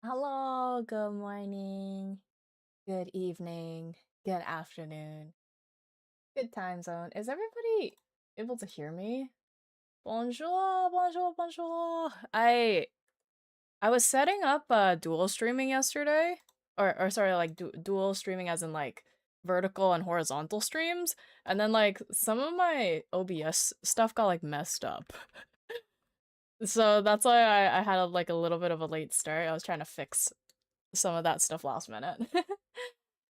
Hello, good morning, good evening, good afternoon, good time zone. Is everybody able to hear me? Bonjour, bonjour, bonjour. I was setting up dual streaming yesterday, or sorry, like dual streaming as in like vertical and horizontal streams, and then like some of my OBS stuff got like messed up. So that's why I had like a little bit of a late start. I was trying to fix some of that stuff last minute.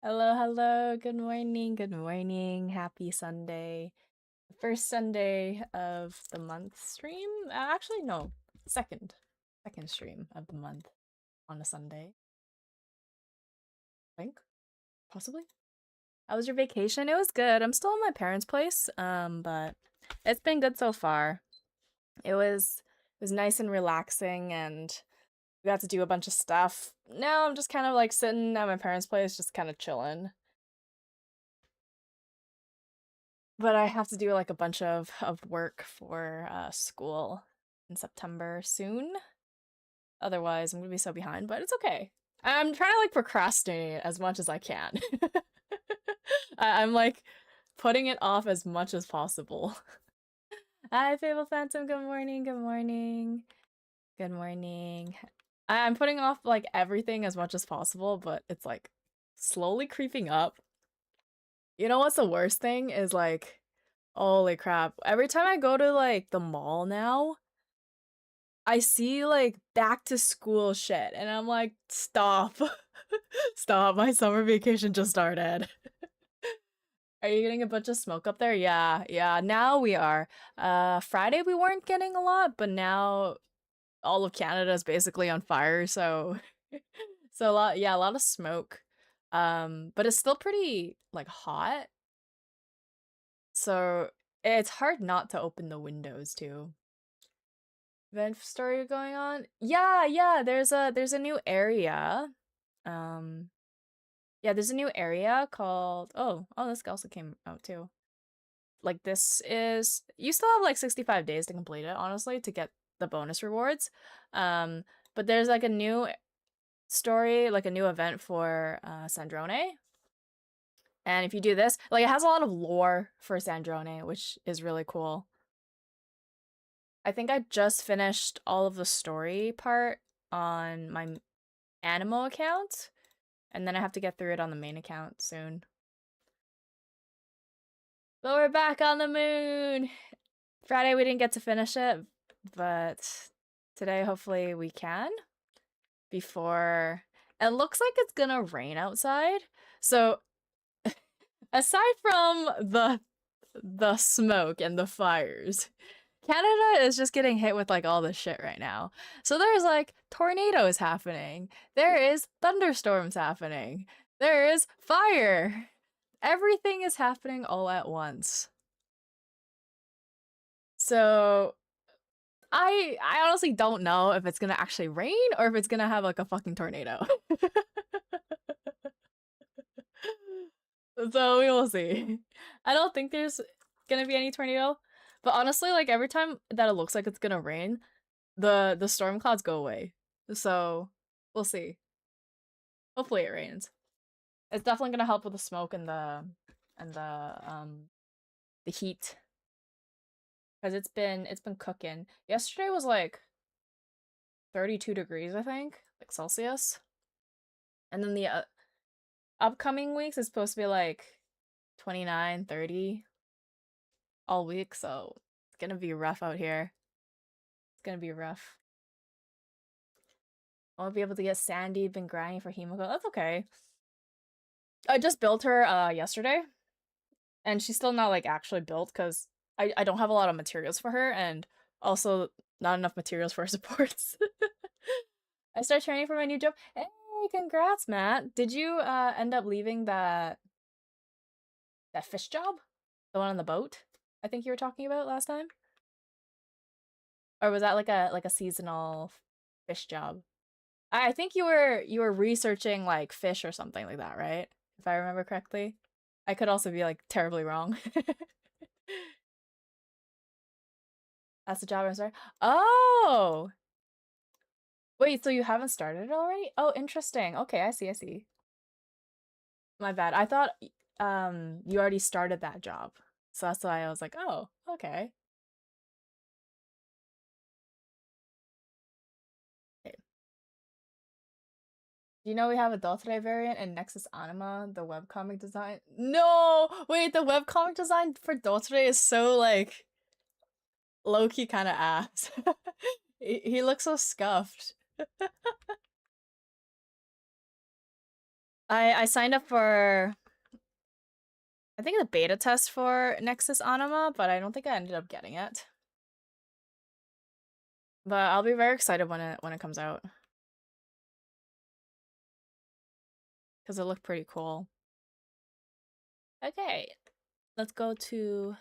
Hello, hello. Good morning. Good morning. Happy Sunday. First Sunday of the month stream. Actually, no. Second stream of the month on a Sunday. I think possibly. How was your vacation? It was good. I'm still in my parents' place. But it's been good so far. It was nice and relaxing, and we got to do a bunch of stuff. Now I'm just kind of like sitting at my parents' place, just kind of chilling. But I have to do like a bunch of work for school in September soon. Otherwise, I'm gonna be so behind, but it's okay. I'm trying to like procrastinate as much as I can. I'm like putting it off as much as possible. Hi, Fable Phantom. Good morning. Good morning. Good morning. I'm putting off like everything as much as possible, but it's like slowly creeping up. You know what's the worst thing is like, holy crap. Every time I go to like the mall now, I see like back to school shit and I'm like, stop. Stop. My summer vacation just started. Are you getting a bunch of smoke up there? Yeah, now we are. Friday we weren't getting a lot, but now all of Canada is basically on fire, so So a lot of smoke. But it's still pretty like hot. So it's hard not to open the windows too. Event story going on? Yeah, there's a new area. Um yeah, there's a new area called this also came out too. Like this is you still have like 65 days to complete it, honestly, to get the bonus rewards. Um but there's like a new story, like a new event for Sandrone. And if you do this, like it has a lot of lore for Sandrone, which is really cool. I think I just finished all of the story part on my Animo account, and then I have to get through it on the main account soon. But we're back on the moon! Friday we didn't get to finish it, but today hopefully we can. Before... It looks like it's gonna rain outside, so aside from the smoke and the fires, Canada is just getting hit with like all this shit right now. So there's like tornadoes happening. There is thunderstorms happening. There is fire. Everything is happening all at once. So I honestly don't know if it's gonna actually rain or if it's gonna have like a fucking tornado. So we will see. I don't think there's gonna be any tornado, but honestly, like every time that it looks like it's gonna rain, the storm clouds go away. So we'll see. Hopefully it rains. It's definitely gonna help with the smoke and the heat. Because it's been cooking. Yesterday was like 32 degrees, I think, like Celsius. And then the upcoming weeks is supposed to be like 29, 30 all week, so it's gonna be rough out here. It's gonna be rough. I won't be able to get Sandy, been grinding for Himiko. That's okay. I just built her yesterday, and she's still not like actually built because I don't have a lot of materials for her, and also not enough materials for her supports. I start training for my new job. Hey, congrats, Matt. Did you end up leaving that fish job? The one on the boat? I think you were talking about last time? Or was that like a seasonal fish job? I think you were researching like fish or something like that, right? If I remember correctly. I could also be like terribly wrong. That's the job I'm starting. Oh! Wait, so you haven't started it already? Oh, interesting. Okay, I see, I see. My bad. I thought you already started that job. So that's why I was like, oh, okay. Okay. Do you know we have a Dotre variant in Nexus Anima, the webcomic design? No! Wait, the webcomic design for Dotre is so like low-key kind of ass. He looks so scuffed. I signed up for I think the beta test for Nexus Anima, but I don't think I ended up getting it. But I'll be very excited when it comes out. Because it looked pretty cool. Okay. Let's go to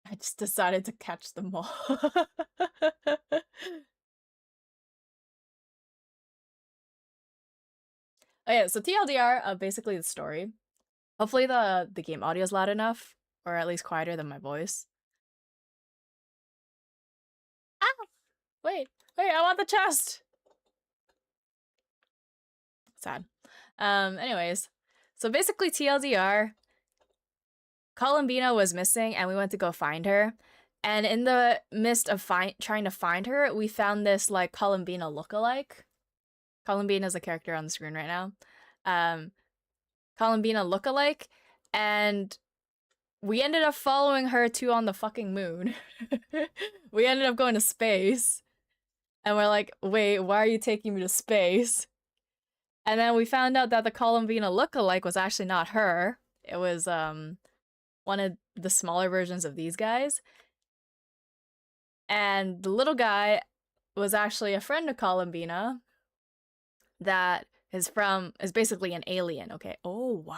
I just decided to catch them all. Okay, so TLDR, basically the story. Hopefully the game audio is loud enough, or at least quieter than my voice. Ah! Wait, I want the chest! Sad. Anyways. So basically TLDR, Columbina was missing and we went to go find her. And in the midst of trying to find her, we found this like Columbina lookalike. Columbina is a character on the screen right now. Columbina lookalike, and we ended up following her to on the fucking moon. We ended up going to space, and we're like, wait, why are you taking me to space? And then we found out that the Columbina lookalike was actually not her. It was one of the smaller versions of these guys. And the little guy was actually a friend of Columbina that is basically an alien. Okay. Oh wow.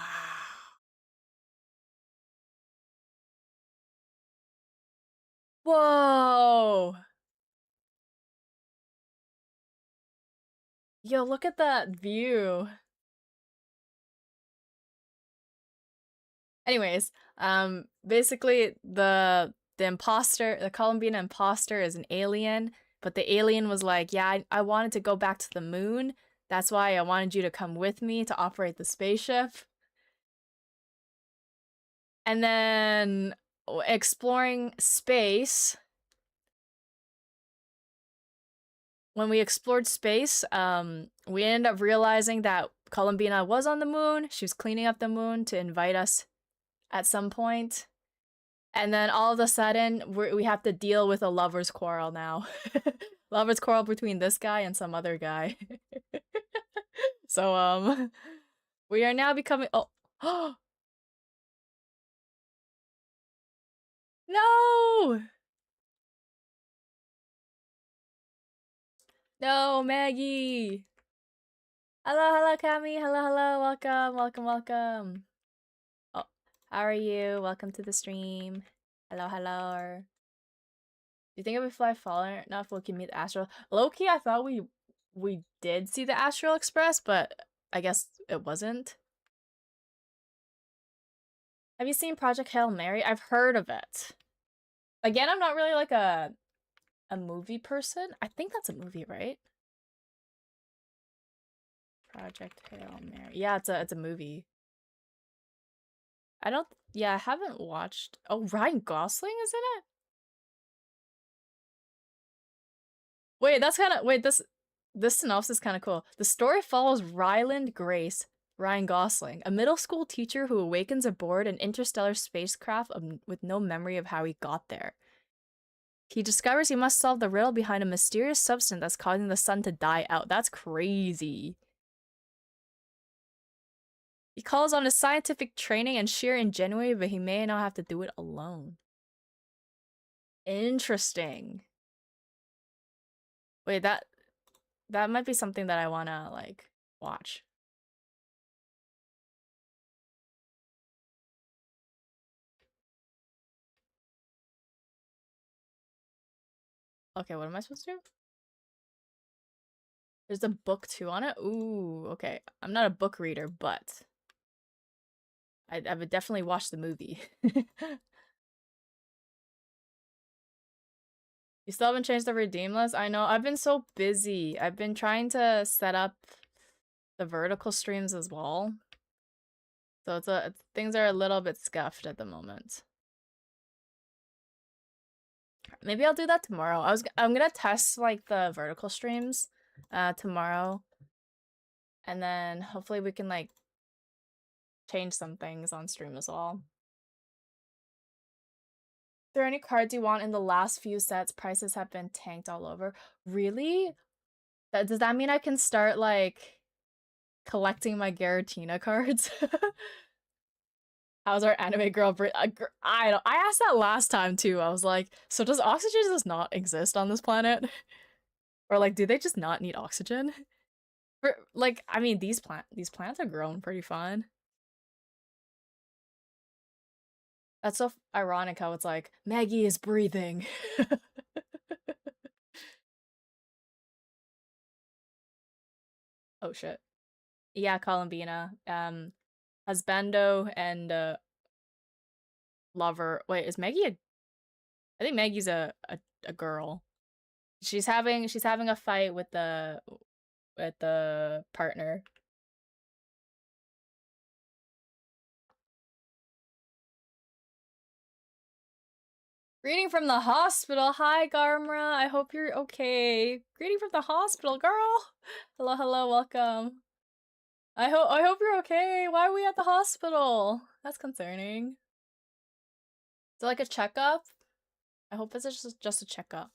Whoa. Yo, look at that view. Anyways, basically the imposter, the Columbina imposter is an alien, but the alien was like, "Yeah, I wanted to go back to the moon. That's why I wanted you to come with me to operate the spaceship." And then exploring space, when we explored space, we ended up realizing that Columbina was on the moon. She was cleaning up the moon to invite us at some point. And then all of a sudden, we have to deal with a lover's quarrel now. Lover's quarrel between this guy and some other guy. So, we are now becoming. Oh, no! No, Maggie! Hello, hello, Cami. Hello, hello. Welcome, welcome, welcome. Oh, how are you? Welcome to the stream. Hello, hello. Do you think if we fly far enough, we can meet the Astral? Low-key, I thought we did see the Astral Express, but I guess it wasn't. Have you seen Project Hail Mary? I've heard of it. Again, I'm not really like a movie person. I think that's a movie, right? Project Hail Mary. Yeah, it's a movie. I don't. Yeah, I haven't watched. Oh, Ryan Gosling is in it. Wait, that's kind of wait. This synopsis is kind of cool. The story follows Ryland Grace, Ryan Gosling, a middle school teacher who awakens aboard an interstellar spacecraft with no memory of how he got there. He discovers he must solve the riddle behind a mysterious substance that's causing the sun to die out. That's crazy. He calls on his scientific training and sheer ingenuity, but he may not have to do it alone. Interesting. Wait, that might be something that I wanna like watch. Okay, what am I supposed to do? There's a book too on it. Ooh, okay. I'm not a book reader, but I would definitely watch the movie. You still haven't changed the redeem list? I know. I've been so busy. I've been trying to set up the vertical streams as well. So things are a little bit scuffed at the moment. Maybe I'll do that tomorrow. I'm gonna test like the vertical streams tomorrow. And then hopefully we can like change some things on stream as well. Are there any cards you want in the last few sets? Prices have been tanked all over. Really? Does that mean I can start like collecting my Garatina cards? How's our anime girl? I don't. I asked that last time too. I was like, so does oxygen just not exist on this planet, or like, do they just not need oxygen? For like, I mean, these plants are growing pretty fine. That's so ironic how it's like Maggie is breathing. Oh shit. Yeah, Columbina. Husbando and lover. Wait, is Maggie a? I think Maggie's a girl. She's having a fight with the partner. Greeting from the hospital. Hi, Garmra. I hope you're okay. Greeting from the hospital, girl. Hello, hello, welcome. I hope you're okay. Why are we at the hospital? That's concerning. Is it like a checkup? I hope it's just a checkup.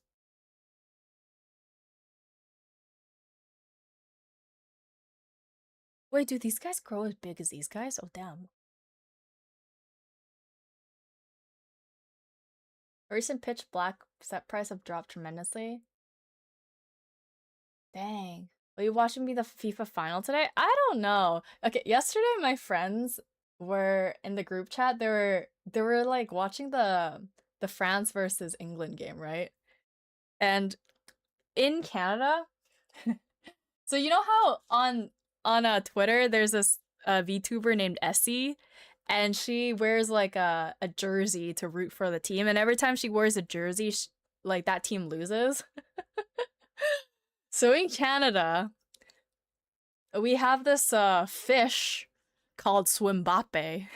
Wait, do these guys grow as big as these guys? Oh, damn. Recent pitch black set price have dropped tremendously. Dang. Are you watching me the FIFA final today? I don't know. Okay, yesterday my friends were in the group chat. They were like watching the France versus England game, right? And in Canada, so you know how on Twitter there's this VTuber named Essie, and she wears like a jersey to root for the team, and every time she wears a jersey, like that team loses. So in Canada, we have this fish called swimbape.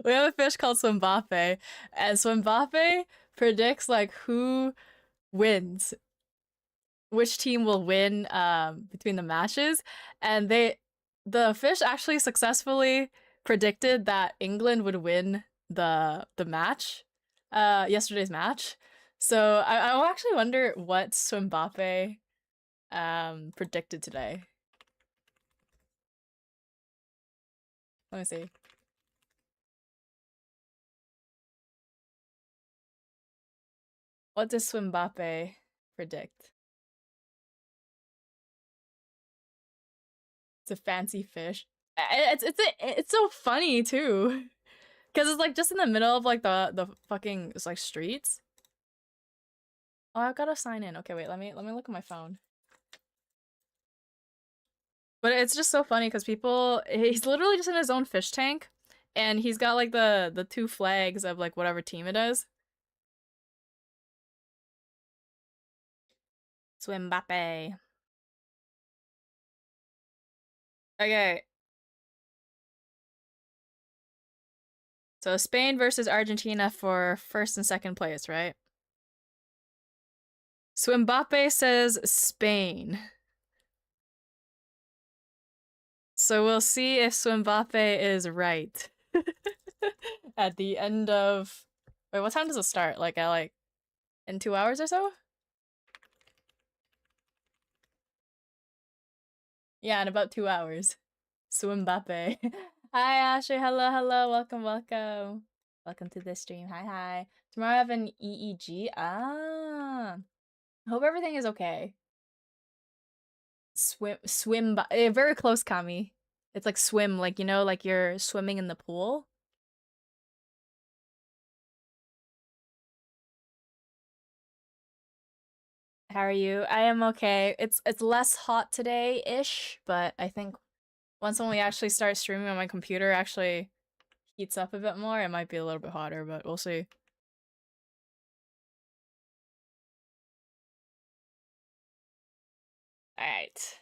We have a fish called swimbape, and swimbape predicts like who wins, which team will win between the matches, and the fish actually successfully predicted that England would win the match, yesterday's match. So I actually wonder what Swimbape predicted today. Let me see. What does Swimbape predict? It's a fancy fish. It's so funny too, because it's like just in the middle of like the fucking it's like streets. Oh, I've gotta sign in. Okay, wait. Let me look at my phone. But it's just so funny because he's literally just in his own fish tank, and he's got like the two flags of like whatever team it is. Swimbape. Okay. So Spain versus Argentina for first and second place, right? Swimbape says Spain. So we'll see if Swimbape is right. At the end of... Wait, what time does it start? Like at like... in 2 hours or so? Yeah, in about 2 hours. Swimbape. Hi, Ashley. Hello, hello. Welcome, welcome. Welcome to the stream. Hi, hi. Tomorrow I have an EEG. Ah. Hope everything is okay. Very close, Kami. It's like swim, like, you know, like you're swimming in the pool. How are you? I am okay. It's less hot today-ish, but I think once when we actually start streaming on my computer actually heats up a bit more, it might be a little bit hotter, but we'll see. Alright.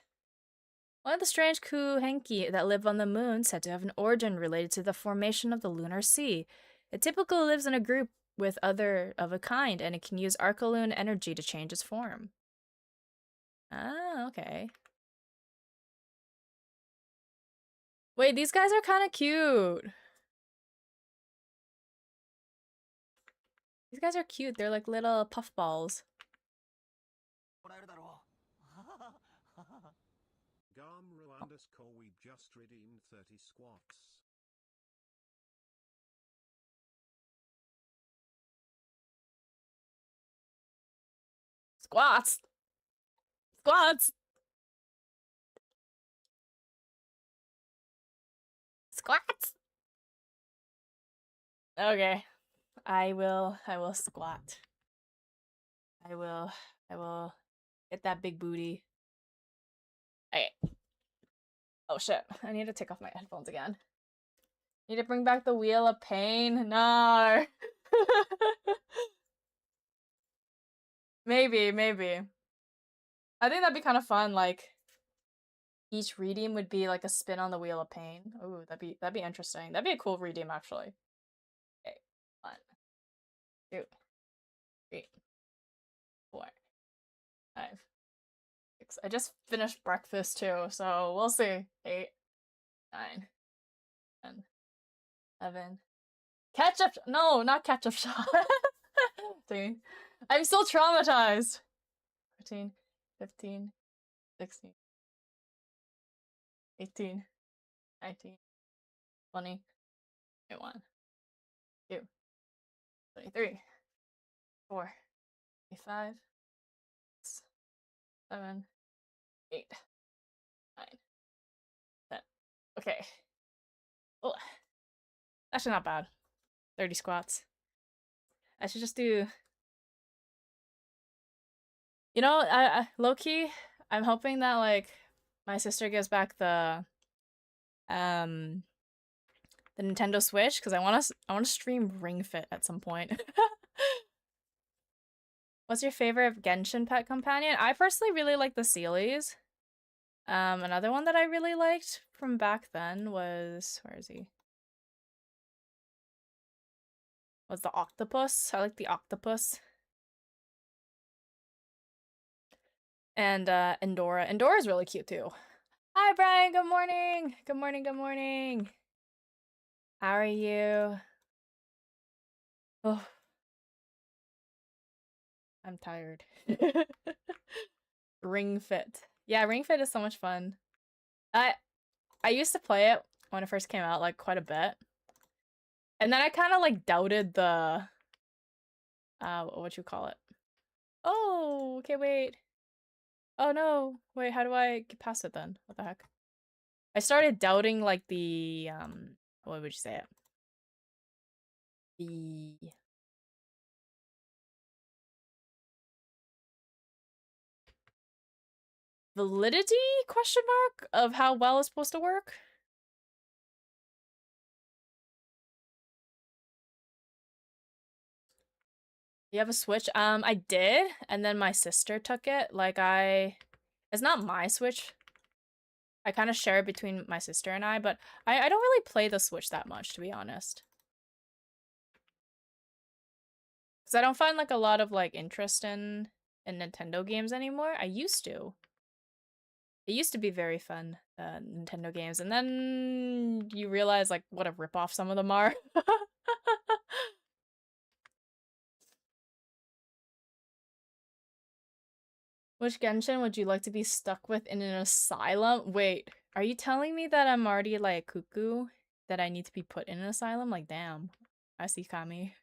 One of the strange kuhenki that live on the moon said to have an origin related to the formation of the lunar sea. It typically lives in a group with other of a kind, and it can use arcaloon energy to change its form. Ah, okay. Wait, these guys are kind of cute. These guys are cute. They're like little puffballs. We just redeemed 30 squats. Squats! Squats! Squats! Okay. I will squat. I will get that big booty. Okay. Oh shit. I need to take off my headphones again. Need to bring back the wheel of pain? No. Maybe, maybe. I think that'd be kind of fun, like each redeem would be like a spin on the wheel of pain. Ooh, that'd be interesting. That'd be a cool redeem actually. Okay. 1, 2, 3, 4, 5, 6. I just finished breakfast too, so we'll see. 8, 9, 10, 11. Ketchup! No, not ketchup shot. 13. I'm still traumatized. 14, 15, 16, 18, 19, 20, 21, 2, 23, 4, 5, 6, 7, 8, 9, 10. Okay. Oh, actually not bad. 30 squats. I should just do... You know, low-key, I'm hoping that, like, my sister gives back um, the Nintendo Switch, because I want to stream Ring Fit at some point. What's your favorite Genshin pet companion? I personally really like the Sealies. Another one that I really liked from back then was... Where is he? Was the octopus. I like the octopus. And Endora. Endora's really cute too. Hi Brian, good morning. Good morning, good morning. How are you? Oh, I'm tired. Ring Fit. Yeah, Ring Fit is so much fun. I used to play it when it first came out, like, quite a bit. And then I kind of, like, doubted the... what you call it? Oh, okay, wait. Oh, no. Wait, how do I get past it then? What the heck? I started doubting, like, the, what would you say it? The... validity, question mark, of how well it's supposed to work? You have a Switch? I did, and then my sister took it. Like, it's not my Switch. I kind of share it between my sister and I, but I don't really play the Switch that much, to be honest. Because I don't find, like, a lot of, like, interest in Nintendo games anymore. I used to. It used to be very fun, Nintendo games, and then you realize, like, what a ripoff some of them are. Which Genshin would you like to be stuck with in an asylum? Wait, are you telling me that I'm already, like, cuckoo? That I need to be put in an asylum? Like, damn. I see, Kami.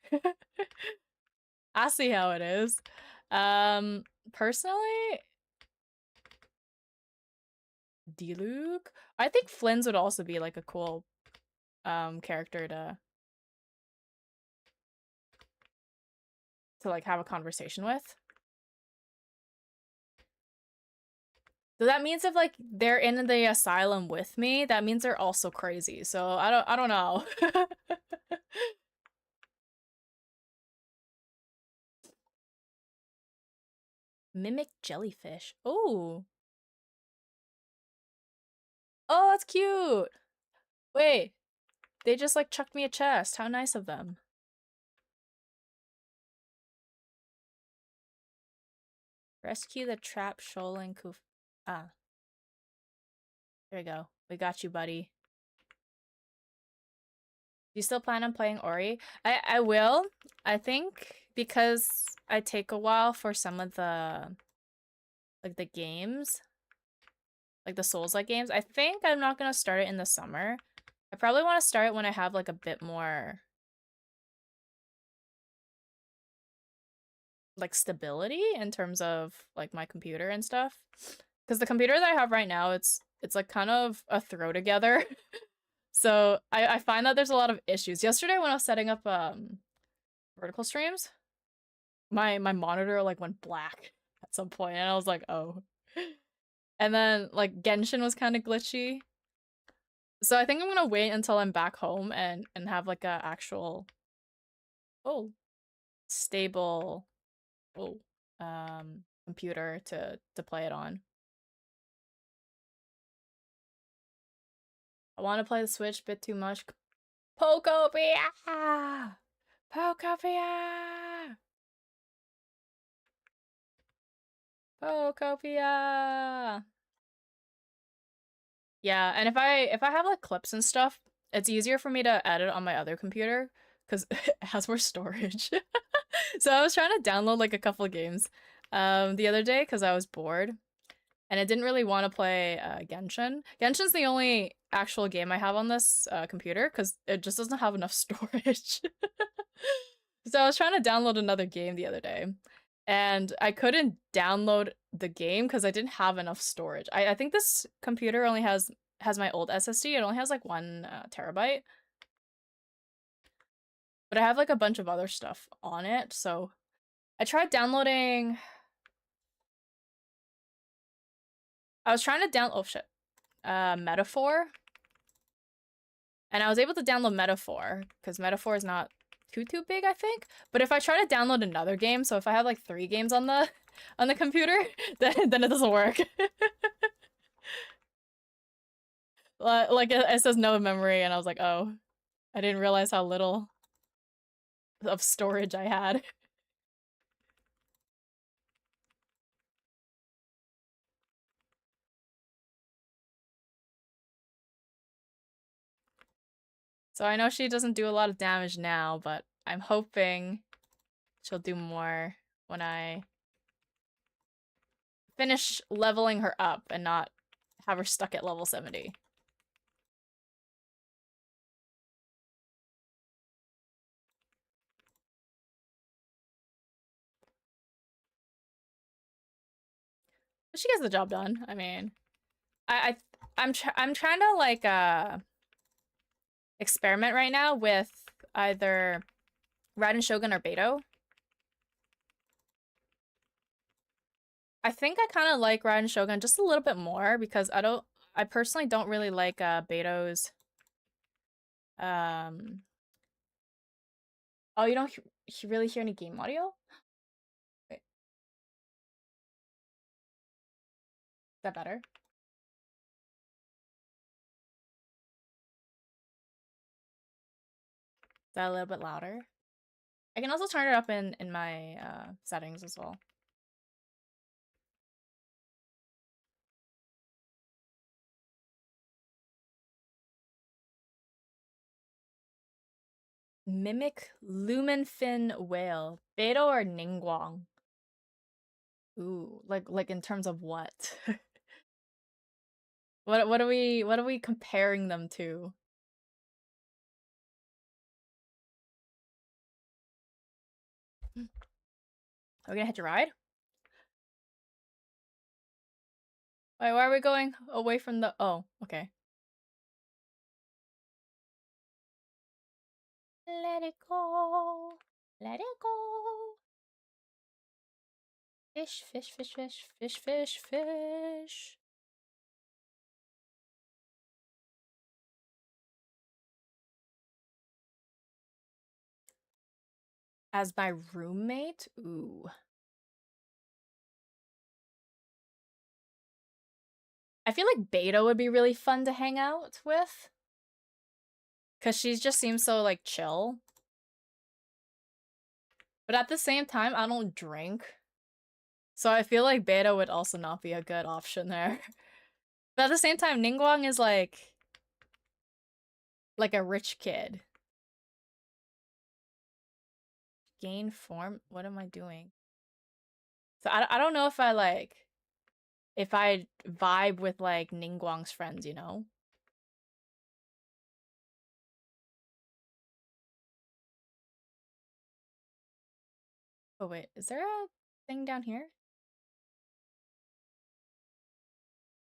I see how it is. Personally... Diluc? I think Flynn's would also be, like, a cool, character to, like, have a conversation with. So that means if, like, they're in the asylum with me, that means they're also crazy. So I don't know. Mimic jellyfish. Oh. Oh, that's cute. Wait. They just, like, chucked me a chest. How nice of them. Rescue the trapped shoaling koof. Ah. There we go. We got you, buddy. Do you still plan on playing Ori? I will. I think because I take a while for some of the, like, the games. Like the Souls-like games. I think I'm not gonna start it in the summer. I probably want to start it when I have, like, a bit more, like, stability in terms of, like, my computer and stuff. Because the computer that I have right now, it's like kind of a throw together. So I find that there's a lot of issues. Yesterday when I was setting up vertical streams, my monitor, like, went black at some point, and I was like, oh. And then, like, Genshin was kind of glitchy. So I think I'm gonna wait until I'm back home and have, like, a actual, oh, stable, oh, computer to play it on. I want to play the Switch a bit too much. Pokopia! Pokopia! Pokopia! Yeah, and if I have, like, clips and stuff, it's easier for me to edit on my other computer because it has more storage. So I was trying to download, like, a couple of games the other day because I was bored. And I didn't really want to play Genshin. Genshin's the only actual game I have on this computer because it just doesn't have enough storage. So I was trying to download another game the other day, and I couldn't download the game because I didn't have enough storage. I think this computer only has my old SSD. It only has like 1 terabyte, but I have like a bunch of other stuff on it. So I tried downloading. I was trying to download. Oh shit, Metaphor, and I was able to download Metaphor because Metaphor is not too big, I think. But if I try to download another game, so if I have like 3 games on the computer, then it doesn't work. Like it says no memory, and I was like, oh, I didn't realize how little of storage I had. So I know she doesn't do a lot of damage now, but I'm hoping she'll do more when I finish leveling her up and not have her stuck at level 70. But she gets the job done. I mean, I'm trying to like experiment right now with either Raiden Shogun or Beto. I think I kind of like Raiden Shogun just a little bit more because I personally don't really like Beto's um oh, you don't really hear any game audio? Wait, is that better? Is that a little bit louder? I can also turn it up in my settings as well. Mimic Lumenfin Whale. Beto or Ningguang? Ooh, like in terms of what? What are we comparing them to? Are we gonna hit your ride? Wait, why are we going away from the oh, okay. Let it go. Let it go. Fish, fish, fish, fish, fish, fish, fish. As my roommate? Ooh. I feel like Beta would be really fun to hang out with. Cause she just seems so like chill. But at the same time, I don't drink. So I feel like Beta would also not be a good option there. But at the same time, Ningguang is like a rich kid. Gain form? What am I doing? So I don't know if if I vibe with like Ningguang's friends, you know? Oh wait, is there a thing down here?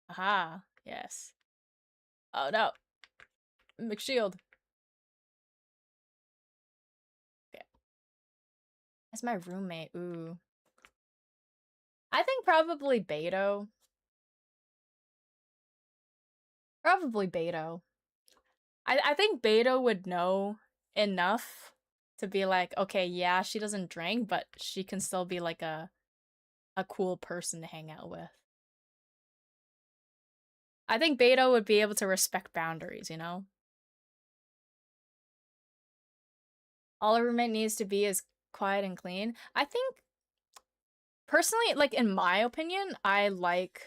Aha, yes. Oh no. McShield. Okay. That's my roommate. Ooh. I think probably Beto. Probably Beto. I think Beto would know enough to be like, okay, yeah, she doesn't drink, but she can still be like a cool person to hang out with. I think Beto would be able to respect boundaries, you know? All a roommate needs to be is quiet and clean. I think, personally, like, in my opinion, I like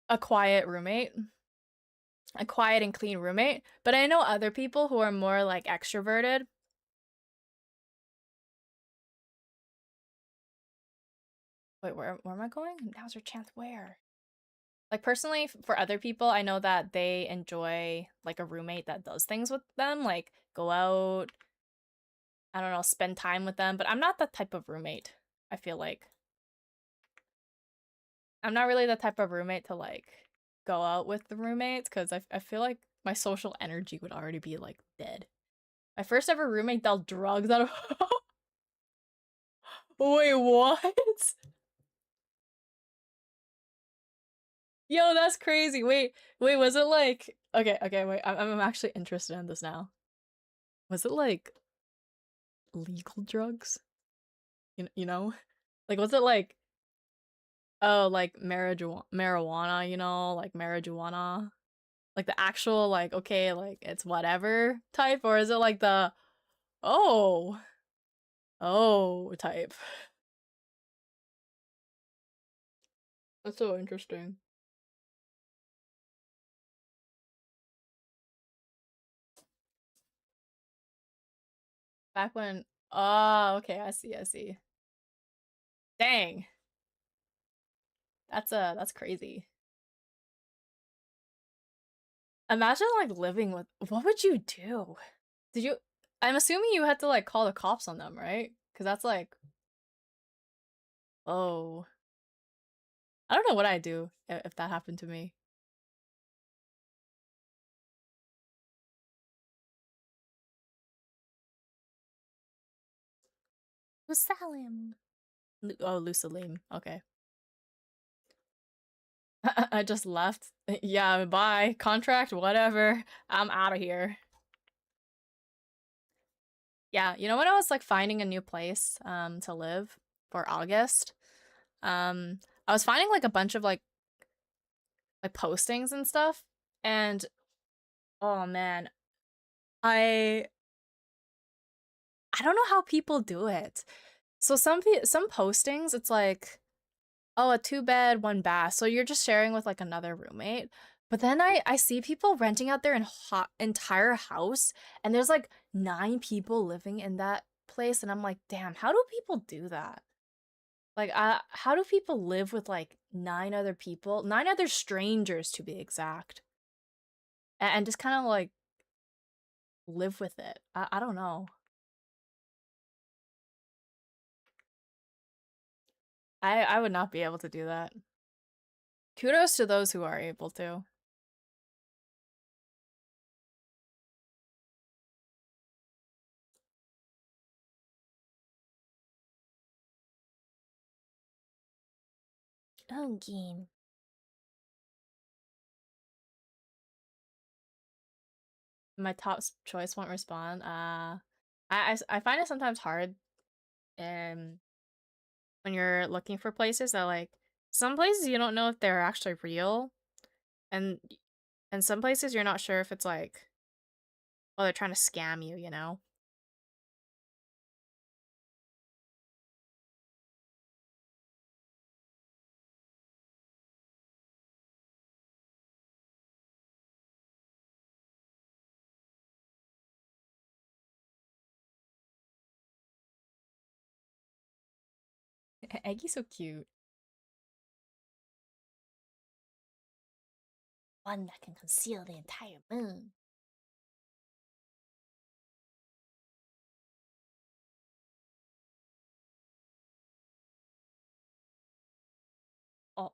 a quiet roommate. A quiet and clean roommate. But I know other people who are more, like, extroverted. Wait, where am I going? Now's your chance. Where? Like, personally, for other people, I know that they enjoy, like, a roommate that does things with them. Like, go out, I don't know, spend time with them, but I'm not that type of roommate. I feel like I'm not really the type of roommate to like go out with the roommates because I feel like my social energy would already be like dead. My first ever roommate dealt drugs out of. Wait, what? Yo, that's crazy. Wait, was it like okay, wait, I'm actually interested in this now. Was it like legal drugs? You know? Like was it like oh like marijuana, you know, like marijuana? Like the actual like okay, like it's whatever type, or is it like the oh oh type? That's so interesting. Back when oh okay, I see. Dang. That's crazy. Imagine like living with what would you do? Did you I'm assuming you had to like call the cops on them, right? Cuz that's like oh, I don't know what I'd do if that happened to me. Lusalim. Oh, Lusalim. Okay. I just left. Yeah, bye. Contract, whatever. I'm out of here. Yeah, you know when I was like finding a new place to live for August, I was finding like a bunch of like postings and stuff, and oh man, I I don't know how people do it. So some postings, it's like, oh, a two bed, one bath. So you're just sharing with like another roommate. But then I see people renting out their entire house, and there's like 9 people living in that place, and I'm like, damn, how do people do that? Like, how do people live with like 9 other people, 9 other strangers to be exact, and just kind of like live with it? I don't know. I would not be able to do that. Kudos to those who are able to. Oh, game. My choice won't respond. I find it sometimes hard um when you're looking for places that like some places you don't know if they're actually real, and and some places you're not sure if it's like oh they're trying to scam you, you know? Eggy's so cute. One that can conceal the entire moon. Oh,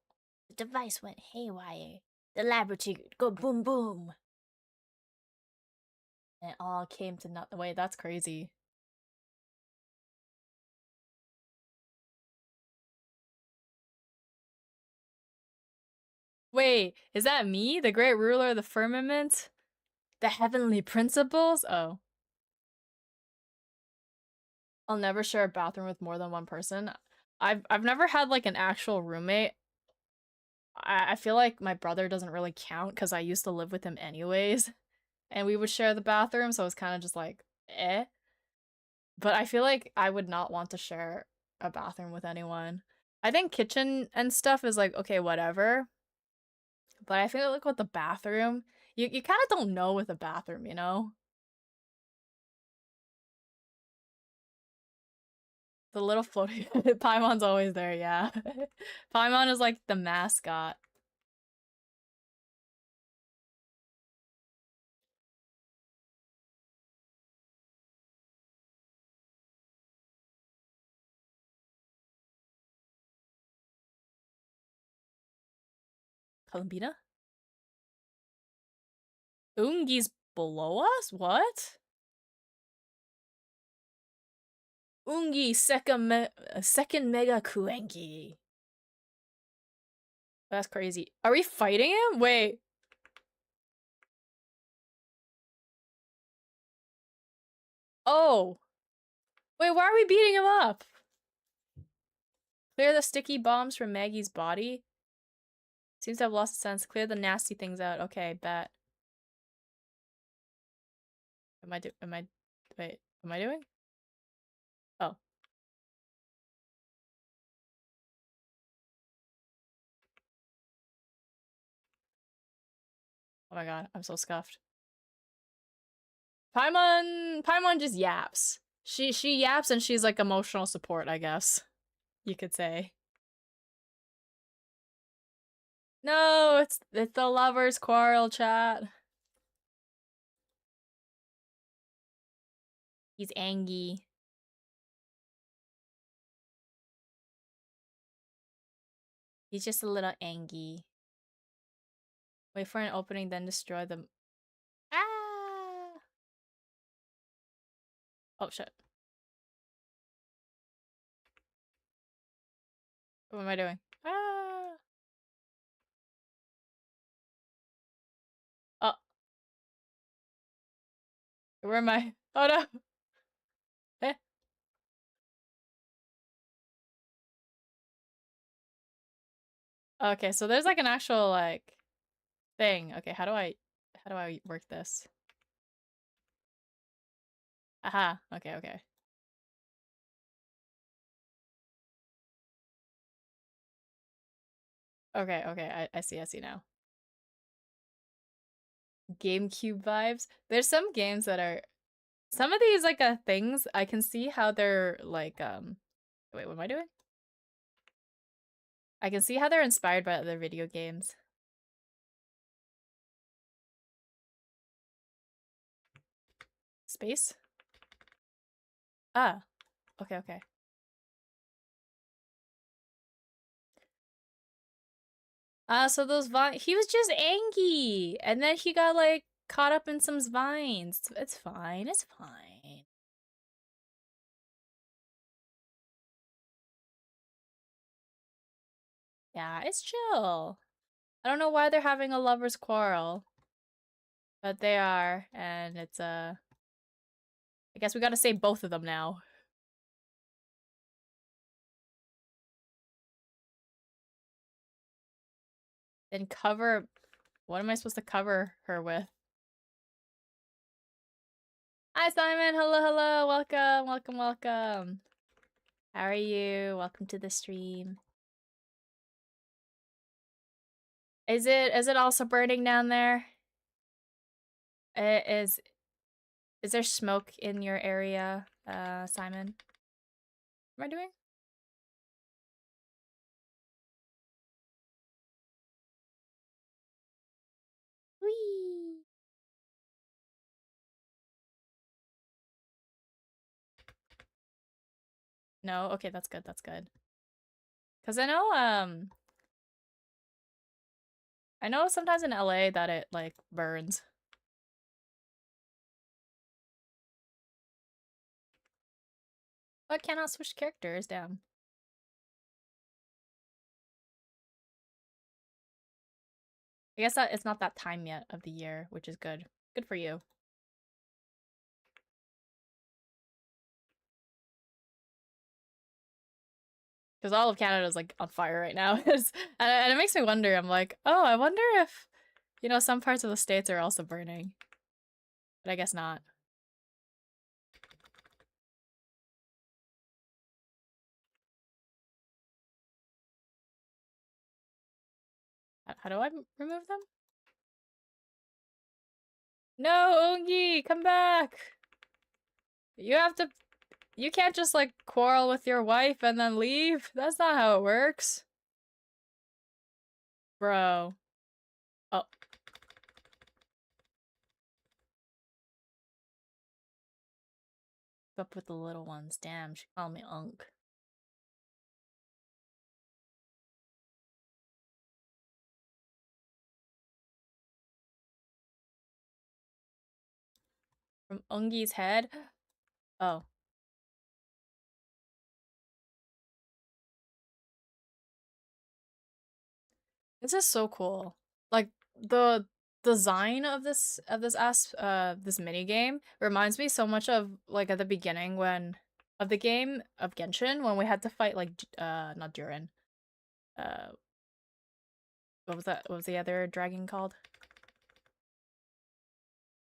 the device went haywire. The laboratory go boom boom. And it all came to not the way. That's crazy. Wait, is that me, the great ruler of the firmament? The heavenly principles? Oh. I'll never share a bathroom with more than one person. I've never had like an actual roommate. I feel like my brother doesn't really count because I used to live with him anyways, and we would share the bathroom, so it's kind of just like eh. But I feel like I would not want to share a bathroom with anyone. I think kitchen and stuff is like okay, whatever. But I feel like with the bathroom, you kind of don't know with a bathroom, you know? The little floaty Paimon's always there, yeah. Paimon is like the mascot. Columbina? Ungi's below us? What? Ungi second mega kuenki. That's crazy. Are we fighting him? Wait. Oh. Wait, why are we beating him up? Clear the sticky bombs from Maggie's body. Seems to have lost its sense. Clear the nasty things out. Okay, bet. Wait, am I doing? Oh. Oh my god, I'm so scuffed. Paimon just yaps. She yaps and she's like emotional support, I guess. You could say. No, it's the lovers quarrel chat. He's angry. He's just a little angry. Wait for an opening, then destroy them. Ah! Oh shit. What am I doing? Ah! Oh. Where am I? Oh no! Eh. Okay, so there's like an actual like thing. Okay, how do I work this? Aha. Okay, okay. Okay, okay. I see now. GameCube vibes. There's some games that are some of these like things I can see how they're like wait, what am I doing? I can see how they're inspired by other video games. Space? Ah. Okay, okay. So those vines, he was just angry, and then he got like caught up in some vines. It's fine, it's fine. Yeah, it's chill. I don't know why they're having a lover's quarrel, but they are, and it's I guess we gotta save both of them now. Then cover, what am I supposed to cover her with? Hi Simon, hello, hello, welcome, welcome, welcome. How are you? Welcome to the stream. Is it also burning down there? Is there smoke in your area, Simon? What am I doing? Whee! No? Okay, that's good, that's good. Cause I know sometimes in LA that it like burns. But cannot switch characters, damn. I guess that it's not that time yet of the year, which is good. Good for you. Because all of Canada is like on fire right now. And it makes me wonder, I'm like, oh, I wonder if, you know, some parts of the States are also burning. But I guess not. How do I remove them? No, Ungi, come back! You can't just like quarrel with your wife and then leave. That's not how it works. Bro. Oh. Up with the little ones. Damn, she called me Unk. From Ungi's head? Oh. This is so cool. Like the design of this mini game reminds me so much of like at the beginning when of the game of Genshin when we had to fight like not Durin. Uh what was that? What was the other dragon called?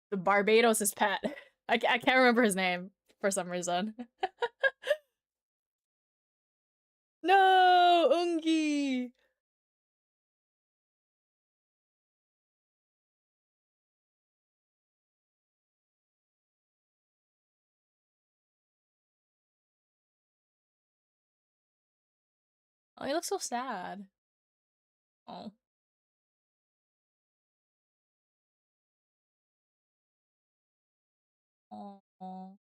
The Barbados' pet. I can't remember his name for some reason. No, Ungi. Oh, he looks so sad. Oh. Oh.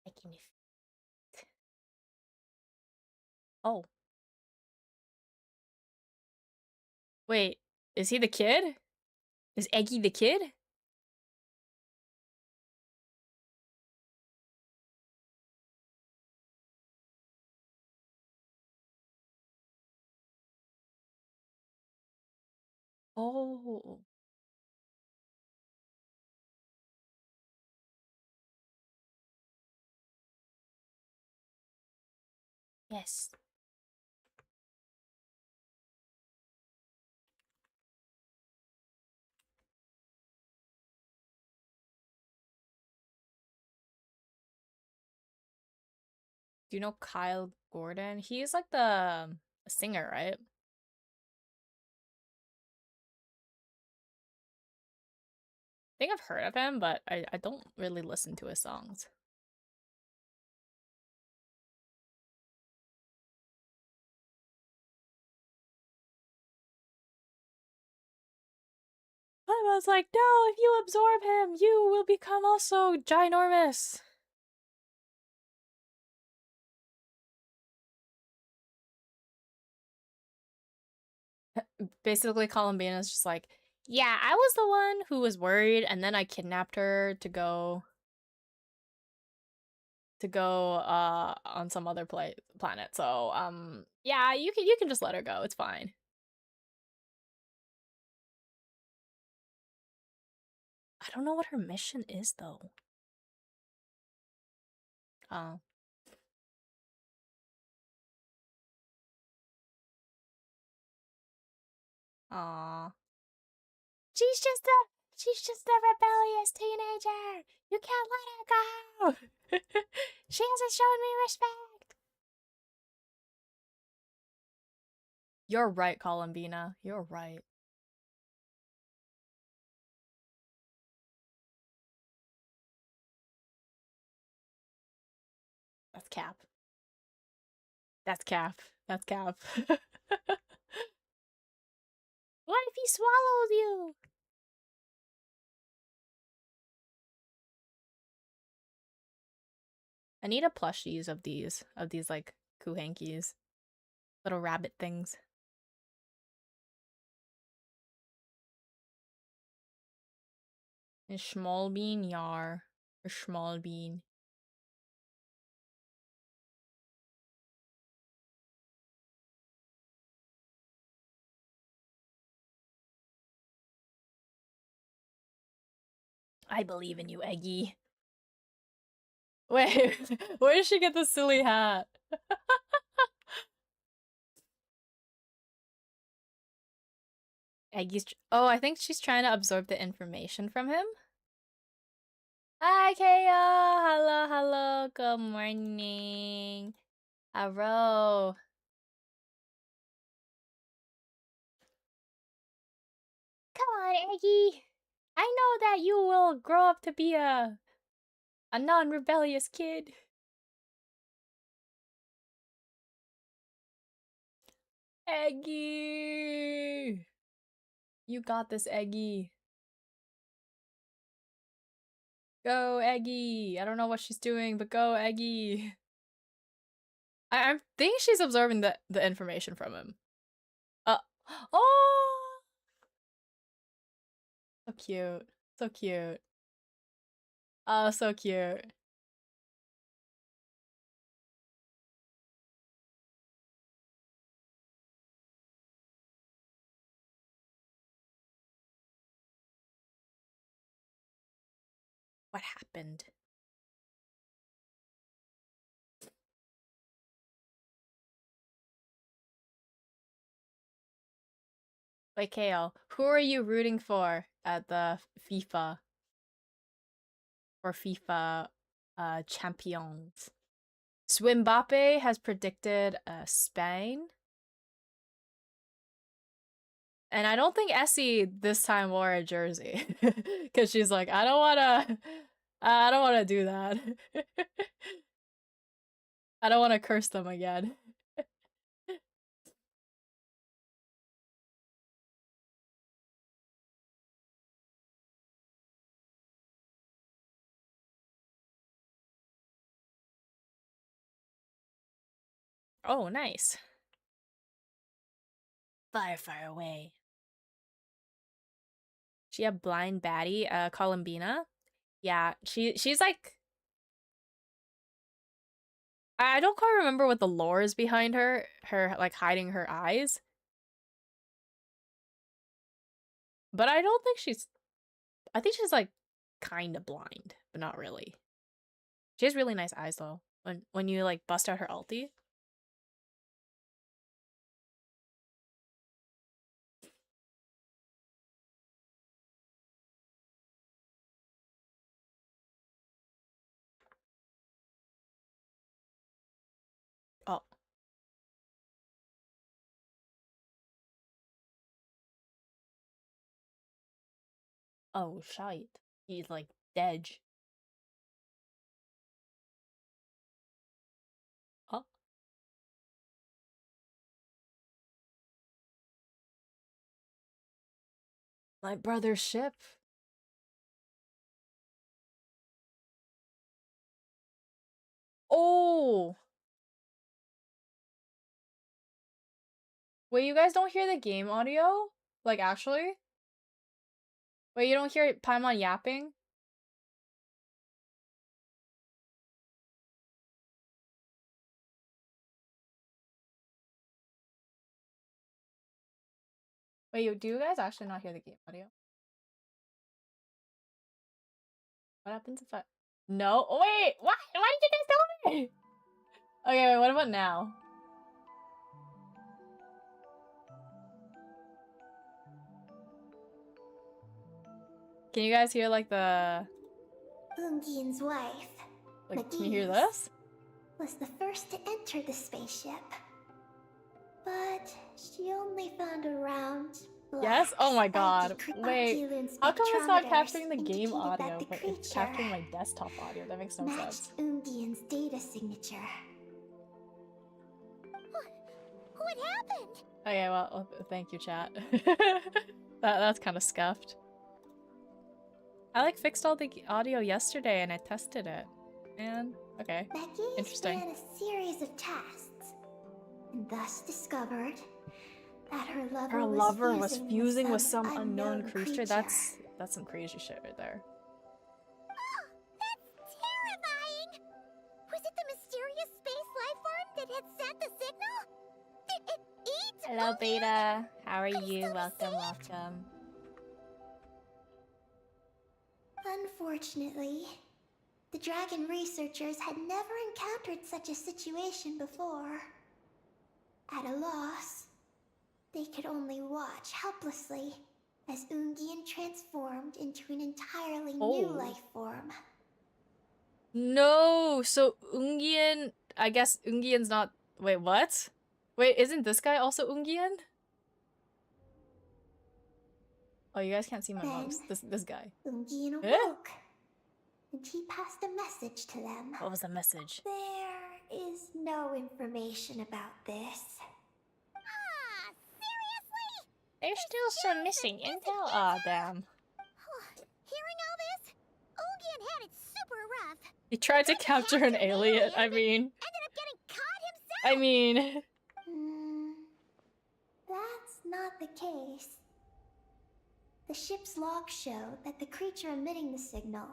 Making me. Oh. Wait, is he the kid? Is Eggy the kid? Oh. Yes. Do you know Kyle Gordon? He's like the singer, right? I think I've heard of him, but I don't really listen to his songs. I was like, no, if you absorb him, you will become also ginormous. Basically, Columbina's just like, yeah, I was the one who was worried, and then I kidnapped her to go on some other planet. So yeah, you can just let her go. It's fine. I don't know what her mission is though. Oh. Aw. She's just a rebellious teenager. You can't let her go. She hasn't shown me respect. You're right, Columbina. You're right. That's cap. That's cap. That's cap. What if he swallows you? I need a plushies of these like kuhankis. Little rabbit things. And small bean yar. Or small bean. I believe in you, Eggy. Wait, where did she get this silly hat? Eggy's. Oh, I think she's trying to absorb the information from him. Hi, Kaya. Hello, hello. Good morning. Hello. Come on, Eggy. I know that you will grow up to be a non-rebellious kid. Eggy. You got this, Eggy. Go, Eggy. I don't know what she's doing, but go, Eggy. I think she's absorbing the information from him. Uh, oh! cute. So cute. Oh, so cute. What happened? Wait, Kale, who are you rooting for at the FIFA or FIFA champions? Swimbappe has predicted Spain. And I don't think Essie this time wore a jersey. Cause she's like, I don't wanna do that. I don't wanna curse them again. Oh, nice. Fire away. She a blind baddie, Columbina. Yeah, she's like, I don't quite remember what the lore is behind her like hiding her eyes. But I don't think I think she's like kind of blind, but not really. She has really nice eyes though. When you like bust out her ulti. Oh. Oh, shite. He's like dead. Oh. My brother's ship. Oh. Wait, you guys don't hear the game audio? Like actually? Wait, you don't hear Paimon yapping? Wait, do you guys actually not hear the game audio? What happens if I... No? Oh, wait! Why did you guys tell me? Okay, wait, what about now? Can you guys hear like the... Ungian's wife, like, can you hear this? was the first to enter the spaceship. But she only found around Yes? Oh my god. Wait, how come it's not capturing the game audio, but it's capturing my desktop audio? That makes no sense. Ungian's data signature. What happened? Okay, well, thank you, chat. That's kind of scuffed. I like fixed all the audio yesterday and I tested it. And okay, interesting. Ran a series of tests, and thus discovered that her lover was fusing with some unknown creature. That's some crazy shit right there. Oh, that's terrifying! Was it the mysterious space life form that had sent the signal? Did it eat? Hello, Beta. How are you? Welcome. Unfortunately, the dragon researchers had never encountered such a situation before. At a loss, they could only watch helplessly as Ungian transformed into an entirely new life form. No, so Ungian, I guess Ungian's not... Wait, what? Wait, isn't this guy also Ungian? Oh, you guys can't see my mouse. This guy. Ungian awoke, and he passed a message to them. What was the message? There is no information about this. Ah, seriously? There's still some missing intel? Aw, damn. Hearing all this, Ungian had it super rough. He tried to capture an alien, I mean... Ended up getting caught himself! I mean... That's not the case. The ship's logs show that the creature emitting the signal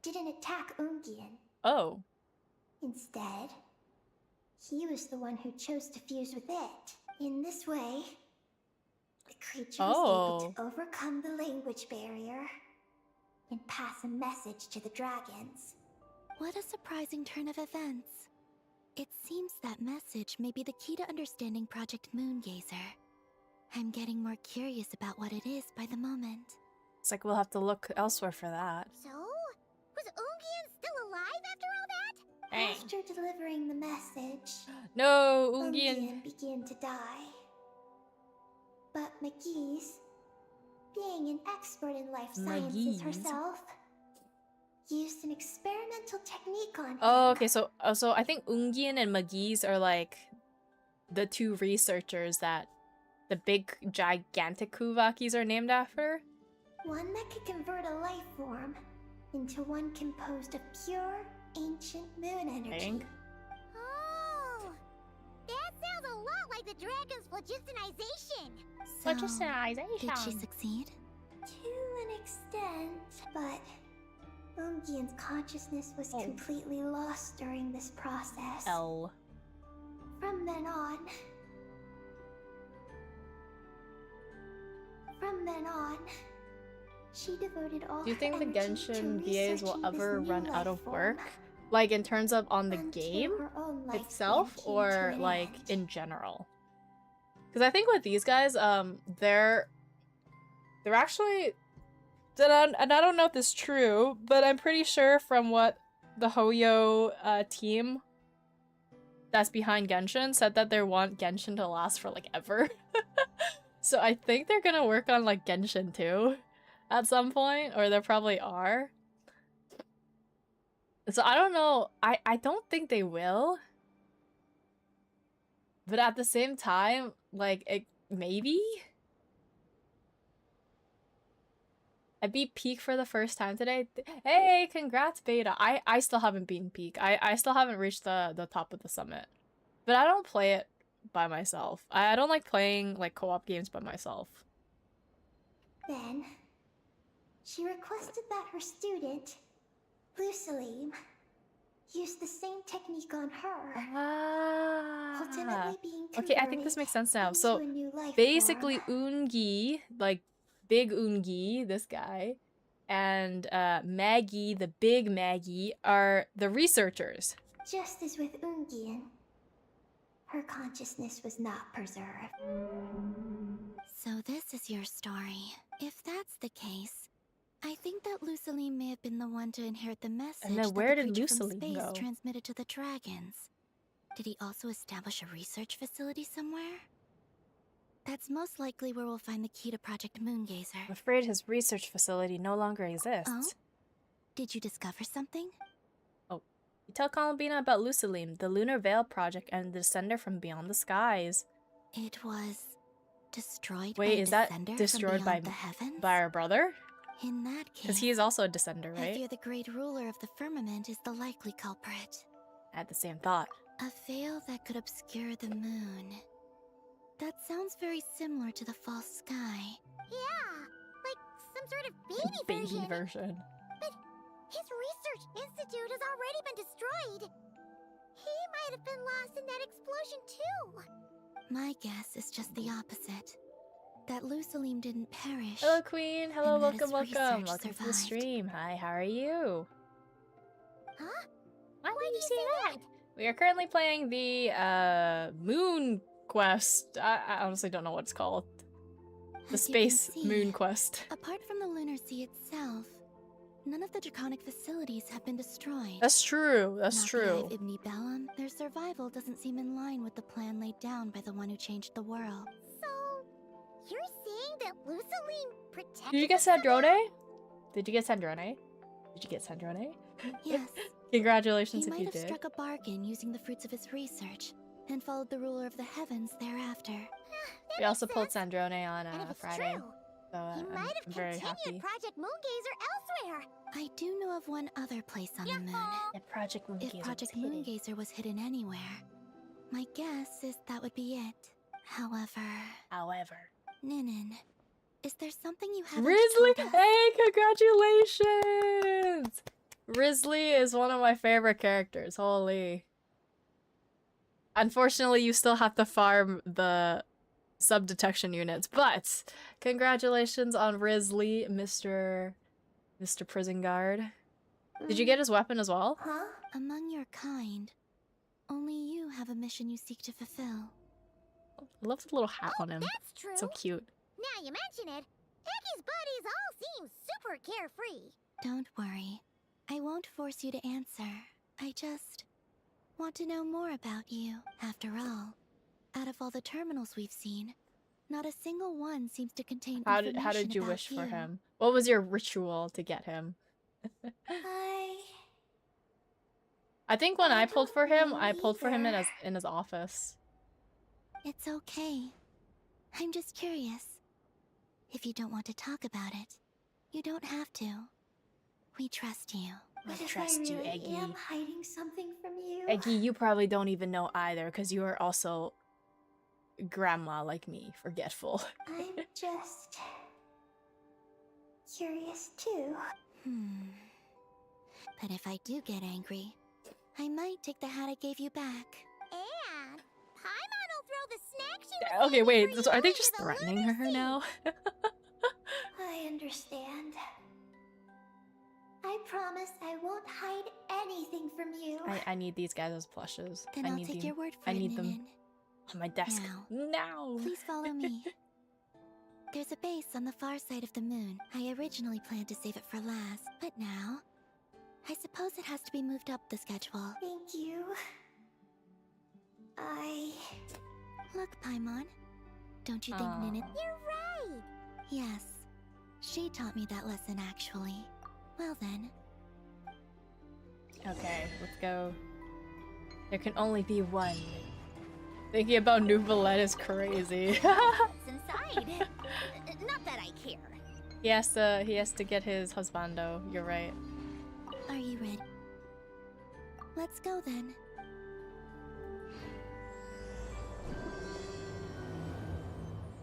didn't attack Ungian. Oh. Instead, he was the one who chose to fuse with it. In this way, the creature was able to overcome the language barrier and pass a message to the dragons. What a surprising turn of events. It seems that message may be the key to understanding Project Moongazer. I'm getting more curious about what it is by the moment. It's like we'll have to look elsewhere for that. So, was Ungian still alive after all that? Dang. After delivering the message, No, Ungian Ungian. began to die. But McGee's, being an expert in life sciences McGee's? herself, used an experimental technique on him. Oh, okay. So I think Ungian and McGee's are like the two researchers that the big gigantic Kuvakis are named after. One that could convert a life form into one composed of pure, ancient moon energy. Dang. Oh, that sounds a lot like the dragon's phlogistonization. So, did she succeed? To an extent, but Ungian's consciousness was completely lost during this process. L. From then on, she devoted all Do you her think the energy to Genshin VAs will researching ever this run new out life of work? form Like in terms of on the until game her own life itself, form came to or an like end. in general? Because I think with these guys, they're actually, and I don't know if this is true, but I'm pretty sure from what the Hoyo team that's behind Genshin said that they want Genshin to last for like ever. So I think they're gonna work on like Genshin too at some point, or there probably are. So I don't know. I don't think they will. But at the same time, like, maybe? I beat Peak for the first time today. Hey, congrats, Beta. I still haven't beaten Peak. I still haven't reached the top of the summit. But I don't play it by myself. I don't like playing, like, co-op games by myself. Then, she requested that her student, Lusalim, use the same technique on her. Ultimately being Okay, I think this converted makes sense now. into So, a new life basically, form. Ungi, like, Big Ungi, this guy, and Maggie, the big Maggie, are the researchers. Just as with Ungian, her consciousness was not preserved. So this is your story. If that's the case, I think that Lusaline may have been the one to inherit the message And then that where the did creature from Lusaline space go? transmitted to the dragons. Did he also establish a research facility somewhere? That's most likely where we'll find the key to Project Moongazer. I'm afraid his research facility no longer exists. Oh? Did you discover something? You tell Columbina about Lusaline, the Lunar Veil Project, and the Descender from Beyond the Skies. It was destroyed by Wait, a is that descender destroyed from by beyond the heavens? by our brother? In that case, Because he is also a Descender, I right? fear the great ruler of the firmament is the likely culprit. I had the same thought. A veil that could obscure the moon. That sounds very similar to the false sky. Yeah, like some sort of baby version. But his research institute has already been destroyed. He might have been lost in that explosion too. My guess is just the opposite. That Lusaline didn't perish. Hello, Queen. Hello, And that his welcome. research Welcome to the survived. stream. Hi, how are you? Huh? Why Why did do you say that? We are currently playing the Moon Quest. I honestly don't know what it's called. The As you can Space see, Moon Quest. Apart from the lunar sea itself, none of the draconic facilities have been destroyed. That's true. That's Not true. The Eye of Ibn Bellum, their survival doesn't seem in line with the plan laid down by the one who changed the world. So, you're saying that Lusaline protected Did you get the summit? Sandrone? Did you get Sandrone? Did you get Sandrone? Yes, Congratulations he if might you have did. struck a bargain using the fruits of his research, and followed the ruler of the heavens thereafter. That We also makes pulled sense. Sandrone on And if it's Friday, true, so he I'm might have very continued happy. Project Moongazer elsewhere. I do know of one other place on the moon. Yahoo! Yeah, Project Moongazer. If Project was hidden. Moongazer was hidden anywhere, my guess is that would be it. However, However, Ninin, Is there something you haven't Risley! told us? Hey, congratulations! Risley is one of my favorite characters. Holy. Unfortunately, you still have to farm the sub-detection units, but congratulations on Risley, Mr. Prison Guard. Did you get his weapon as well? Huh? Among your kind, only you have a mission you seek to fulfill. I love the little hat on him. That's true. So cute. Now you mention it, Iggy's buddies all seem super carefree. Don't worry. I won't force you to answer. I just want to know more about you. After all, out of all the terminals we've seen, not a single one seems to contain How information did you about wish for him? What was your ritual to get him? I think when I pulled for him, I pulled for him in his office. It's okay. I'm just curious. If you don't want to talk about it, you don't have to. We trust you. What if trust I you, really Eggy. am hiding something from you? Eggy, you probably don't even know either, because you are also grandma like me, forgetful. I'm just curious too. But if I do get angry, I might take the hat I gave you back. And Paimon will throw the snack she was Okay, saving wait, for so are you they into just the threatening lunar her sea. now? I understand. I promise I won't hide anything from you. I need these guys as plushes. Then I I'll need take them your word for I it, need them Minin. on my desk. Now. Please follow me. There's a base on the far side of the moon. I originally planned to save it for last, but now I suppose it has to be moved up the schedule. Thank you. Look, Paimon. Don't you think Aw. Ninette? You're right. Yes. She taught me that lesson, actually. Well then. Okay, let's go. There can only be one. Thinking about Nouvelette is crazy. What's inside? Not that I care. He has to get his husbando. You're right. Are you ready? Let's go then.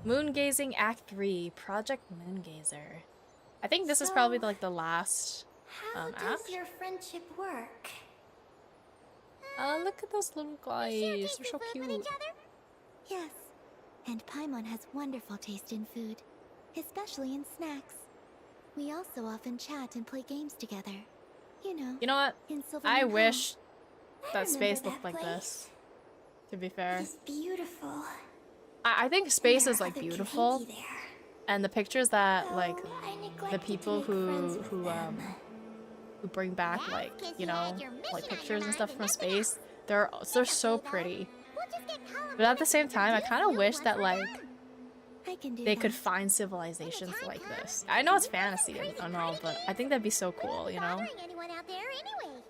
Moongazing Act 3, Project Moongazer. I think this is probably like the last How does act. your friendship work? Look at those little guys. They're so Food with cute. each other? Yes. And Paimon has wonderful taste in food, especially in snacks. We also often chat and play games together. You know, You know what? in Silver I Moon wish I that space remember looked that like place. this. To be fair. It's beautiful. I think space There is are like other beautiful. Kahiki there. And the pictures that like Oh, I the neglected to people make friends with who them. bring back That's like, 'cause you you had know, your mission like on your pictures and mind stuff and from nothing space, else. they're so It's okay, though. pretty. We'll just get Colin But at the to same time, I introduce kind of you wish one that for like them. I can do they that. could find civilizations time like comes, this. I know it's you guys fantasy crazy and all, party but games. I think that'd be so We cool, wouldn't you be know? bothering anyone out there anyway.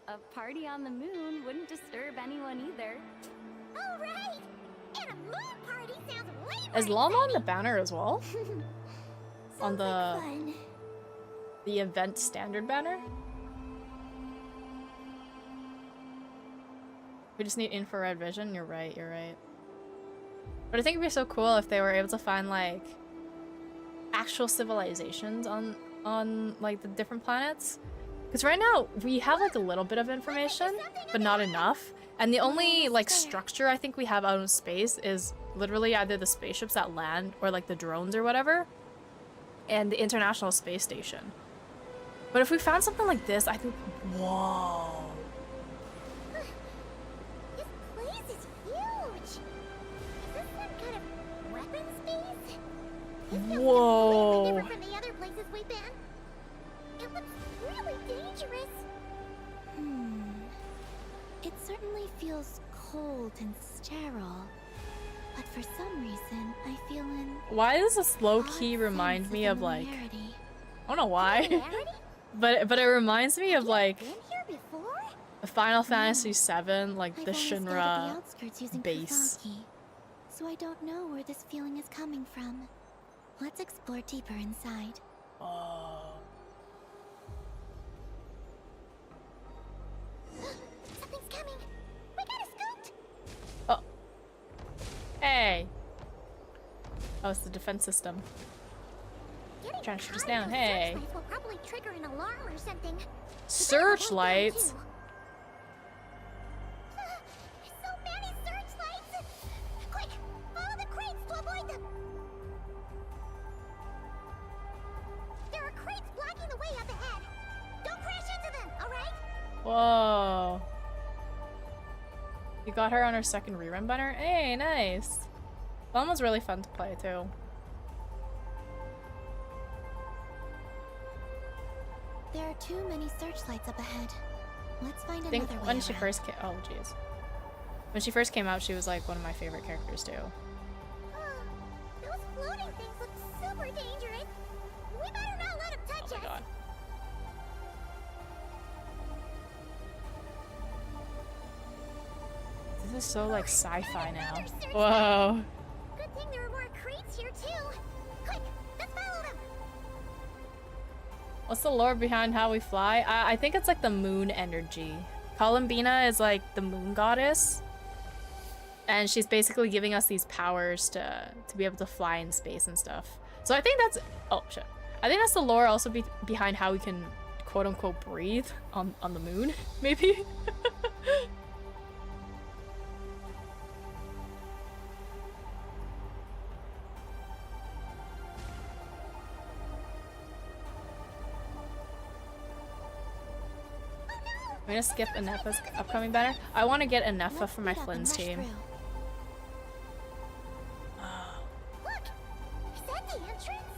A party on the moon wouldn't disturb anyone either. Oh, right! And a moon party sounds way more Is Llama on the exciting. banner as well? On Sounds like the fun. the event standard banner? We just need infrared vision. You're right, you're right. But I think it'd be so cool if they were able to find like actual civilizations on like the different planets. Because right now we have like a little bit of information, but not enough. And the only like structure I think we have out in space is literally either the spaceships that land or like the drones or whatever, and the International Space Station. But if we found something like this, I think, whoa. This place is huge. Is this some kind of weapons base? This feels Whoa. completely different from the other places we've been. It looks really dangerous. It certainly feels cold and sterile. But for some reason, I feel an Why does this low odd key remind sense me of like, familiarity. I don't know why, Familiarity? but it reminds me of like Been here before? Final Fantasy VII, like I've the only scouted the Shinra outskirts using base. Kusaki, so I don't know where this feeling is coming from. Let's explore deeper inside. Oh. Something's coming. We gotta scoot. Oh. Hey. Oh, it's the defense system. Getting Trying to shoot us caught in down. those Hey. searchlights will probably trigger an alarm or something. Searchlights? So many searchlights! Quick, follow the crates to avoid them. There are crates blocking the way up ahead. Don't crash into them, all right? Whoa. You got her on her second rerun banner? Hey, nice. That one was really fun to play too. There are too many searchlights up ahead. Let's find I think another way when she around. first came, oh jeez. When she first came out, she was like one of my favorite characters too. Those floating things look super dangerous. We better not let them touch Oh my us. god. This is so like sci-fi now. Another searchlight. Whoa. Good thing there are more crates here too. Quick, let's follow them. What's the lore behind how we fly? I think it's like the moon energy. Columbina is like the moon goddess. And she's basically giving us these powers to be able to fly in space and stuff. So I think that's... Oh, shit. I think that's the lore also behind how we can quote-unquote breathe on the moon, maybe? I'm gonna skip Anefa's upcoming banner. I want to get Anefa Let's for my speed up and Flynn's rush team. through. Look, is that the entrance?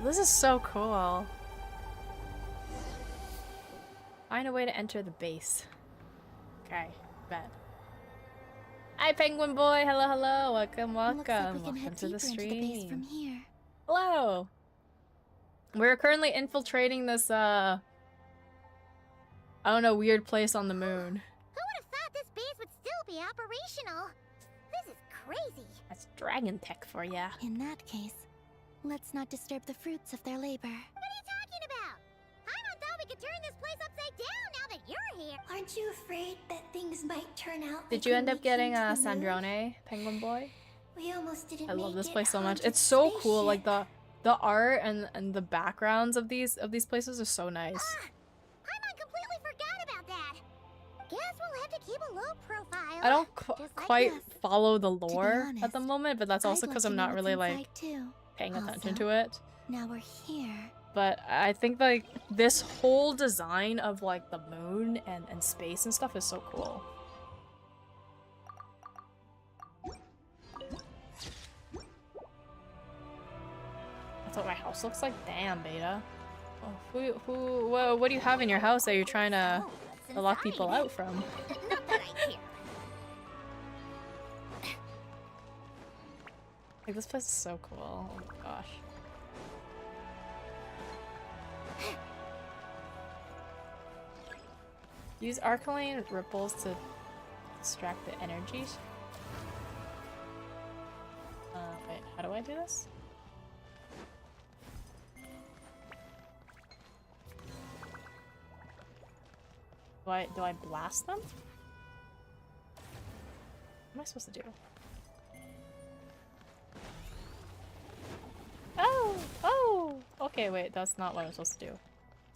This is so cool. Find a way to enter the base. Okay, bet. Hi, Penguin Boy. Hello, hello. Welcome, welcome. Looks like we can Welcome head to the deeper into the base stream. from here. Hello. We're currently infiltrating this, I don't know, weird place on the moon. Who would have thought this base would still be operational? This is crazy. That's dragon tech for ya. In that case, let's not disturb the fruits of their labor. What are you talking about? I thought we could turn this place upside down now that you're here. Aren't you afraid that things might turn out Did like you when end we up getting came a to the moon? Sandrone, Penguin Boy? We almost didn't I love make this it place so much. onto It's so the cool. Like spaceship. the art and the backgrounds of these places are so nice. I completely forgot about that. Guess we'll have to keep a low profile. I don't Just like quite us. follow the lore at honest, the moment, but that's also I'd because like I'm to know not what's really like inside, too. paying attention Also, to it. Now we're here. But I think like this whole design of like the moon and space and stuff is so cool. That's what my house looks like? Damn, Beta. Oh, what do you have in your house that you're trying to Oh, what's lock inside? people out from? Not that I care. Like, this place is so cool. Oh my gosh. Use alkaline ripples to extract the energies. Wait, how do I do this? Do I blast them? What am I supposed to do? Oh! Okay, wait, that's not what I'm supposed to do.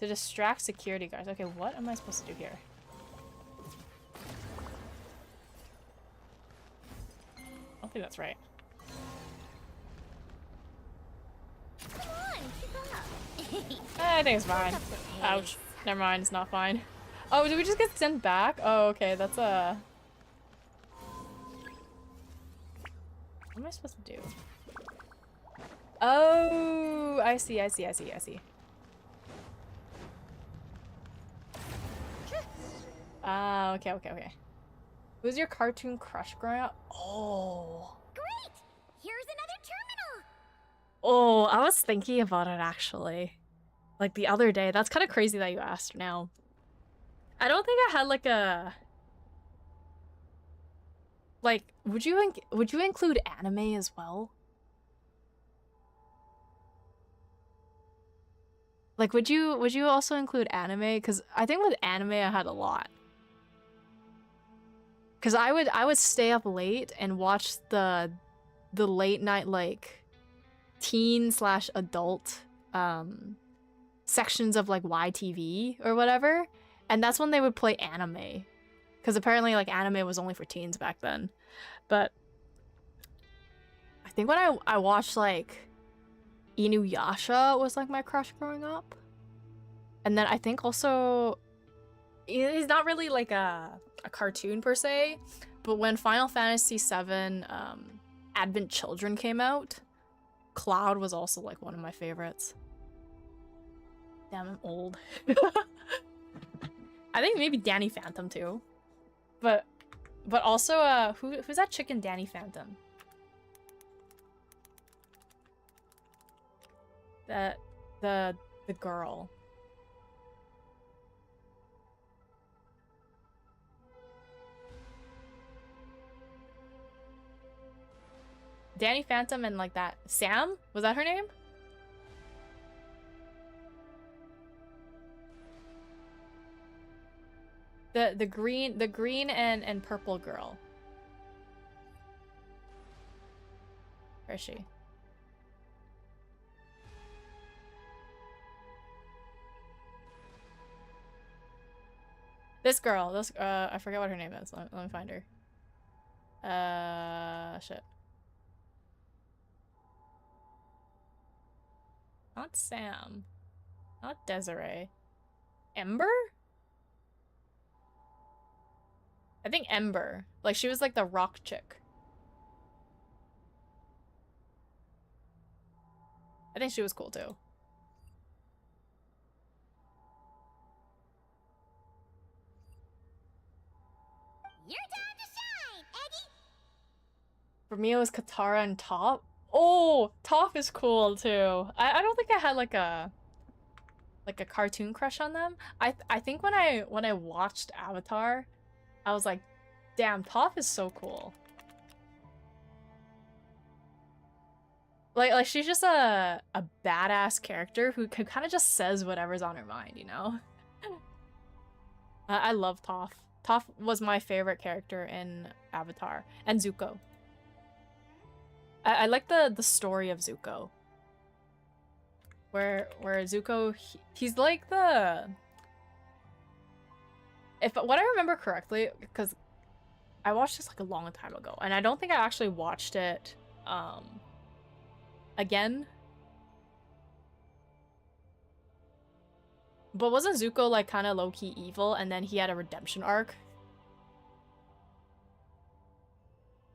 To distract security guards. Okay, what am I supposed to do here? I don't think that's right. Come on, keep up. I think it's fine. Pick up the pace. Ouch. Never mind, it's not fine. Oh, did we just get sent back? Oh, okay, that's a... What am I supposed to do? Oh, I see. Ah, okay. Who's your cartoon crush growing up? Oh. Great! Here's another terminal! Oh, I was thinking about it actually. Like the other day. That's kind of crazy that you asked now. I don't think I had like a... Like, would you include anime as well? Like, would you also include anime? Because I think with anime I had a lot. Because I would stay up late and watch the late night like teen slash adult sections of like YTV or whatever, and that's when they would play anime, because apparently like anime was only for teens back then. But I think when I watched like Inuyasha was like my crush growing up, and then I think also he's not really like a cartoon per se, but when Final Fantasy VII Advent Children came out, Cloud was also like one of my favorites. Damn, I'm old. I think maybe Danny Phantom too. But also who's that chicken Danny Phantom? The girl. Danny Phantom and like that Sam? Was that her name? The green and purple girl. Where is she? This girl, I forget what her name is. Let me find her. Shit. Not Sam. Not Desiree. Ember? I think Ember. Like, she was like the rock chick. I think she was cool too. Your time to shine, Eggy! For me, it was Katara and Toph. Oh, Toph is cool too. I don't think I had like a cartoon crush on them. I think when I watched Avatar, I was like, damn, Toph is so cool. Like she's just a badass character who kind of just says whatever's on her mind, you know? I love Toph. Toph was my favorite character in Avatar. And Zuko. I like the story of Zuko. Where Zuko, he's like the... If what I remember correctly, because I watched this like a long time ago, and I don't think I actually watched it again. But wasn't Zuko like kind of low-key evil, and then he had a redemption arc?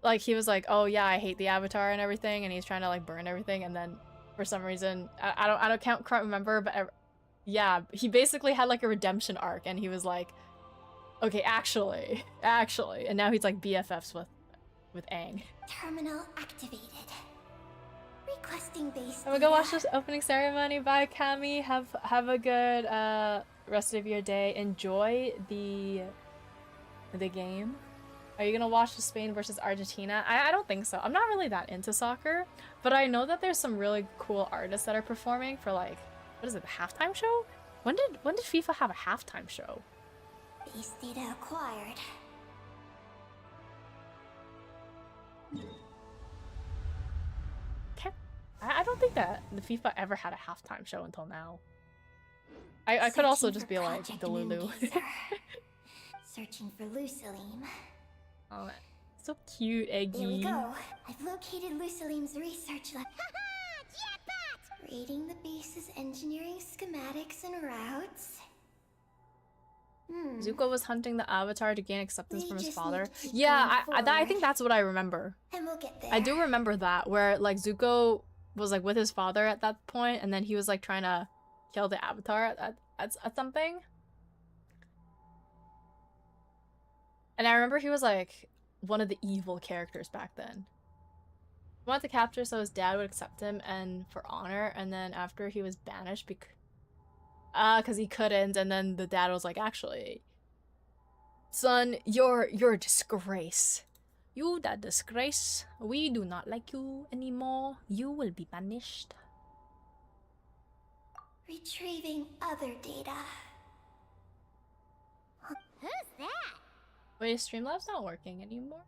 Like he was like, oh yeah, I hate the Avatar and everything, and he's trying to like burn everything, and then for some reason, I can't quite remember, but yeah, he basically had like a redemption arc, and he was like, okay, actually, and now he's like BFFs with Aang. Terminal activated. Requesting base. I'm gonna go watch this opening ceremony. Bye, Cammy. Have a good rest of your day. Enjoy the game. Are you gonna watch the Spain versus Argentina? I don't think so. I'm not really that into soccer, but I know that there's some really cool artists that are performing for like, what is it, the halftime show? When did FIFA have a halftime show? Base data acquired. I don't think that the FIFA ever had a halftime show until now. I could also just be like Delulu. Searching for Lucilim. Oh, so cute, Eggy. Here we go. I've located Lucilim's research lab. Jetpack! Reading the base's engineering schematics and routes. Zuko was hunting the Avatar to gain acceptance We from his just father. need to keep Yeah, going I think that's what I remember. And we'll get there. I do remember that, where like Zuko was like with his father at that point, and then he was like trying to kill the Avatar at something. And I remember he was like one of the evil characters back then. He wanted to capture so his dad would accept him and for honor, and then after he was banished because he couldn't, and then the dad was like, actually, son, you're a disgrace. You that disgrace. We do not like you anymore. You will be banished. Retrieving other data. Who's that? Wait, Streamlabs not working anymore?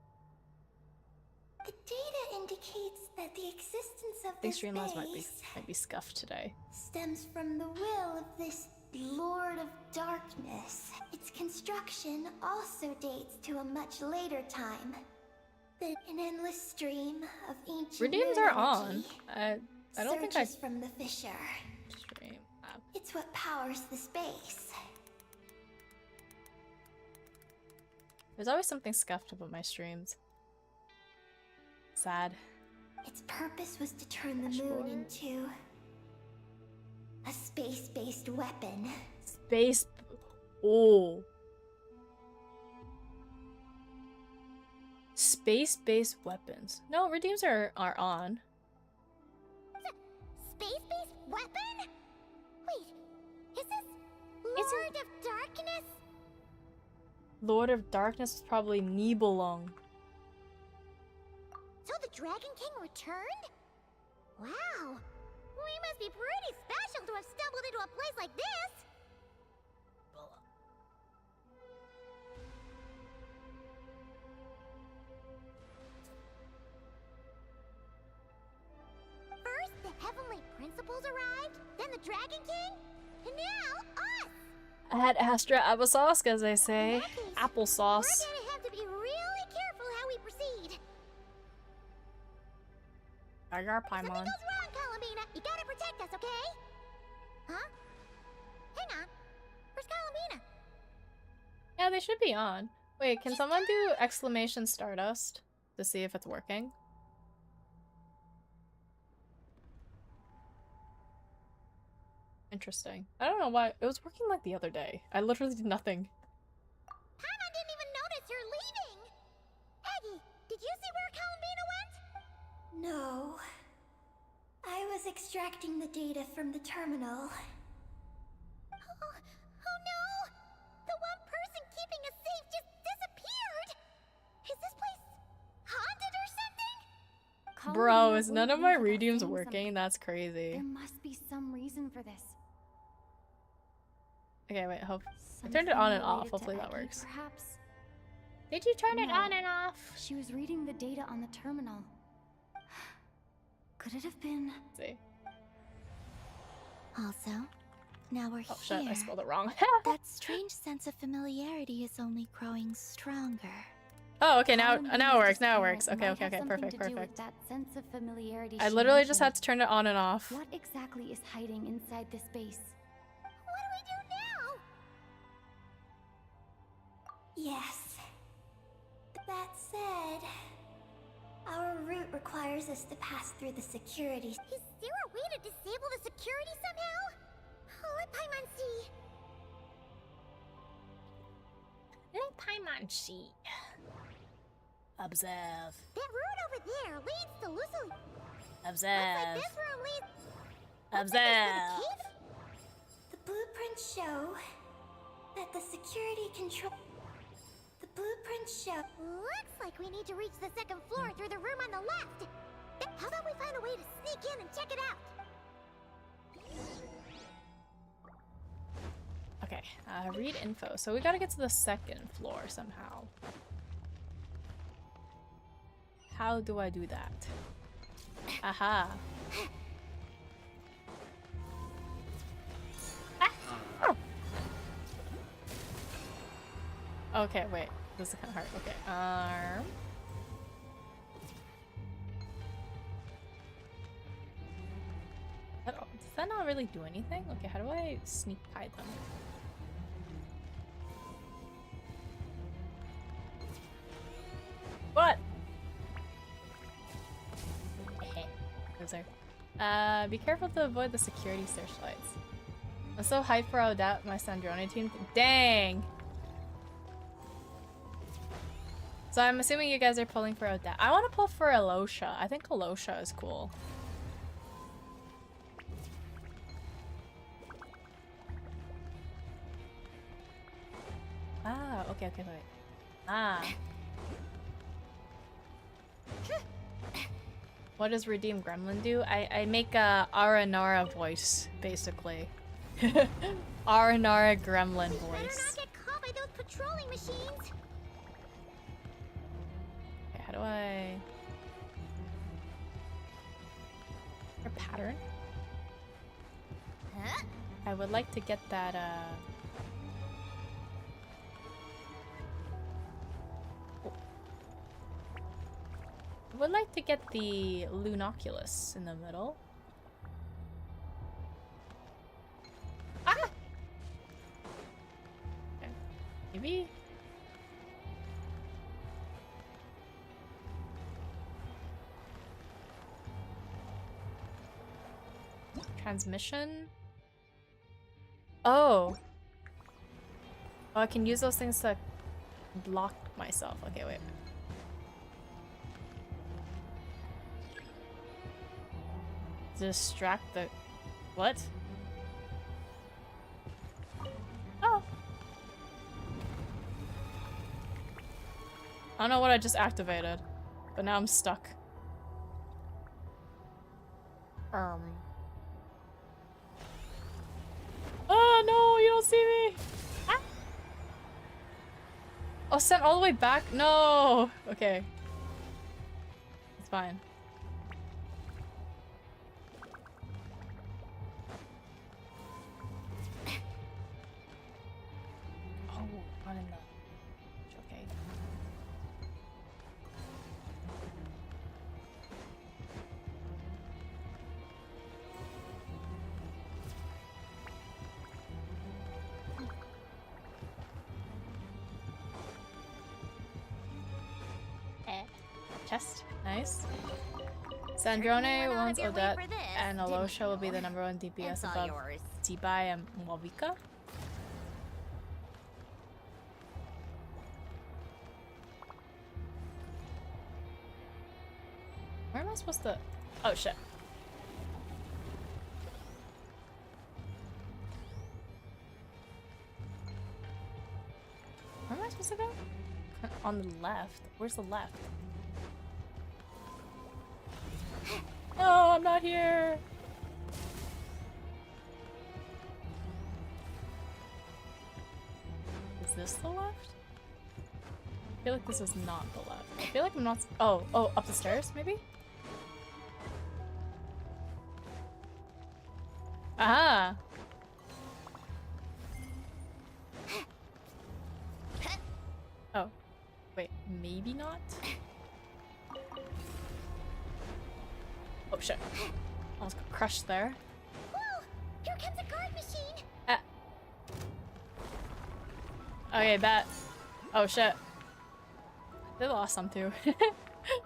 The data indicates that the existence of I think this Streamlabs base might be scuffed today. stems from the will of this Lord of Darkness. Its construction also dates to a much later time. An endless stream of ancient Redeems moon are on. energy I don't think I surges from the fissure. stream. It's what powers the space. There's always something scuffed about my streams. Sad. Its purpose was to turn the moon into a space-based weapon. Space. Oh. Space-based weapons. No, redeems are on. Space-based weapon? Wait, is this Lord of Darkness? Lord of Darkness is probably Nibelung. So the Dragon King returned? Wow, we must be pretty special to have stumbled into a place like this. First, the Heavenly Principles arrived, then the Dragon King, and now us! I had Astra applesauce, as they In say. that case, Applesauce. we're gonna have to be really careful how we proceed. I got Something Paimon. goes wrong, Colomina. You gotta protect us, okay? Huh? Hang on. Where's Colomina? Yeah, they should be on. Wait, can someone do exclamation Stardust to see if it's working? Interesting. I don't know why. It was working like the other day. I literally did nothing. Paimon didn't even notice you're leaving. Aggie, did you see where Colomina went? No. I was extracting the data from the terminal. Oh no! The one person keeping us safe just disappeared! Is this place haunted or something? Bro, is Colleen none of wouldn't my leave without redeems saying working? something. That's crazy. There must be some reason for this. Okay, wait, hope. I turned it Something on and off. related to Hopefully that Aggie, works. Perhaps. Did you turn it No. on and off? She was reading the data on the terminal. Could it have been? Let's see. Also, now we're Oh here. shit, I spelled it wrong. That strange sense of familiarity is only growing stronger. Oh, okay, now Colin now it Reed's works, now it disappearance works. Okay, might okay, have okay, something perfect, to do with perfect. that sense of familiarity I she literally just had mentioned. to turn it on and off. What exactly is hiding inside this base? What do we do now? Yes. That said, our route requires us to pass through the security. Is there a way to disable the security somehow? Let Paimon see. Let Paimon see. Observe. That route over there leads to Lucille. Looks like Observe. this room leads. Observe. The blueprints show that the security control. The blueprints show. Looks like we need to reach the second floor through the room on the left. How about we find a way to sneak in and check it out? Okay, read info. So we gotta get to the second floor somehow. How do I do that? Aha. Ah! Okay, wait. This is kind of hard. Okay, arm. Does that not really do anything? Okay, how do I sneak by them? What? Loser. Be careful to avoid the security searchlights. I'm so hyped for Odette, my Sandrone team. Dang! So I'm assuming you guys are pulling for Odette. I want to pull for Alosha. I think Alosha is cool. Ah, okay, okay, wait. Ah. What does Redeem Gremlin do? I make a Aranara voice, basically. Aranara Gremlin We better not voice. get caught by those patrolling machines. Okay, how do I... A pattern? I would like to get that, I would like to get the lunoculus in the middle. Ah! Okay. Maybe? Transmission? Oh! Oh, I can use those things to block myself. Okay, wait. Distract the... What? Oh! I don't know what I just activated, but now I'm stuck. Oh no, you don't see me! Ah! Oh, sent all the way back? No! Okay. It's fine. Oh, not in the... Okay. Chest. Nice. Sandrone wants Odette, and Alosha will be the #1 DPS above Zibai and Mwavika. Where am I supposed to... Oh shit. Where am I supposed to go? On the left. Where's the left? No, I'm not here. Is this the left? I feel like this is not the left. I feel like I'm not... Oh, up the stairs, maybe? Aha! Oh. Wait, maybe not? Oh shit. Almost got crushed there. Whoa! Here comes a guard machine! Okay, bet. Oh shit. They lost some too.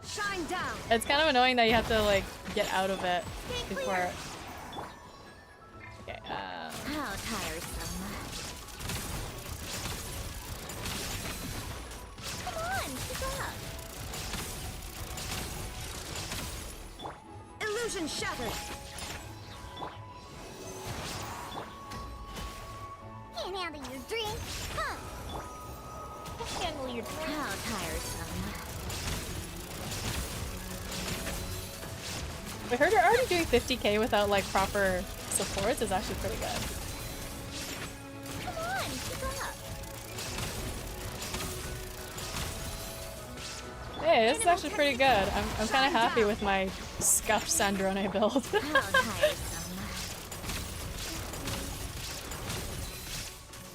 Shine down! It's kind of annoying that you have to like get out of it before... Okay, How tiresome. Come on, pick up! Illusion shattered! Can't handle your drink, huh? Can't handle your drink. How tiresome. we heard you're already doing 50k without like proper supports is actually pretty good. Come on, pick up! Hey, this is actually pretty good. I'm kind of happy with my scuffed Sandrone build. How tiresome.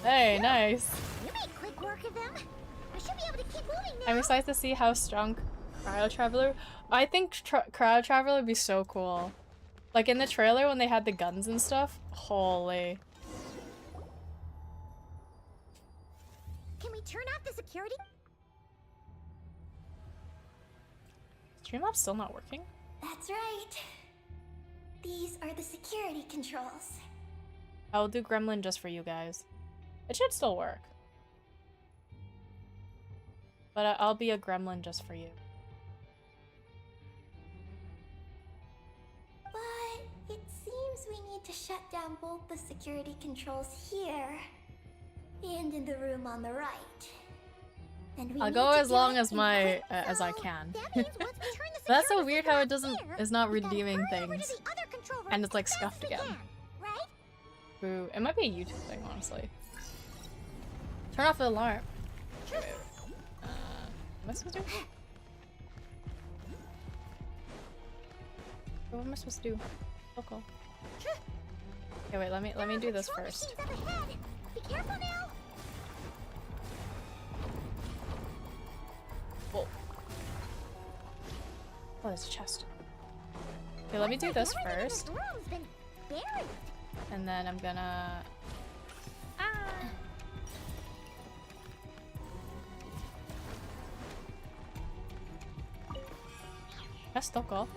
Hey, nice. You made quick work of them. I should be able to keep moving now. I'm excited to see how strong Cryo Traveler. I think Cryo Traveler would be so cool. Like in the trailer when they had the guns and stuff. Holy. Can we turn off the security? Streamlabs still not working? That's right. These are the security controls. I'll do Gremlin just for you guys. It should still work. But I'll be a Gremlin just for you. But it seems we need to shut down both the security controls here and in the room on the right. And we I'll need go to as do long it as in my quick as I flow. can. That means once we turn the That's so security weird system how off it doesn't here, is not we gotta redeeming hurry over to things. the other control room And it's like as fast scuffed as we again. can, right? Boo. It might be a YouTube thing, honestly. Turn off the alarm. Wait, wait, wait. What am I supposed to do? What am I supposed to do? Oh, cool. Okay, wait, let me do this first. Be careful now. Whoa. Oh, there's a chest. Okay, let me do this first. And then I'm gonna... That's still cool.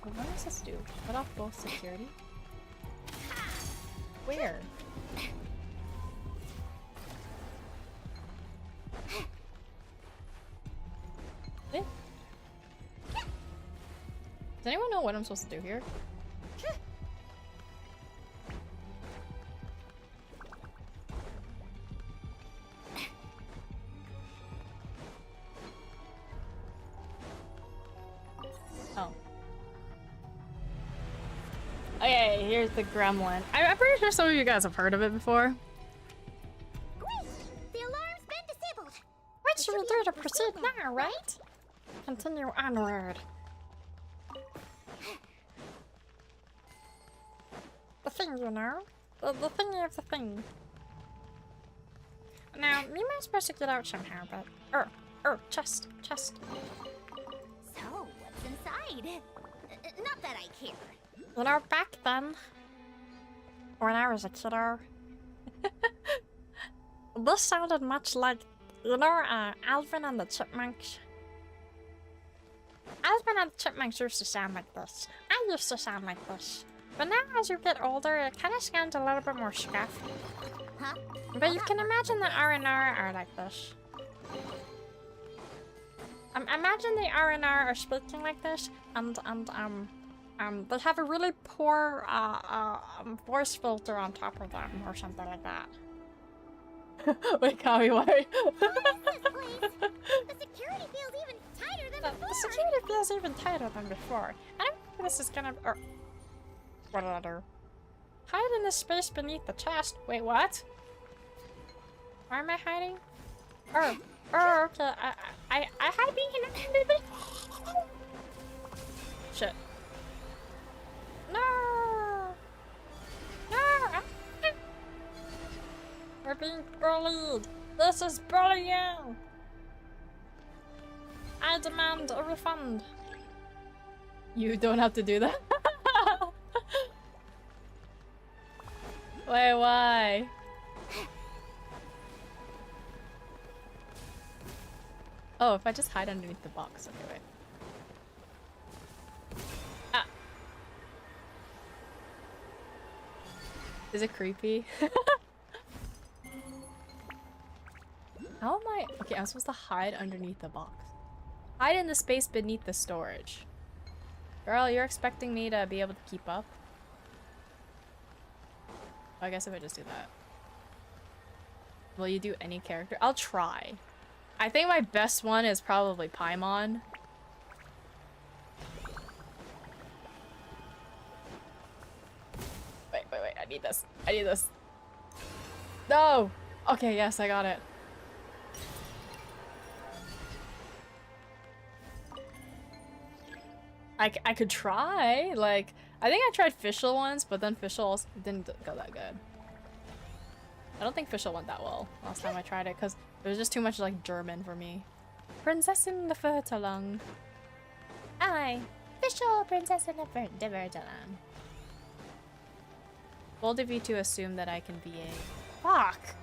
What does this do? Cut off both security? Where? Eh? Does anyone know what I'm supposed to do here? Oh. Okay, here's the gremlin. I'm pretty sure some of you guys have heard of it before. Great! The alarm's been disabled. What should we do to proceed now, right? Continue onward. The thing, you know? The thingy of the thing. Now, you might supposed to get out somehow, but... chest. So, what's inside? Not that I care. You know, back then, when I was a kiddo, this sounded much like, you know, Alvin and the Chipmunks. Alvin and the Chipmunks used to sound like this. I used to sound like this. But now, as you get older, it kind of sounds a little bit more scuffed. Huh? But you can imagine the R&R are like this. Imagine the R&R are speaking like this, and they have a really poor voice filter on top of them, or something like that. Wait, Kami, why? The security feels even tighter than before. The security feels even tighter than before. I don't think this is gonna... what did I do? Hide in the space beneath the chest. Wait, what? Why am I hiding? Okay. I hide behind... Shit. No! No! We're being bullied! This is bullying! I demand a refund! You don't have to do that. Wait, why? Oh, if I just hide underneath the box. Okay, wait. Ah! Is it creepy? How am I? Okay, I'm supposed to hide underneath the box. Hide in the space beneath the storage. Girl, you're expecting me to be able to keep up? I guess if I just do that. Will you do any character? I'll try. I think my best one is probably Paimon. Wait, I need this. I need this. No! Okay, yes, I got it. I could try, like, I think I tried Fischl once, but then Fischl also didn't go that good. I don't think Fischl went that well last time I tried it, because it was just too much, like, German for me. Prinzessin der Vertelung. I, Fischl, Prinzessin der Vertelung. Bold of you to assume that I can be a... Fuck!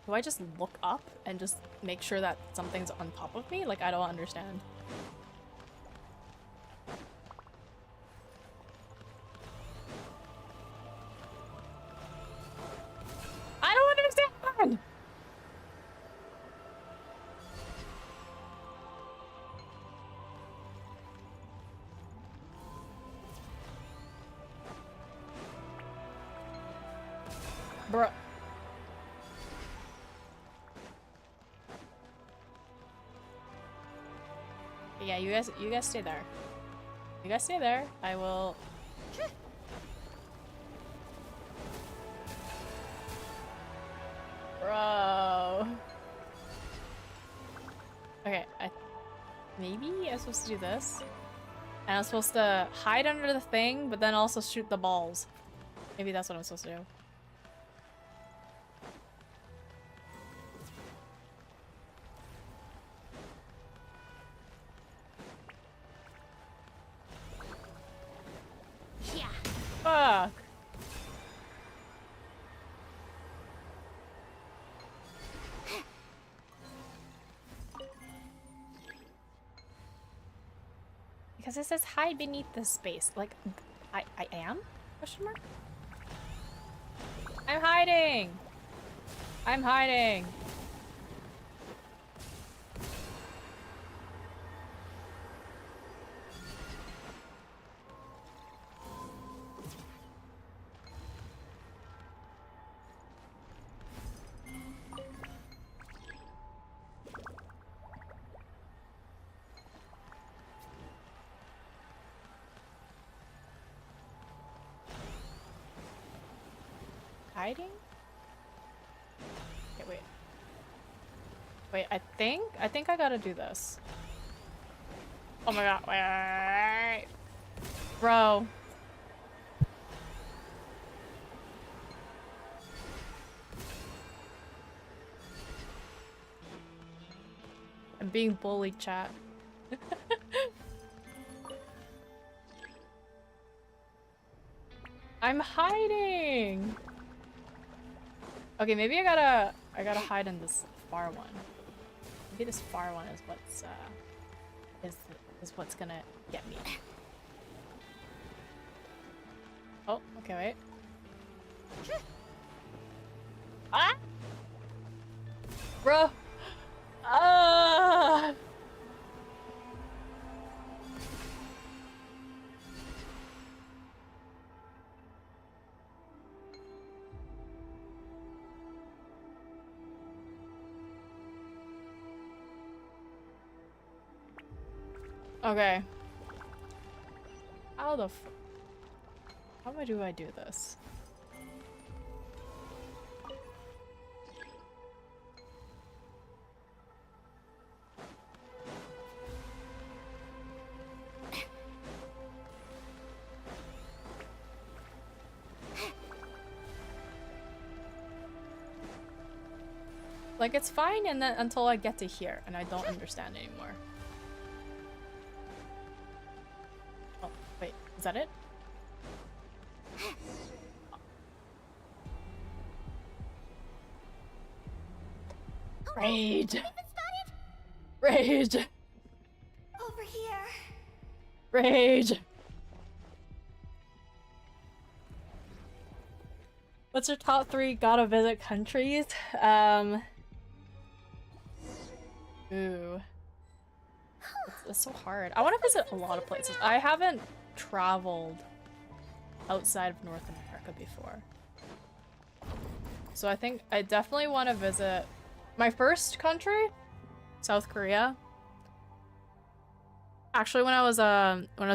Do I just look up and just make sure that something's on top of me? Like, I don't understand. I don't understand! Bruh. Yeah, you guys stay there. You guys stay there. I will... Maybe I'm supposed to do this. And I'm supposed to hide under the thing, but then also shoot the balls. Maybe that's what I'm supposed to do. Yeah. Fuck. Because it says hide beneath the space. Like, I am? Question mark? I'm hiding! I'm hiding! Hiding? Okay, wait. Wait, I think I gotta do this. Oh my god, wait. Bro. I'm being bullied, chat. I'm hiding! Okay, maybe I gotta hide in this far one. Maybe this far one is what's is what's gonna get me. Oh, okay, wait. Ah! Bro! Ah! Okay. How the f- How do I do this? Like, it's fine and then until I get to here and I don't understand anymore. Oh, wait, is that it? Rage! Rage! Over here. Rage! What's your top 3 gotta visit countries? Ooh. It's so hard. I want to visit a lot of places. I haven't traveled outside of North America before. So I think I definitely want to visit my first country, South Korea. Actually, when I was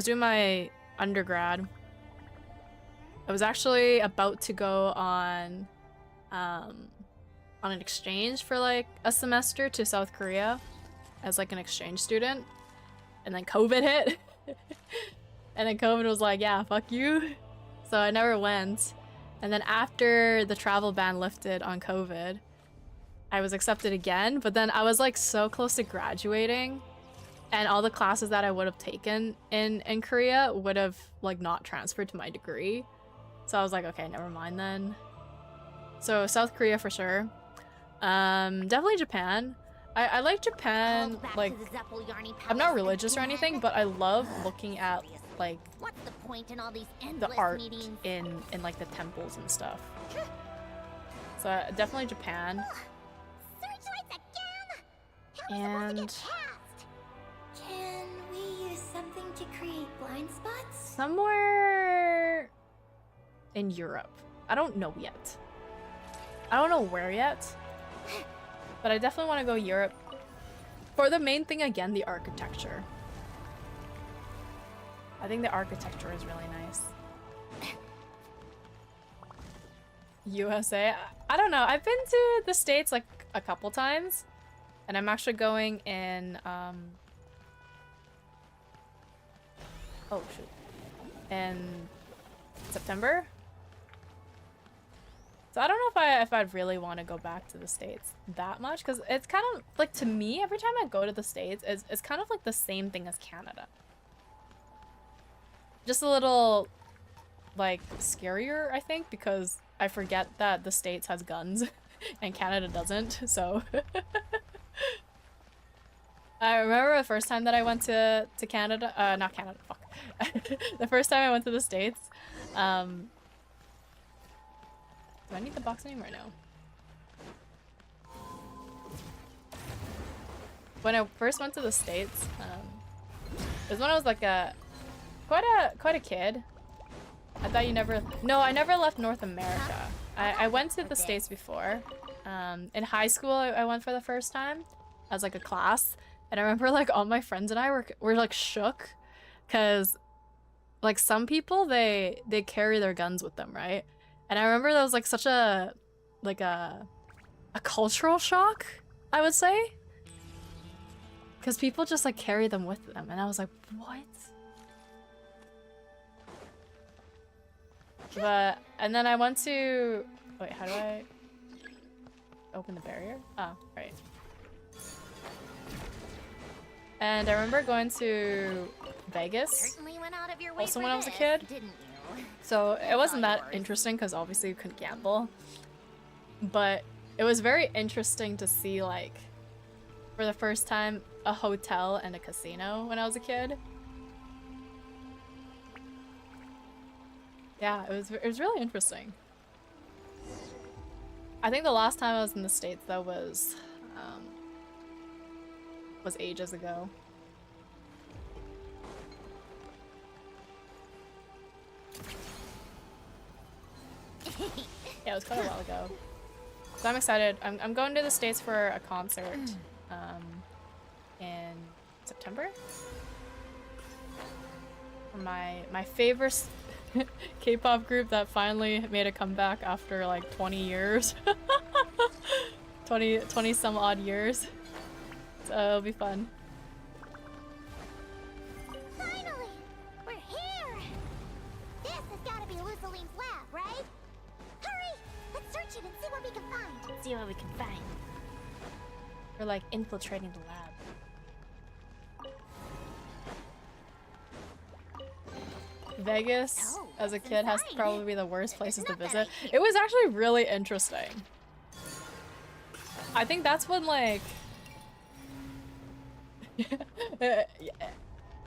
doing my undergrad, I was actually about to go on an exchange for like a semester to South Korea as like an exchange student, and then COVID hit. And then COVID was like, yeah, fuck you. So I never went. And then after the travel ban lifted on COVID, I was accepted again, but then I was like so close to graduating, and all the classes that I would have taken in Korea would have like not transferred to my degree. So I was like, okay, never mind then. So South Korea for sure. Definitely Japan. I like Japan, like, I'm not religious or anything, but I love looking at like What's the point in all these the endless art meetings? in like the temples and stuff. So definitely Japan. Searchlights again? How am I supposed to And get past? Can we use something to create blind spots? somewhere in Europe. I don't know yet. I don't know where yet. But I definitely want to go Europe. For the main thing, again, the architecture. I think the architecture is really nice. USA? I don't know. I've been to the States like a couple times. And I'm actually going in Oh shoot. In September. So I don't know if I'd really want to go back to the States that much, because it's kind of like, to me, every time I go to the States, it's kind of like the same thing as Canada. Just a little like scarier, I think, because I forget that the States has guns and Canada doesn't. So I remember the first time that I went to Canada, not Canada, fuck. The first time I went to the States, do I need the box name right now? When I first went to the States, it was when I was like quite a kid. I thought you never... No, I never left North America. I went to the States before. In high school, I went for the first time as like a class. And I remember like all my friends and I were like shook. Because like some people, they carry their guns with them, right? And I remember that was like such a cultural shock, I would say. Because people just like carry them with them. And I was like, what? But, and then I went to, wait, how do I open the barrier? Oh, right. And I remember going to Vegas, Certainly went out of your way also for when I was a this, kid. didn't you? So it wasn't that yours. interesting because obviously you couldn't gamble. But it was very interesting to see, like, for the first time, a hotel and a casino when I was a kid. Yeah, it was really interesting. I think the last time I was in the States though was ages ago. Yeah, it was quite a while ago. So I'm excited. I'm going to the States for a concert in September. For my favorite K-pop group that finally made a comeback after like 20 years. 20 some odd years. So it'll be fun. Finally! We're here! This has gotta be Lusalim's lab, right? Hurry! Let's search it and see what we can find. See what we can find. We're like infiltrating the lab. Vegas, as a kid, has to probably be the worst places to visit. It was actually really interesting. I think that's when, like...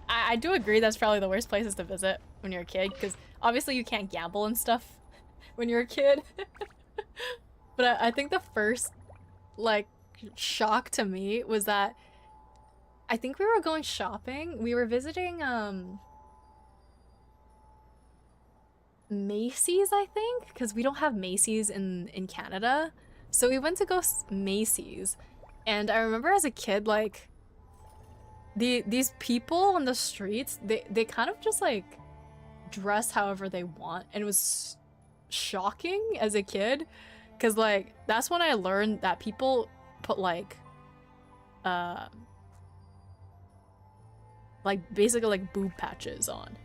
I do agree that's probably the worst places to visit when you're a kid, because obviously you can't gamble and stuff when you're a kid. But I think the first, like, shock to me was that I think we were going shopping. We were visiting, Macy's, I think, because we don't have Macy's in Canada. So we went to go Macy's, and I remember as a kid, like, these people on the streets, they kind of just like dress however they want, and it was shocking as a kid, because like that's when I learned that people put like basically like boob patches on.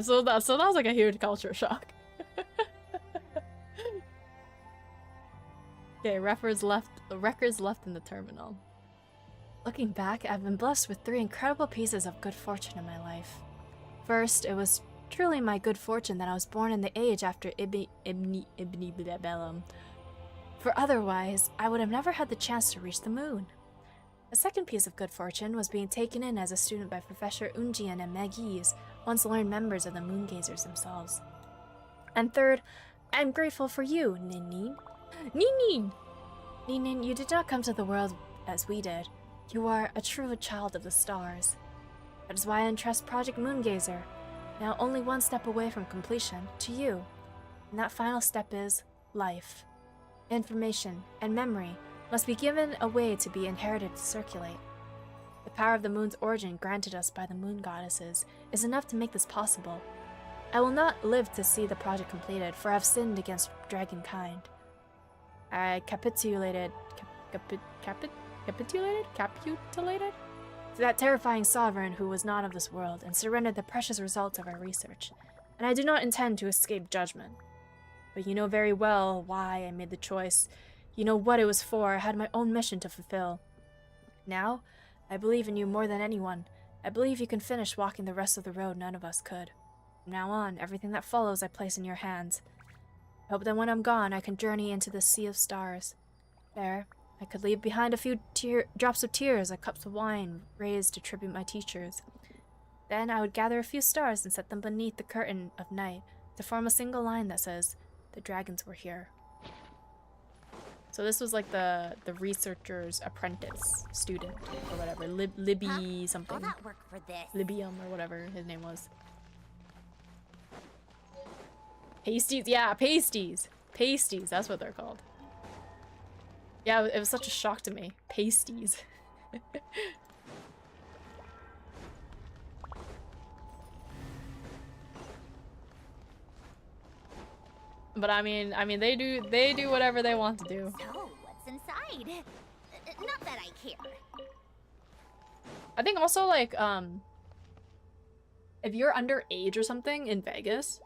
So that was like a huge culture shock. Okay, records left in the terminal. Looking back, I've been blessed with 3 incredible pieces of good fortune in my life. First, it was truly my good fortune that I was born in the age after Ibni Bellum. For otherwise, I would have never had the chance to reach the moon. A second piece of good fortune was being taken in as a student by Professor Unjian and Megis, once learned members of the Moongazers themselves. And third, I'm grateful for you, Nin. Nin! Nin, you did not come to the world as we did. You are a true child of the stars. That is why I entrust Project Moongazer, now only one step away from completion, to you. And that final step is life. Information and memory must be given a way to be inherited to circulate. The power of the moon's origin granted us by the moon goddesses is enough to make this possible. I will not live to see the project completed, for I have sinned against dragonkind. I capitulated? to that terrifying sovereign who was not of this world and surrendered the precious results of our research. And I do not intend to escape judgment. But you know very well why I made the choice. You know what it was for. I had my own mission to fulfill. Now, I believe in you more than anyone. I believe you can finish walking the rest of the road none of us could. From now on, everything that follows I place in your hands. I hope that when I'm gone, I can journey into the sea of stars. There, I could leave behind a few drops of tears like cups of wine raised to tribute my teachers. Then I would gather a few stars and set them beneath the curtain of night to form a single line that says, "The dragons were here." So this was like the researcher's apprentice student or whatever, Libby something. All that work for this. Libium or whatever his name was. Pasties, yeah, pasties. Pasties, that's what they're called. Yeah, it was such a shock to me. Pasties. But I mean they do whatever they want to do. So, what's inside? Not that I care. I think also like if you're underage or something in Vegas,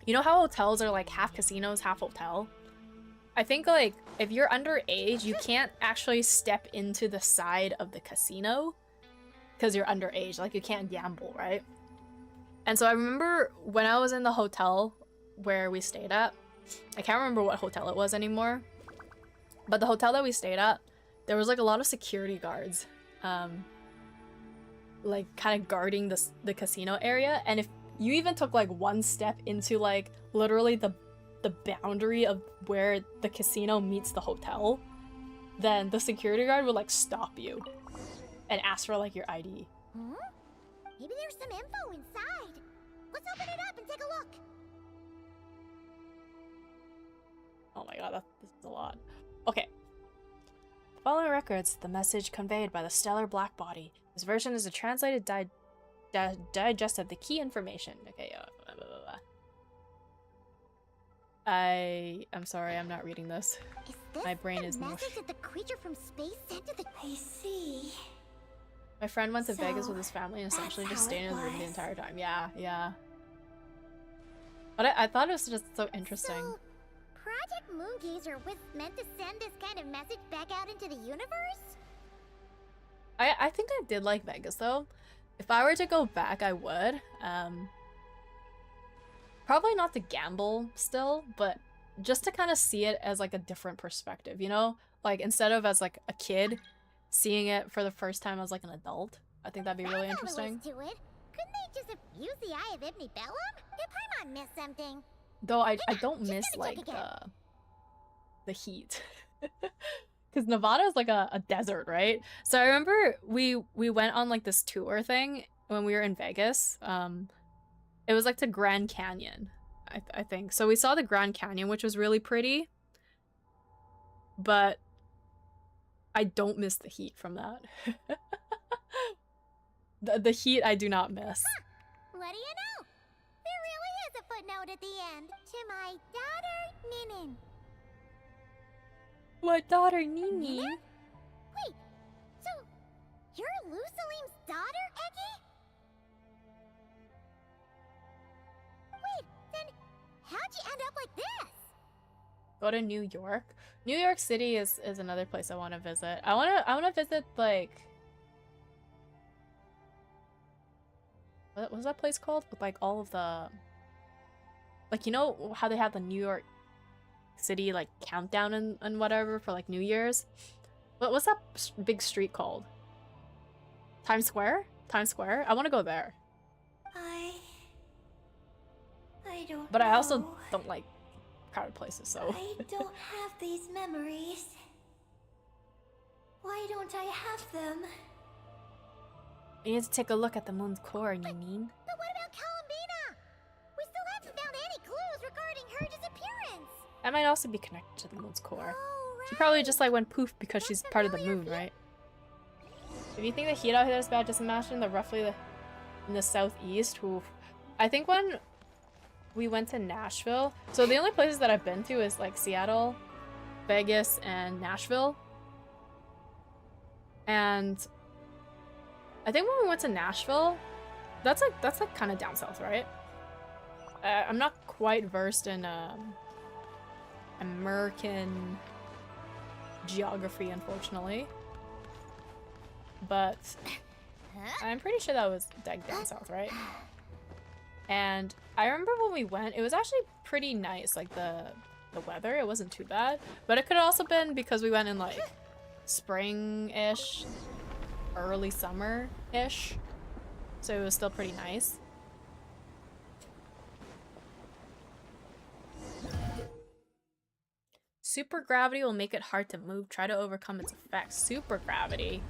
you know how hotels are like half casinos, half hotel? I think like if you're underage, you can't actually step into the side of the casino because you're underage. Like you can't gamble, right? And so I remember when I was in the hotel where we stayed at, I can't remember what hotel it was anymore, but the hotel that we stayed at, there was like a lot of security guards, like kind of guarding the casino area. And if you even took like one step into like literally the boundary of where the casino meets the hotel, then the security guard would like stop you and ask for like your ID. Hmm? Maybe there's some info inside. Let's open it up and take a look. Oh my god, this is a lot. Okay. Following records, the message conveyed by the stellar black body. This version is a translated digest of the key information. Okay, blah, blah, blah, blah. I'm sorry, I'm not reading this. Is this My brain the is mush. message that the creature from space sent to the... I see. My friend went to So, Vegas with his family and essentially that's just how stayed it in his room the was. entire time. Yeah, yeah. But I thought it was just so interesting. So, Project Moongazer was meant to send this kind of message back out into the universe? I think I did like Vegas though. If I were to go back, I would. Probably not to gamble still, but just to kind of see it as like a different perspective, you know? Like instead of as like a kid, seeing it for the first time as like an adult. I think that'd be really That's all there interesting. was to it. Couldn't they just use the Eye of Ibn Bellum? Did Paimon miss something? Though I Yeah, don't she's miss gonna like check again. the heat. Because Nevada is like a desert, right? So I remember we went on like this tour thing when we were in Vegas. It was like to Grand Canyon, I think. So we saw the Grand Canyon, which was really pretty. But I don't miss the heat from that. The heat I do not miss. What do you know? There really is a footnote at the end. To my daughter, Ninin. My daughter Nini. Nina? Wait, so you're Lusalim's daughter, Eggy? Wait, then how'd you end up like this? Go to New York. New York City is another place I want to visit. I wanna visit like what was that place called? With like all of the like, you know how they have the New York City like countdown and whatever for like New Year's? What's that big street called? Times Square? Times Square? I want to go there. I don't But I also know. don't like crowded places, so I don't have these memories. Why don't I have them? you need to take a look at the moon's core, Nini. But what about Columbina? We still haven't found any clues regarding her disappearance. That might also be connected to the moon's core. Oh, She probably right. just like went poof because she's That's part of the familiar moon, feel- right? If you think the heat out here is bad, just imagine in the southeast. Oof. I think when we went to Nashville, so the only places that I've been to is like Seattle, Vegas, and Nashville. And I think when we went to Nashville, that's like kind of down south, right? I'm not quite versed in American geography, unfortunately, but I'm pretty sure that was like down south, right? And I remember when we went, it was actually pretty nice, like the weather, it wasn't too bad, but it could have also been because we went in like spring-ish, early summer-ish, so it was still pretty nice. Super gravity will make it hard to move. Try to overcome its effects. Super gravity.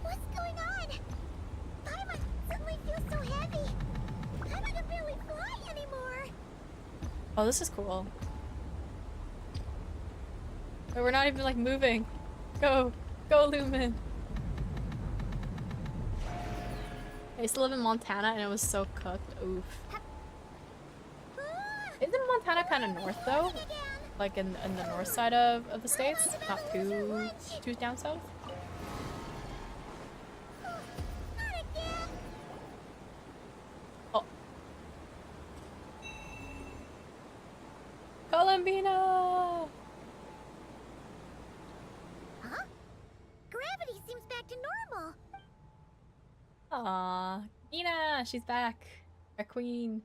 What's going on? Paimon suddenly feels so heavy. Paimon can barely fly anymore. Oh, this is cool. But we're not even like moving. Go! Go, Lumen! I used to live in Montana and it was so cooked. Oof. Isn't Montana kind of north though? Like in the north side of the states? Not too down south? Oh. Columbina! Huh? Gravity seems back to normal. Aww. Nina! She's back. Our queen.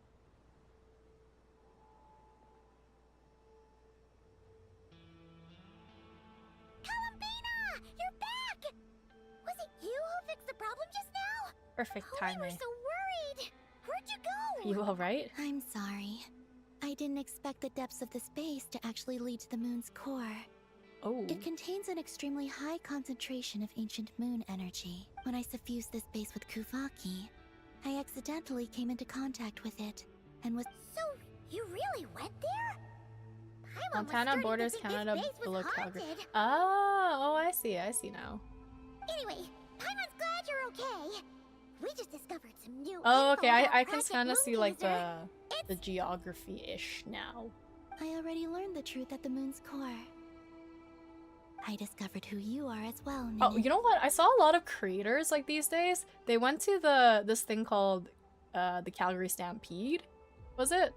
You're back! Was it you who fixed the problem just now? Perfect We timing. were so worried. Where'd you go? You alright? I'm sorry. I didn't expect the depths of the space to actually lead to the moon's core. Oh. It contains an extremely high concentration of ancient moon energy. When I suffused this base with Kuvaki, I accidentally came into contact with it, and was— So, you really went there? Paimon was Montana starting to borders think Canada this base was below haunted. Calgary. Oh, I see now. Anyway, Paimon's glad you're okay. We just discovered some new Oh, info okay, about I can Project kind of see like Moongazer. the geography-ish now. I already learned the truth at the moon's core. I discovered who you are as well, Oh, Nini. you know what? I saw a lot of creators like these days. They went to this thing called the Calgary Stampede. Was it?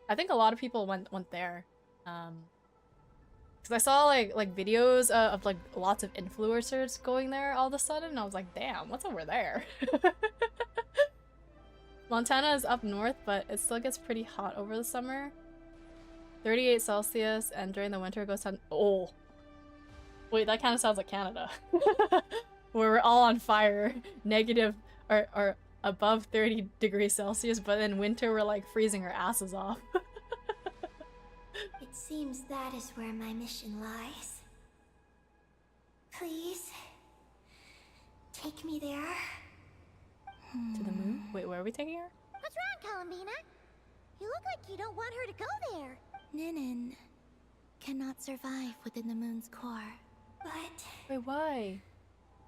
I think a lot of people went there. Because I saw like videos of like lots of influencers going there all of a sudden, and I was like, damn, what's over there? Montana is up north, but it still gets pretty hot over the summer. 38 Celsius, and during the winter it goes down— oh. Wait, that kind of sounds like Canada. Where we're all on fire. Negative or above 30 degrees Celsius, but in winter we're like freezing our asses off. It seems that is where my mission lies. Please, take me there. To the moon? Wait, where are we taking her? What's wrong, Columbina? You look like you don't want her to go there. Ninin cannot survive within the moon's core. But Wait, why?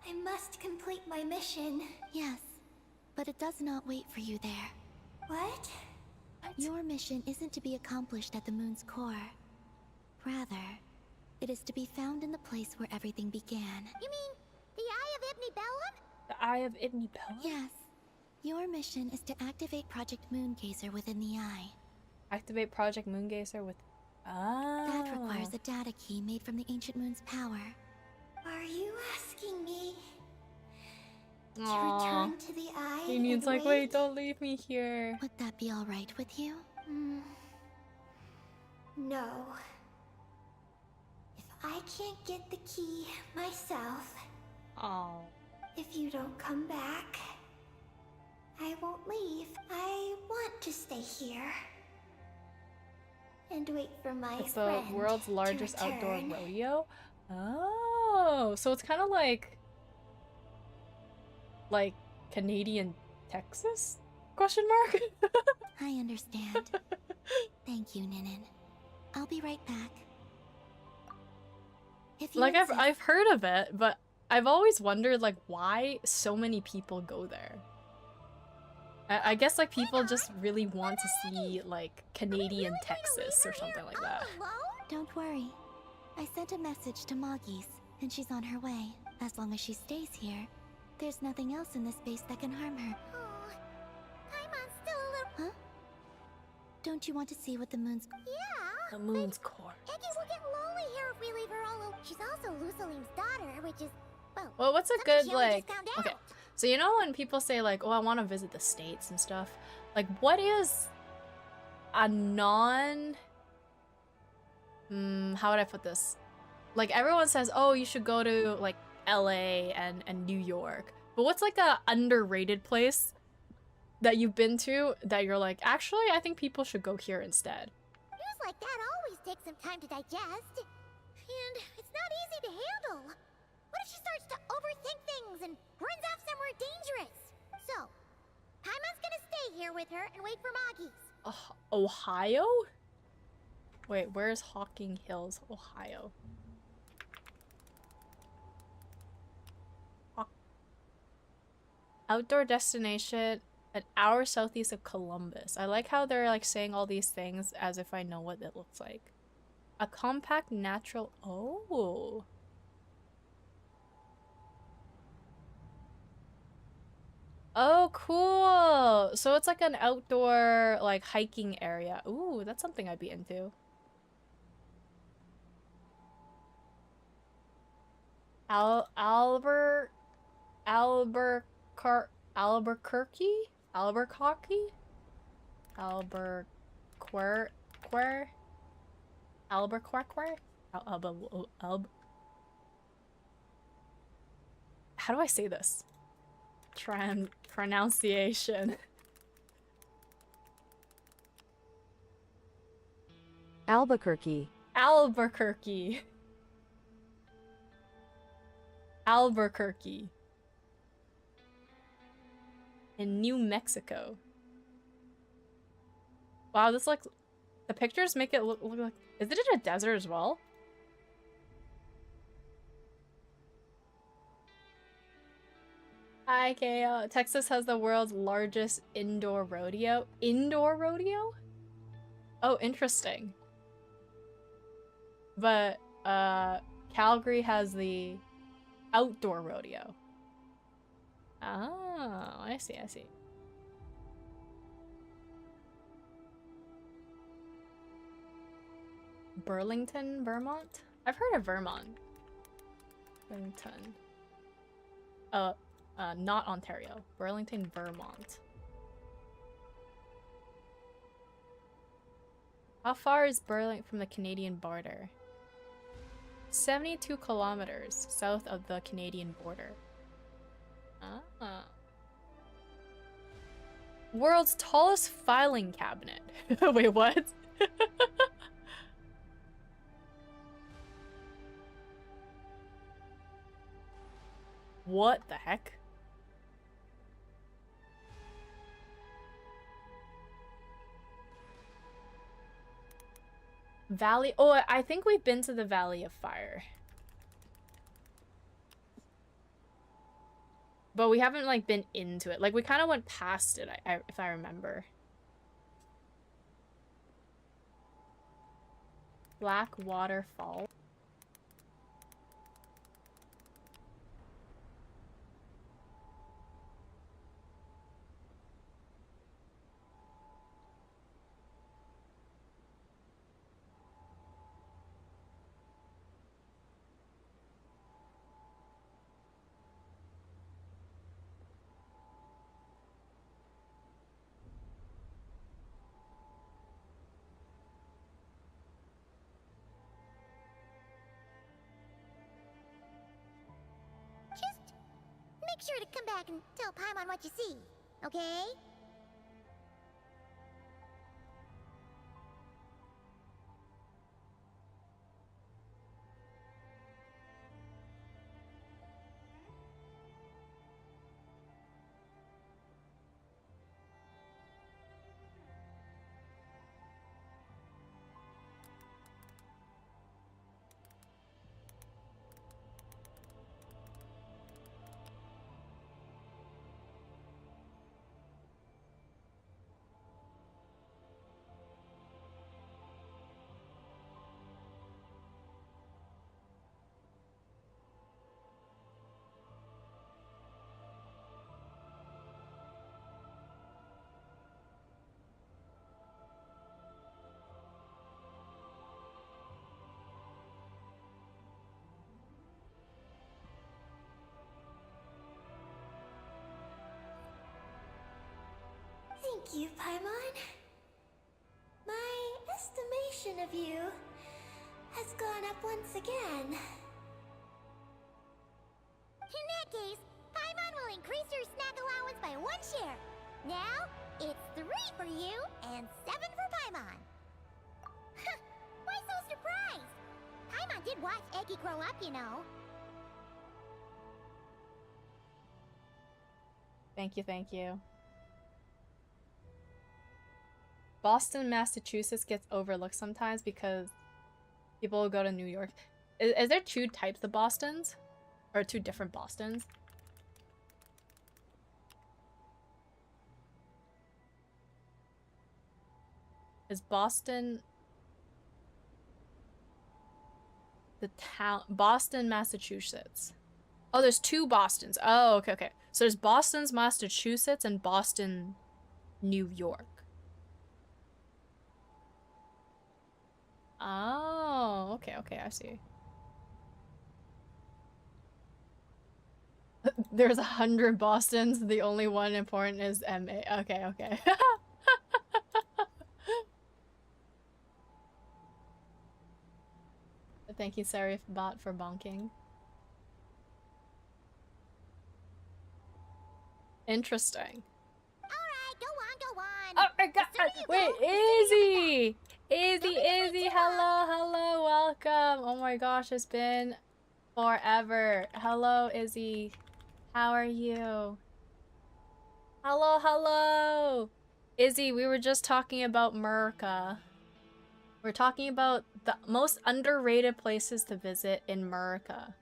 I must complete my mission. Yes, but it does not wait for you there. What? Your mission isn't to be accomplished at the moon's core. Rather, it is to be found in the place where everything began. You mean the Eye of Ibni Bellum? The Eye of Ibni Bellum? Yes. Your mission is to activate Project Moongazer within the Eye. Activate Project Moongazer with— ah. That requires a data key made from the ancient moon's power. Are you asking me to Aww. return to the eye? Union's and like, wait, don't leave me here. Would that be alright with you? No. If I can't get the key myself, Oh. if you don't come back, I won't leave. I want to stay here and wait for my It's the friend world's to largest outdoor return. rodeo? Oh, so it's kind of like Canadian Texas? Question mark? I understand. Thank you, Ninin. I'll be right back. If you Like insist- I've heard of it, but I've always wondered like why so many people go there. I guess like people just really want to see like Canadian Texas or something like that. All alone? Don't worry. I sent a message to Moggies, and she's on her way. As long as she stays here, there's nothing else in this space that can harm her. Oh, Paimon's still a little... Huh? Don't you want to see what the moon's... Yeah. The moon's core. Eggie will get lonely here if we leave her all alone. She's also Lusalim's daughter, which is... Well, what's a something good, she only like... just found Okay, out. so you know when people say, like, oh, I want to visit the States and stuff? Like, what is a non... how would I put this? Like, everyone says, oh, you should go to, like, LA and New York. But what's, like, a underrated place that you've been to that you're like, actually, I think people should go here instead? News like that always takes some time to digest. And it's not easy to handle. What if she starts to overthink things and runs off somewhere dangerous? So, Paimon's gonna stay here with her and wait for Moggies. Ohio? Wait, where's Hocking Hills, Ohio? Outdoor destination an hour southeast of Columbus. I like how they're like saying all these things as if I know what it looks like. A compact natural... Oh. Oh, cool. So it's like an outdoor like hiking area. Ooh, that's something I'd be into. Albuquerque? Albuquerque? How do I say this? Pronunciation. Albuquerque. Albuquerque. Albuquerque. In New Mexico. Wow, this like the pictures make it look like, is it in a desert as well? Hi, KO. Texas has the world's largest indoor rodeo. Indoor rodeo? Oh, interesting. But Calgary has the outdoor rodeo. Oh, I see, I see. Burlington, Vermont? I've heard of Vermont. Burlington. Not Ontario. Burlington, Vermont. How far is Burlington from the Canadian border? 72 kilometers south of the Canadian border. Ah. World's tallest filing cabinet. Wait, what? What the heck? Valley. Oh, I think we've been to the Valley of Fire. But we haven't, like, been into it. Like, we kind of went past it, if I remember. Blackwater Falls. Just make sure to come back and tell Paimon what you see, okay? Thank you, Paimon. My estimation of you has gone up once again. In that case, Paimon will increase your snack allowance by 1 share. Now, it's 3 for you and 7 for Paimon. Why so surprised? Paimon did watch Eggy grow up, you know. Thank you, thank you. Boston, Massachusetts gets overlooked sometimes because people will go to New York. Is there 2 types of Bostons? Or 2 different Bostons? Is Boston... the town... Boston, Massachusetts. Oh, there's 2 Bostons. Oh, okay, okay. So there's Boston's Massachusetts and Boston, New York. Oh, okay, okay, I see. There's 100 Bostons. The only one important is MA. Okay, okay. Thank you, Serifbot, for bonking. Interesting. Alright, go on. Oh my god! Wait, Izzy! Izzy, Izzy, hello, hello, welcome! Oh my gosh, it's been forever. Hello, Izzy. How are you? Hello, hello! Izzy, we were just talking about America. We're talking about the most underrated places to visit in America.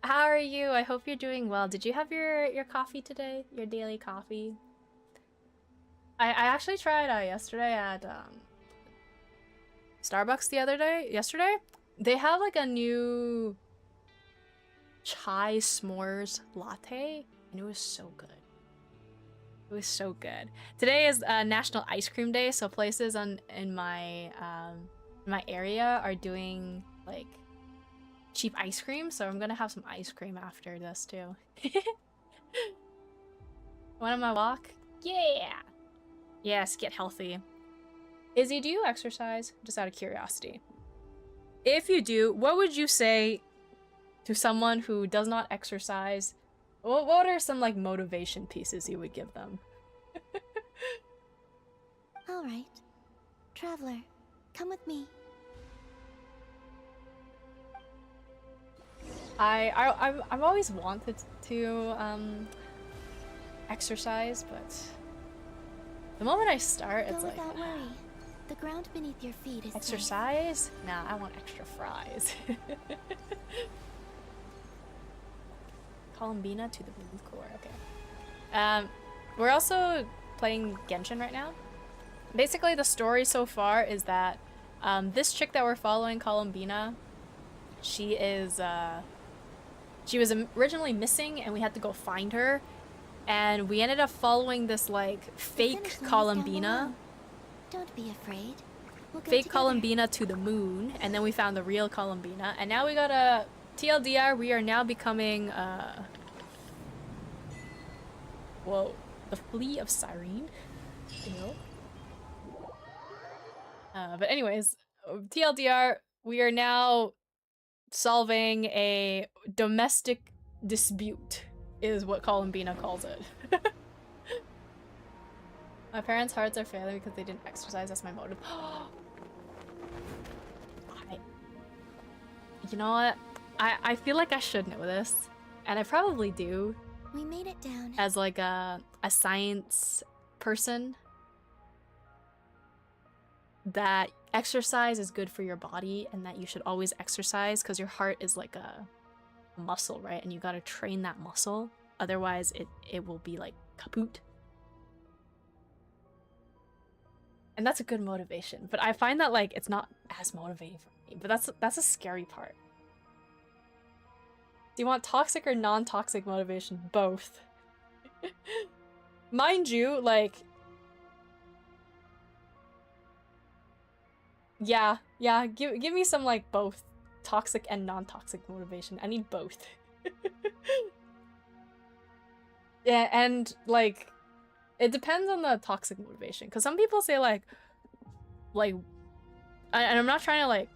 How are you? I hope you're doing well. Did you have your coffee today? Your daily coffee? I actually tried yesterday at Starbucks yesterday. They have like a new chai s'mores latte and it was so good. It was so good. Today is National Ice Cream Day, so places in my area are doing like cheap ice cream, so I'm gonna have some ice cream after this too. One on my walk? Yeah! Yes, get healthy. Izzy, do you exercise? Just out of curiosity. If you do, what would you say to someone who does not exercise? What are some like motivation pieces you would give them? Alright. Traveler, come with me. I've always wanted to exercise, but the moment I start, it's Go like without worry. The ground beneath your feet is exercise? Nah, I want extra fries. Columbina to the blue core. Okay. We're also playing Genshin right now. Basically, the story so far is that this chick that we're following, Columbina, she is she was originally missing, and we had to go find her. And we ended up following this like fake Columbina. Don't be afraid. We'll go Fake together. Columbina to the moon, and then we found the real Columbina, and now we got a TLDR. We are now becoming whoa, the Flea of Cyrene. Ew. But anyways, TLDR, we are now solving a domestic dispute, is what Columbina calls it. My parents' hearts are failing because they didn't exercise. That's my motive. You know what? I feel like I should know this, and I probably do. We made it down. As like a science person, that exercise is good for your body and that you should always exercise because your heart is like a muscle, right? And you gotta train that muscle. Otherwise, it will be like kaput. And that's a good motivation. But I find that like it's not as motivating for me. But that's a scary part. Do you want toxic or non-toxic motivation? Both. Mind you, like... Yeah, give me some, like, both toxic and non-toxic motivation. I need both. Yeah, and, like, it depends on the toxic motivation. Because some people say like, and I'm not trying to like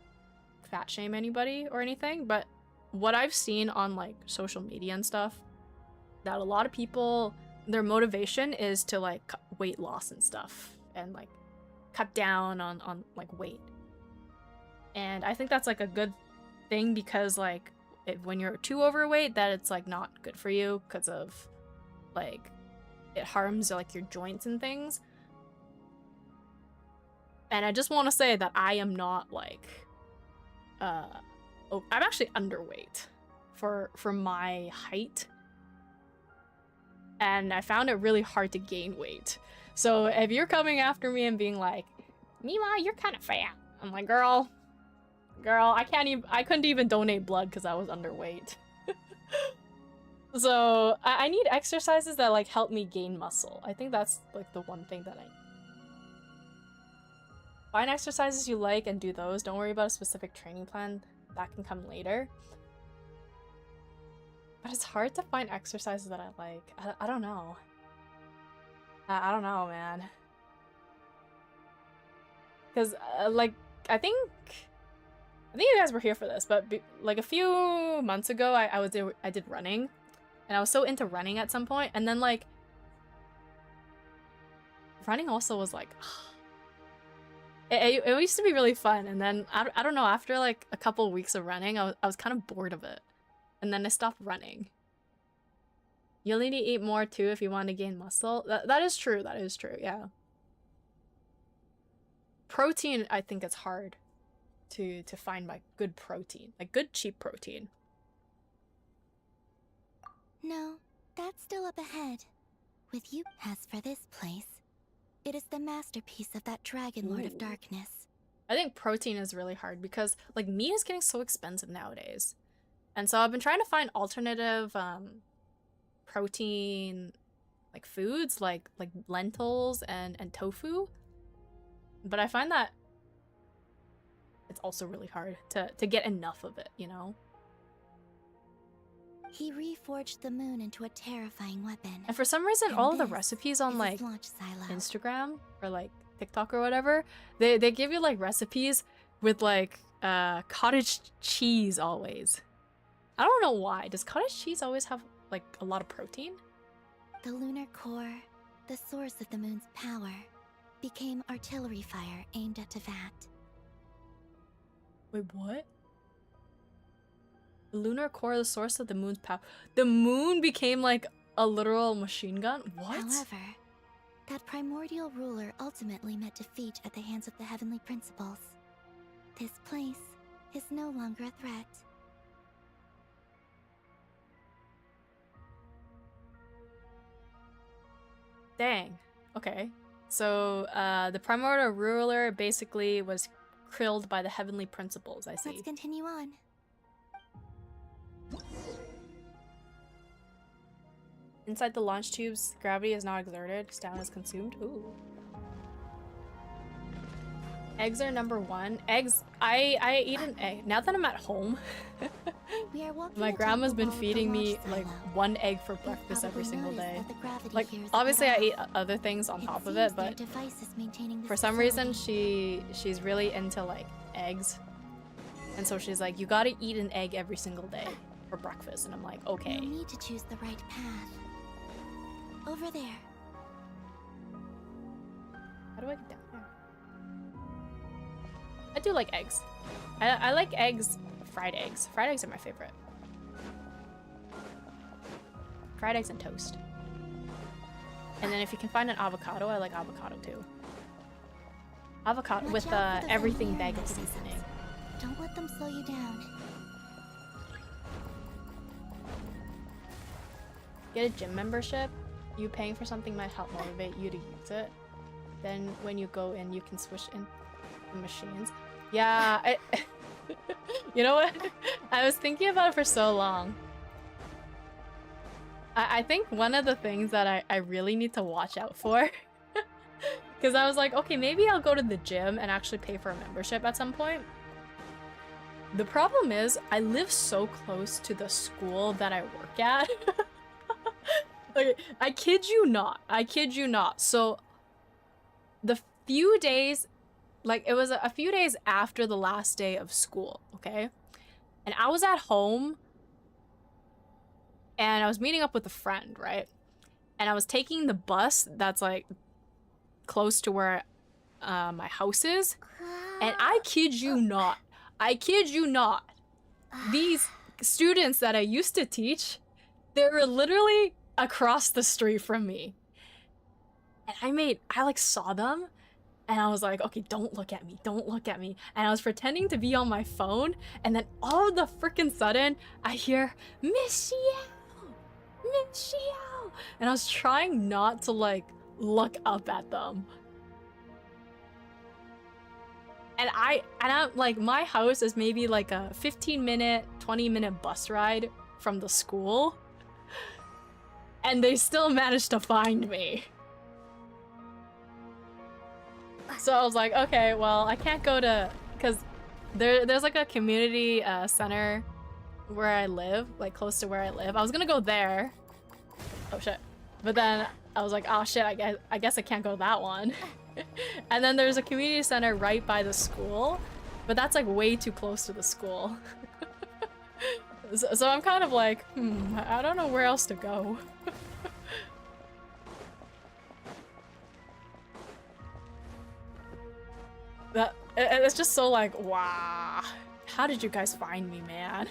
fat shame anybody or anything, but what I've seen on like social media and stuff, that a lot of people, their motivation is to like weight loss and stuff and like cut down on like weight. And I think that's like a good thing because like when you're too overweight, that it's like not good for you because of like it harms like your joints and things. And I just want to say that I am not like I'm actually underweight for my height, and I found it really hard to gain weight. So if you're coming after me and being like, Mima, you're kind of fat, I'm like, girl, I couldn't even donate blood because I was underweight. So I need exercises that like help me gain muscle. I think that's like the one thing that I need. Find exercises you like and do those. Don't worry about a specific training plan. That can come later. But it's hard to find exercises that I like. I don't know. I don't know, man. Because like I think you guys were here for this, but like a few months ago, I did running, and I was so into running at some point, and then like running also was like. It used to be really fun, and then I don't know, after like a couple weeks of running, I was kind of bored of it, and then I stopped running. You'll need to eat more too if you want to gain muscle. That is true. That is true. Yeah. Protein, I think it's hard to find like good protein, like good cheap protein. No, that's still up ahead. With you, as for this place, it is the masterpiece of that Dragon Lord of Darkness. I think protein is really hard because like meat is getting so expensive nowadays. And so I've been trying to find alternative protein like foods like lentils and tofu. But I find that it's also really hard to get enough of it, you know? He reforged the moon into a terrifying weapon. And for some reason, all of the recipes on like Instagram or like TikTok or whatever, they give you like recipes with like cottage cheese always. I don't know why. Does cottage cheese always have like a lot of protein? The lunar core, the source of the moon's power, became artillery fire aimed at Teyvat. Wait, what? The lunar core, the source of the moon's power. The moon became like a literal machine gun? What? However, that primordial ruler ultimately met defeat at the hands of the heavenly principles. This place is no longer a threat. Dang. Okay. So, the primordial ruler basically was killed by the heavenly principles, I see. Let's continue on. Inside the launch tubes, gravity is not exerted, sound is consumed. Ooh. Eggs are number one. Eggs, I eat an egg. Now that I'm at home, my grandma's been feeding me like one egg for breakfast every single day. Like, obviously I eat other things on top of it, but for some reason she's really into like eggs. And so she's like, you gotta eat an egg every single day for breakfast. And I'm like, okay. You need to choose the right path. Over there. How do I get down there? I do like eggs. I like eggs, fried eggs. Fried eggs are my favorite. Fried eggs and toast. And then if you can find an avocado, I like avocado too. Avocado with everything bagel seasoning. Don't let them slow you down. Get a gym membership. You paying for something might help motivate you to use it. Then when you go in, you can switch in the machines. Yeah, you know what? I was thinking about it for so long. I think one of the things that I really need to watch out for, because I was like, okay, maybe I'll go to the gym and actually pay for a membership at some point. The problem is, I live so close to the school that I work at. Okay, I kid you not. I kid you not. So the few days, like it was a few days after the last day of school, okay? And I was at home and I was meeting up with a friend, right? And I was taking the bus that's like close to where my house is. And I kid you not. I kid you not. These students that I used to teach, they were literally across the street from me. And I like saw them and I was like, okay, don't look at me, don't look at me. And I was pretending to be on my phone, and then all of the freaking sudden, I hear, Miss Xiao! Miss Xiao! And I was trying not to like look up at them. And I'm like, my house is maybe like a 15-minute, 20-minute bus ride from the school. And they still managed to find me. So I was like, okay, well, I can't go to, because there's like a community center where I live, like close to where I live. I was gonna go there. Oh shit. But then I was like, oh shit, I guess I can't go to that one. And then there's a community center right by the school, but that's like way too close to the school. So I'm kind of like, I don't know where else to go. It's just so like, wow. How did you guys find me, man?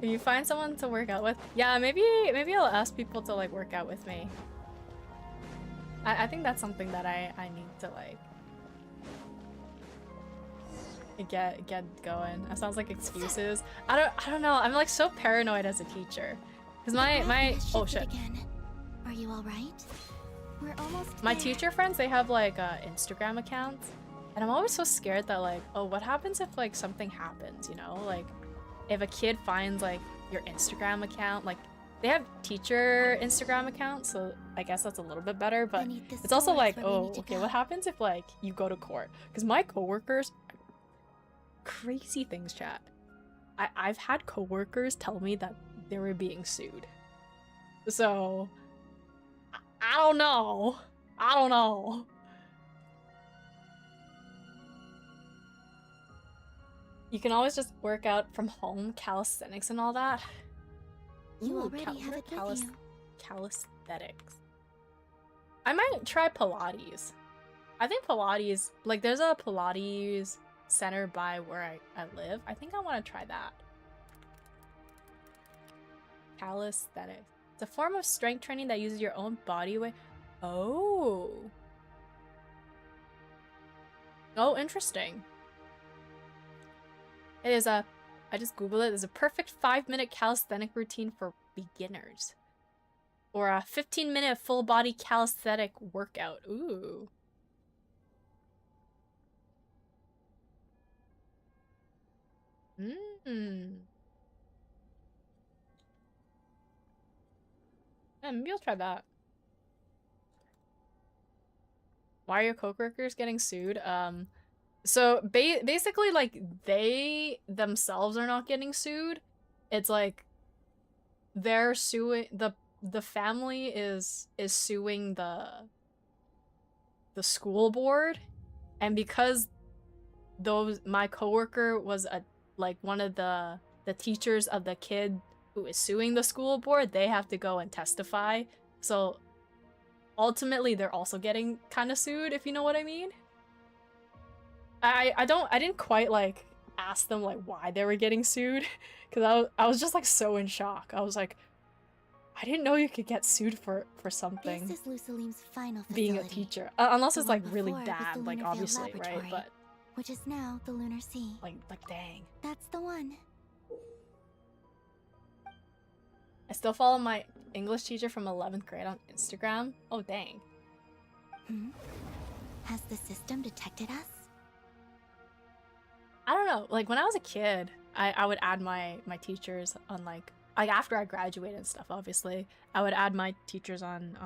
If you find someone to work out with, yeah, maybe I'll ask people to like work out with me. I think that's something that I need to like get going. That sounds like excuses. I don't know. I'm like so paranoid as a teacher. Cause my oh shit. Again. Are you all right? We're almost My there. teacher friends, they have like Instagram accounts, and I'm always so scared that like, oh, what happens if like something happens, you know? Like if a kid finds like your Instagram account, like they have teacher Instagram accounts, so I guess that's a little bit better, but it's also like, oh, okay, what happens if like you go to court? Because my coworkers, crazy things, chat. I've had coworkers tell me that they were being sued. So I don't know. I don't know. You can always just work out from home, calisthenics and all that. You already have it with you. Calisthenics. I might try Pilates. I think Pilates, like there's a Pilates center by where I live. I think I want to try that. Calisthenics. It's a form of strength training that uses your own body weight. Oh. Oh, interesting. It is a, I just googled it, there's a perfect 5-minute calisthenic routine for beginners. Or a 15-minute full body calisthenic workout. Ooh. Yeah, maybe I'll try that. Why are your coworkers getting sued? So basically, like, they themselves are not getting sued. It's like they're suing the family is suing the school board, and because my coworker was like one of the teachers of the kid who is suing the school board, they have to go and testify. So ultimately they're also getting kind of sued, if you know what I mean. I didn't quite like ask them like why they were getting sued, because I was just like so in shock. I was like, I didn't know you could get sued for something. This is Lusalim's final facility, being a teacher, unless The it's like one really before was the bad, like Lunar Veil obviously, right? Laboratory, But which is now the Lunar Sea. like dang. That's the one. I still follow my English teacher from 11th grade on Instagram. Oh dang. Has the system detected us? I don't know. Like when I was a kid, I would add my teachers on like after I graduated and stuff. Obviously, I would add my teachers on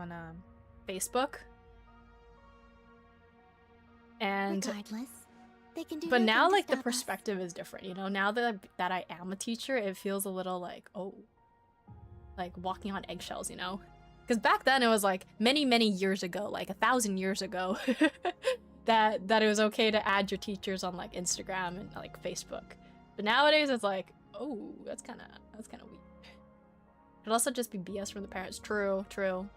Facebook. And Regardless, They can do But nothing now, to like, the stop us. perspective is different, you know? Now that I am a teacher, it feels a little like, oh, like walking on eggshells, you know? Because back then it was like many, many years ago, like 1,000 years ago, that it was okay to add your teachers on like Instagram and like Facebook. But nowadays it's like, oh, that's kind of weird. It'd also just be BS from the parents. True, true.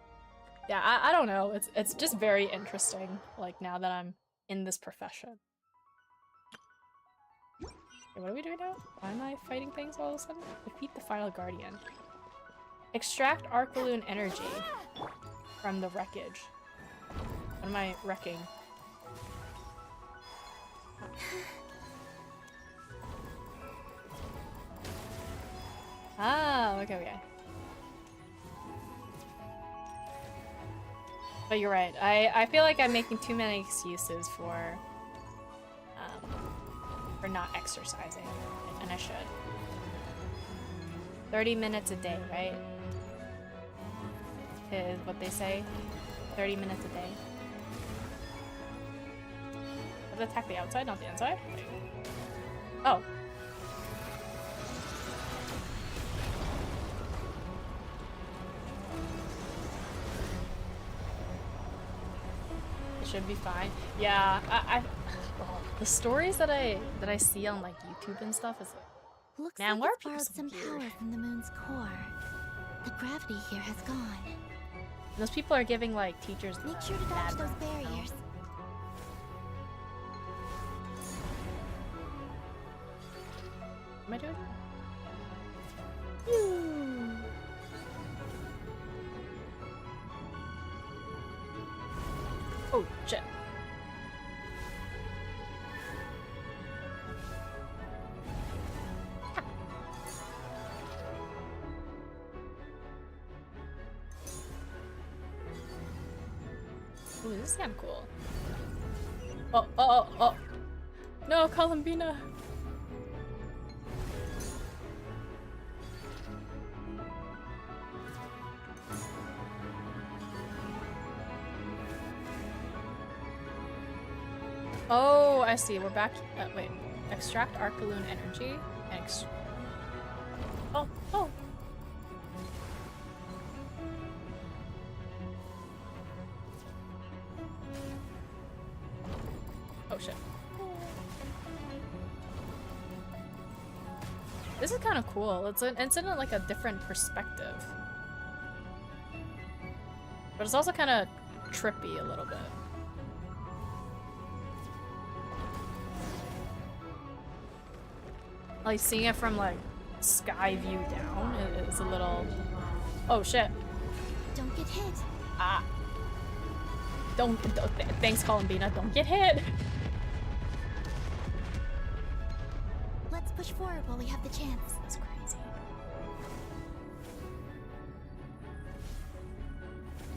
Yeah, I don't know. It's just very interesting. Like now that I'm in this profession. Okay, what are we doing now? Why am I fighting things all of a sudden? Defeat the final guardian. Extract Arcaloon energy from the wreckage. What am I wrecking? Ah, okay, okay. But you're right. I feel like I'm making too many excuses for not exercising, and I should. 30 minutes a day, right? Is what they say. 30 minutes a day. Does it attack the outside, not the inside? Wait. Oh. It should be fine. Yeah, oh, the stories that I see on like YouTube and stuff is like, Looks man, like why are it's people borrowed so some weird? power from the moon's core. The gravity here has gone. Those people are giving like teachers Make sure to bad dodge those rap, you know? barriers. Am I doing? Phew. Oh shit. Ooh, this is kind of cool. Oh. No, Columbina. Oh, I see. We're back. Wait. Extract Arcaloon energy and oh. Oh shit. This is kind of cool. It's in like a different perspective. But it's also kind of trippy a little bit. Like seeing it from like sky view down is a little. Oh shit. Don't get hit. Ah. Don't thanks, Columbina. Don't get hit. Let's push forward while we have the chance. That's crazy.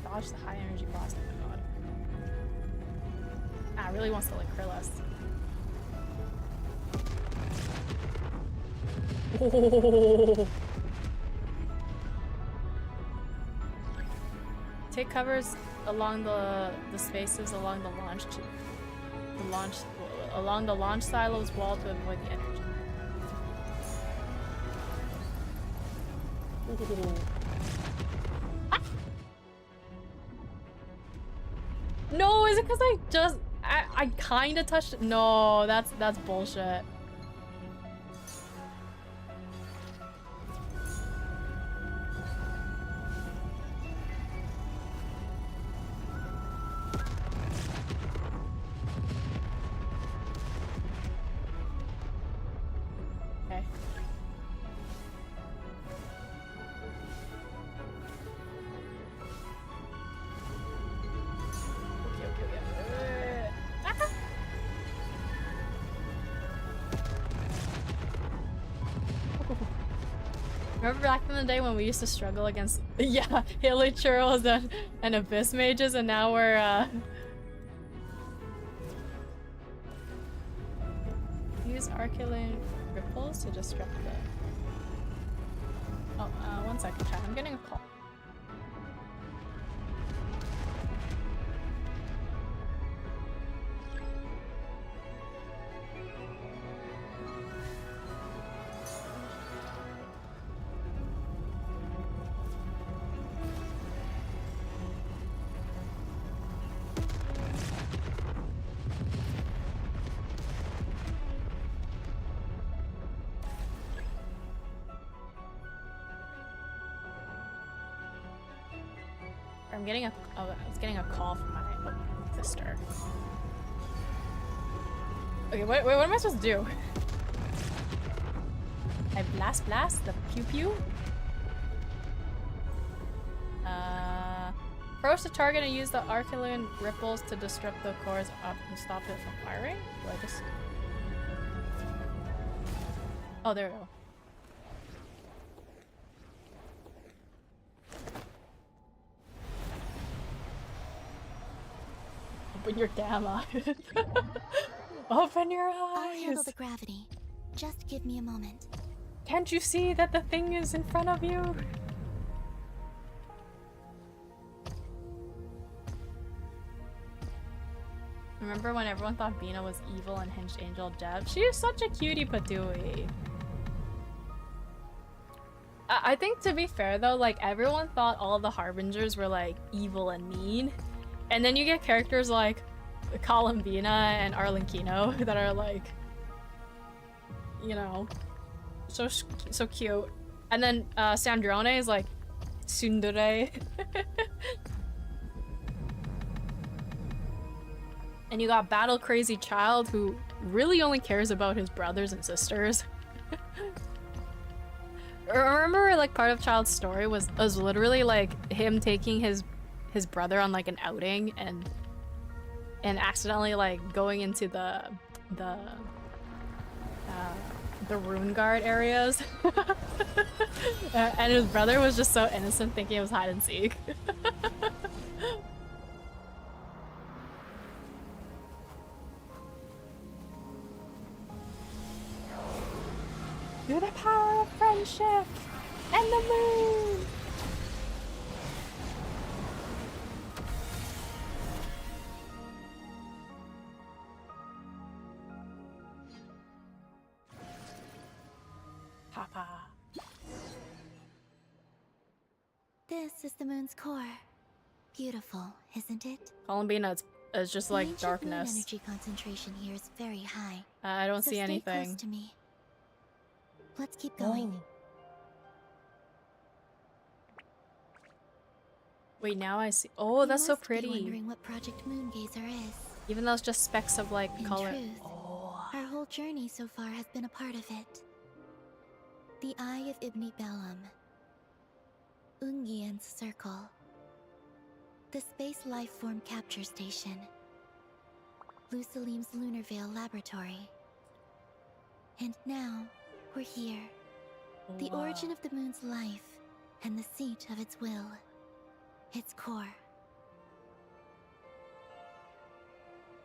Dodge the high energy blast. Oh my god. Ah, really wants to like krill us. Oh. Take covers along the spaces along the launch silos wall to avoid the energy. Ah! No, is it because I kind of touched it? No, that's bullshit. Okay. Okay. Ah! Remember back in the day when we used to struggle against, yeah, hilly churls and abyss mages, and now we're, use Arcaloon ripples to disrupt the... Oh, 1 second, chat. I'm getting a call. I'm getting a. Oh, I was getting a call from my sister. Okay, wait, what am I supposed to do? I blast the pew pew. Approach the target and use the Arcane ripples to disrupt the cores up and stop it from firing? Do I just... Oh, there we go. Open your damn eyes. Open your eyes. I'll handle the gravity. Just give me a moment. Can't you see that the thing is in front of you? Remember when everyone thought Bina was evil and hinged Angel Jeb? She is such a cutie patooey. I think to be fair though, like everyone thought all of the Harbingers were like evil and mean. And then you get characters like Columbina and Arlenkino that are like, you know, so cute. And then Sandrone is like tsundere. And you got Battle Crazy Child who really only cares about his brothers and sisters. Remember like part of Child's story was literally like him taking his brother on like an outing and accidentally like going into the rune guard areas. And his brother was just so innocent thinking it was hide and seek. Through the power of friendship and the moon! Papa. This is the moon's core. Beautiful, isn't it? Columbina is just like Range of darkness. moon energy concentration here is very high. I don't So see stay anything. close to me. Let's keep going. Oh. Wait, now I see. Oh, You that's so must be pretty. wondering what Project Moongazer is. Even though it's just specks of like In color. truth, Oh. our whole journey so far has been a part of it. The Eye of Ibni Bellum, Ungian's Circle, the Space Lifeform Capture Station, Lusalim's Lunar Veil Laboratory, and now we're here. The Wow. origin of the moon's life and the seat of its will, its core.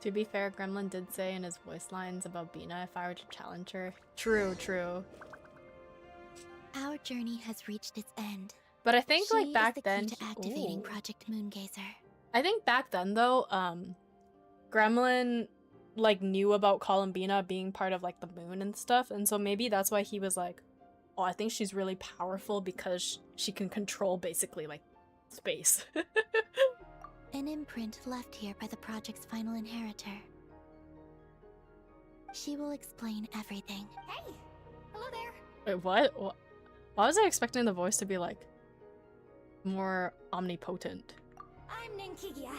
To be fair, Gremlin did say in his voice lines about Bina if I were to challenge her. True, true. Our journey has reached its end. But I think She like back is the then. key to activating Ooh. Project Moongazer. I think back then though, Gremlin like knew about Columbina being part of like the moon and stuff, and so maybe that's why he was like, oh, I think she's really powerful because she can control basically like space. An imprint left here by the project's final inheritor. She will explain everything. Hey! Hello there! Wait, what? Why was I expecting the voice to be like more omnipotent? I'm Ninkigia.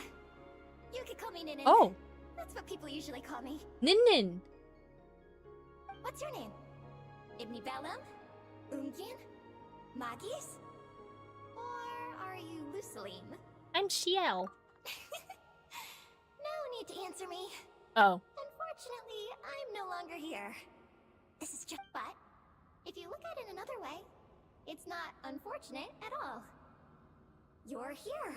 You could call me Ninin. Oh, That's what people usually call me. Nin. What's your name? Ibni Bellum? Ungian? Magis? Or are you Lusalim? I'm Shiel. No need to answer me. Oh, Unfortunately, I'm no longer here. This is just... But, if you look at it another way, it's not unfortunate at all. You're here.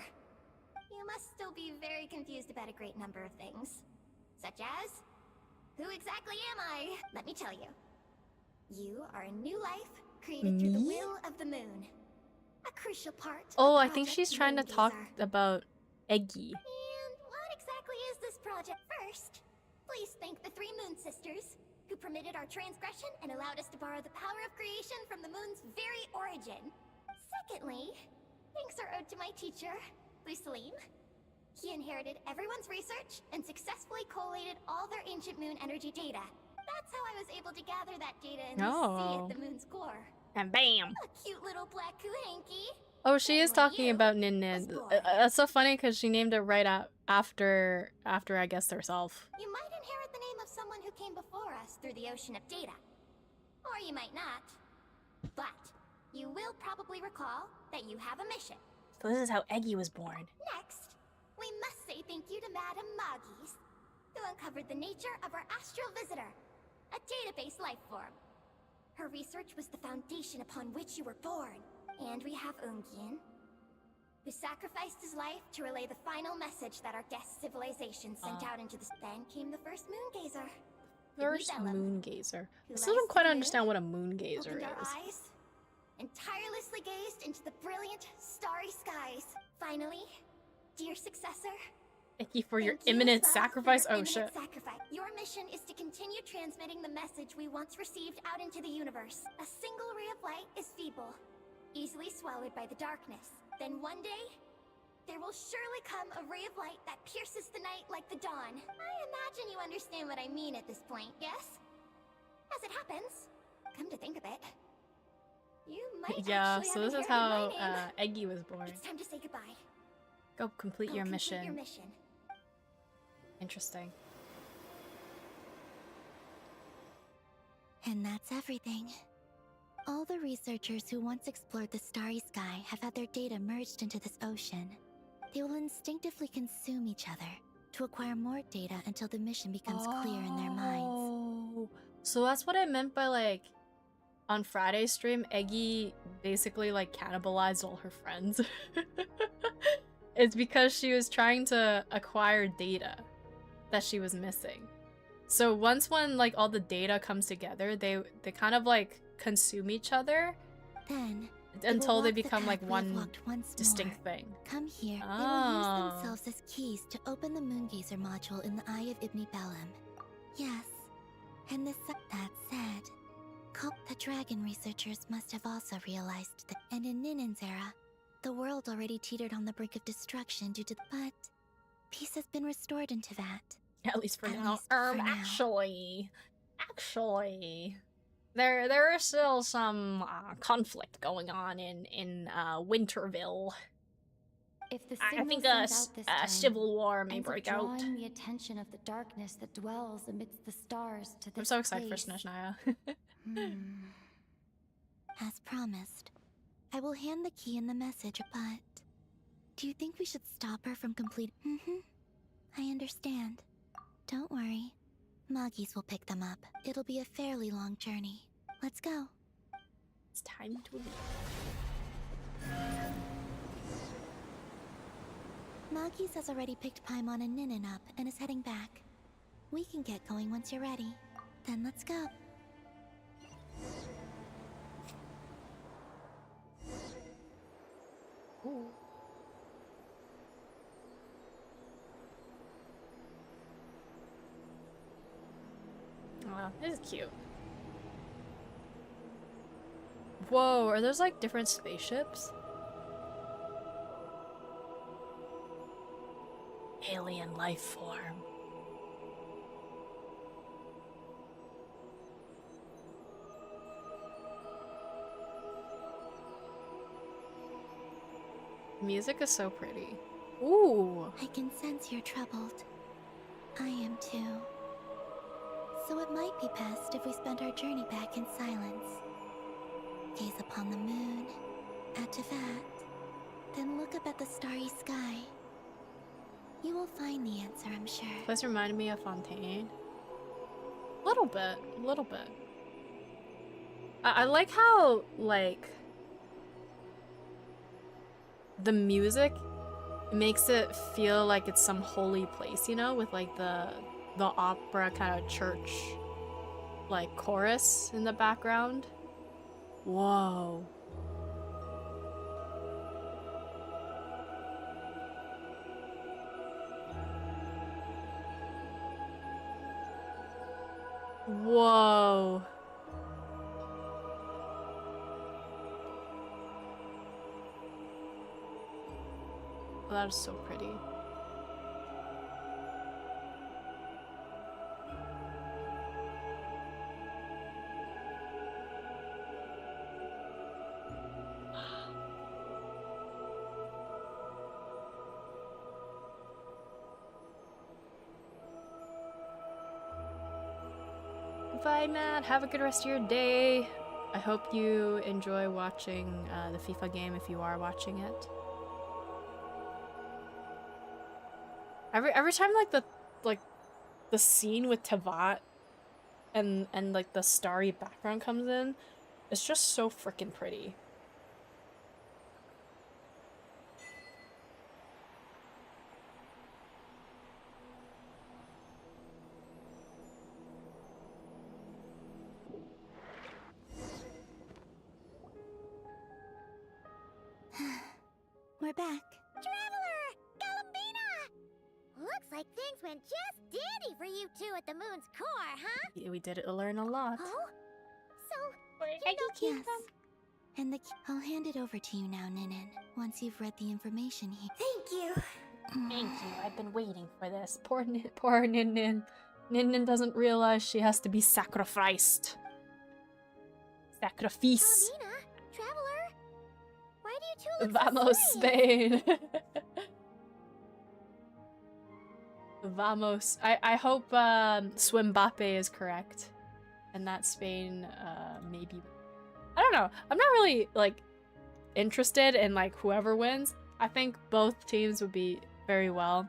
You must still be very confused about a great number of things. Such as... Who exactly am I? Let me tell you. You are a new life created through the Me? will of the moon. A crucial part oh, of I think Project she's trying to talk Moongazer. about Eggy. And what exactly is this project? First, please thank the three Moon Sisters, who permitted our transgression and allowed us to borrow the power of creation from the moon's very origin. Secondly, thanks are owed to my teacher, Lusalim. He inherited everyone's research and successfully collated all their ancient moon energy data. That's how I was able to gather that data and see Oh. at the moon's core. And bam! A cute little black hanky. Oh, she is Anyone talking you about was Nin. born. That's so funny because she named it right after I guess herself. You might inherit the name of someone who came before us through the ocean of data. Or you might not. But you will probably recall that you have a mission. So this is how Eggy was born. Next, we must say thank you to Madame Magis, who uncovered the nature of our astral visitor, a database life form. Her research was the foundation upon which you were born. And we have Ungien, who sacrificed his life to relay the final message that our guest civilization sent out into the... Then came the first moongazer. First Bellum, moongazer. who I still lies don't to quite the understand moon, what a moongazer opened our is. eyes and tirelessly gazed into the brilliant, starry skies. Finally, dear successor, Thank you for your thank you as imminent well sacrifice. for your Oh imminent shit. sacrifice. Your mission is to continue transmitting the message we once received out into the universe. A single ray of light is feeble, easily swallowed by the darkness. Then one day, there will surely come a ray of light that pierces the night like the dawn. I imagine you understand what I mean at this point, yes? As it happens, come to think of it, you might Yeah, actually so have this is inherited how my name. Eggy was born. It's time to say goodbye. Go complete Go your complete mission. your mission. Interesting. And that's everything. All the researchers who once explored the starry sky have had their data merged into this ocean. They will instinctively consume each other to acquire more data until the mission becomes clear in their minds. Oh, so that's what I meant by like on Friday's stream, Eggy basically like cannibalized all her friends. It's because she was trying to acquire data that she was missing. So when like all the data comes together, they kind of like consume each other Then, until they walk the become like path we have one walked once distinct more. thing. Come here. They will Oh. use themselves as keys to open the Moongazer module in the Eye of Ibni Bellum. Yes. And that said, the dragon researchers must have also realized that, and in Ninen's era, the world already teetered on the brink of destruction due to but peace has been restored into that. At least for At now. least for now. Actually, there is still some conflict going on in Winterville. If the I signal think sent out this time civil war may ends up break out. drawing the attention of the darkness that dwells amidst the stars to this I'm so excited for place. Snezhnaya. As promised, I will hand the key and the message, but do you think we should stop her from complete? I understand. Don't worry. Moggies will pick them up. It'll be a fairly long journey. Let's go. It's time to leave. Moggies has already picked Paimon and Ninin up and is heading back. We can get going once you're ready. Then let's go. Ooh. Wow, this is cute. Whoa, are those like different spaceships? Alien life form. Music is so pretty. Ooh. I can sense you're troubled. I am too. So it might be best if we spend our journey back in silence. Gaze upon the moon, add to that, then look up at the starry sky. You will find the answer, I'm sure. This reminded me of Fontaine. Little bit, little bit. I like how, like, the music makes it feel like it's some holy place, you know, with like the opera kind of church like chorus in the background. Whoa. Whoa. Oh, that is so pretty. Bye, Matt. Have a good rest of your day. I hope you enjoy watching the FIFA game if you are watching it. Every time the scene with Tavat and like the starry background comes in, it's just so freaking pretty. We're back. Traveler! Galambina! Looks like things went just dandy for you two at the moon's core, huh? Yeah, we did learn a lot. Oh? So, Yes. And I'll hand it over to you now, Ninin, once you've read the information here. Thank you. Thank you. I've been waiting for this. Poor Nin. Nin doesn't realize she has to be sacrificed. Sacrifice. Galambina, Traveler, why do you two look Vamos, so serious? Spain. Vamos. I hope Swimbappe is correct. And that Spain maybe. I don't know. I'm not really like interested in like whoever wins. I think both teams would be very well.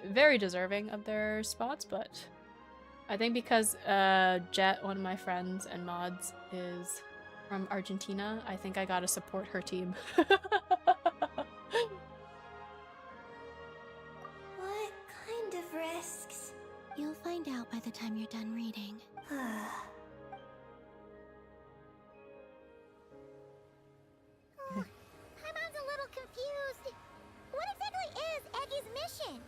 Very deserving of their spots, but I think because Jet, one of my friends and mods, is from Argentina, I think I gotta support her team. What kind of risks? You'll find out by the time you're done reading. Paimon's a little confused. What exactly is Eggy's mission?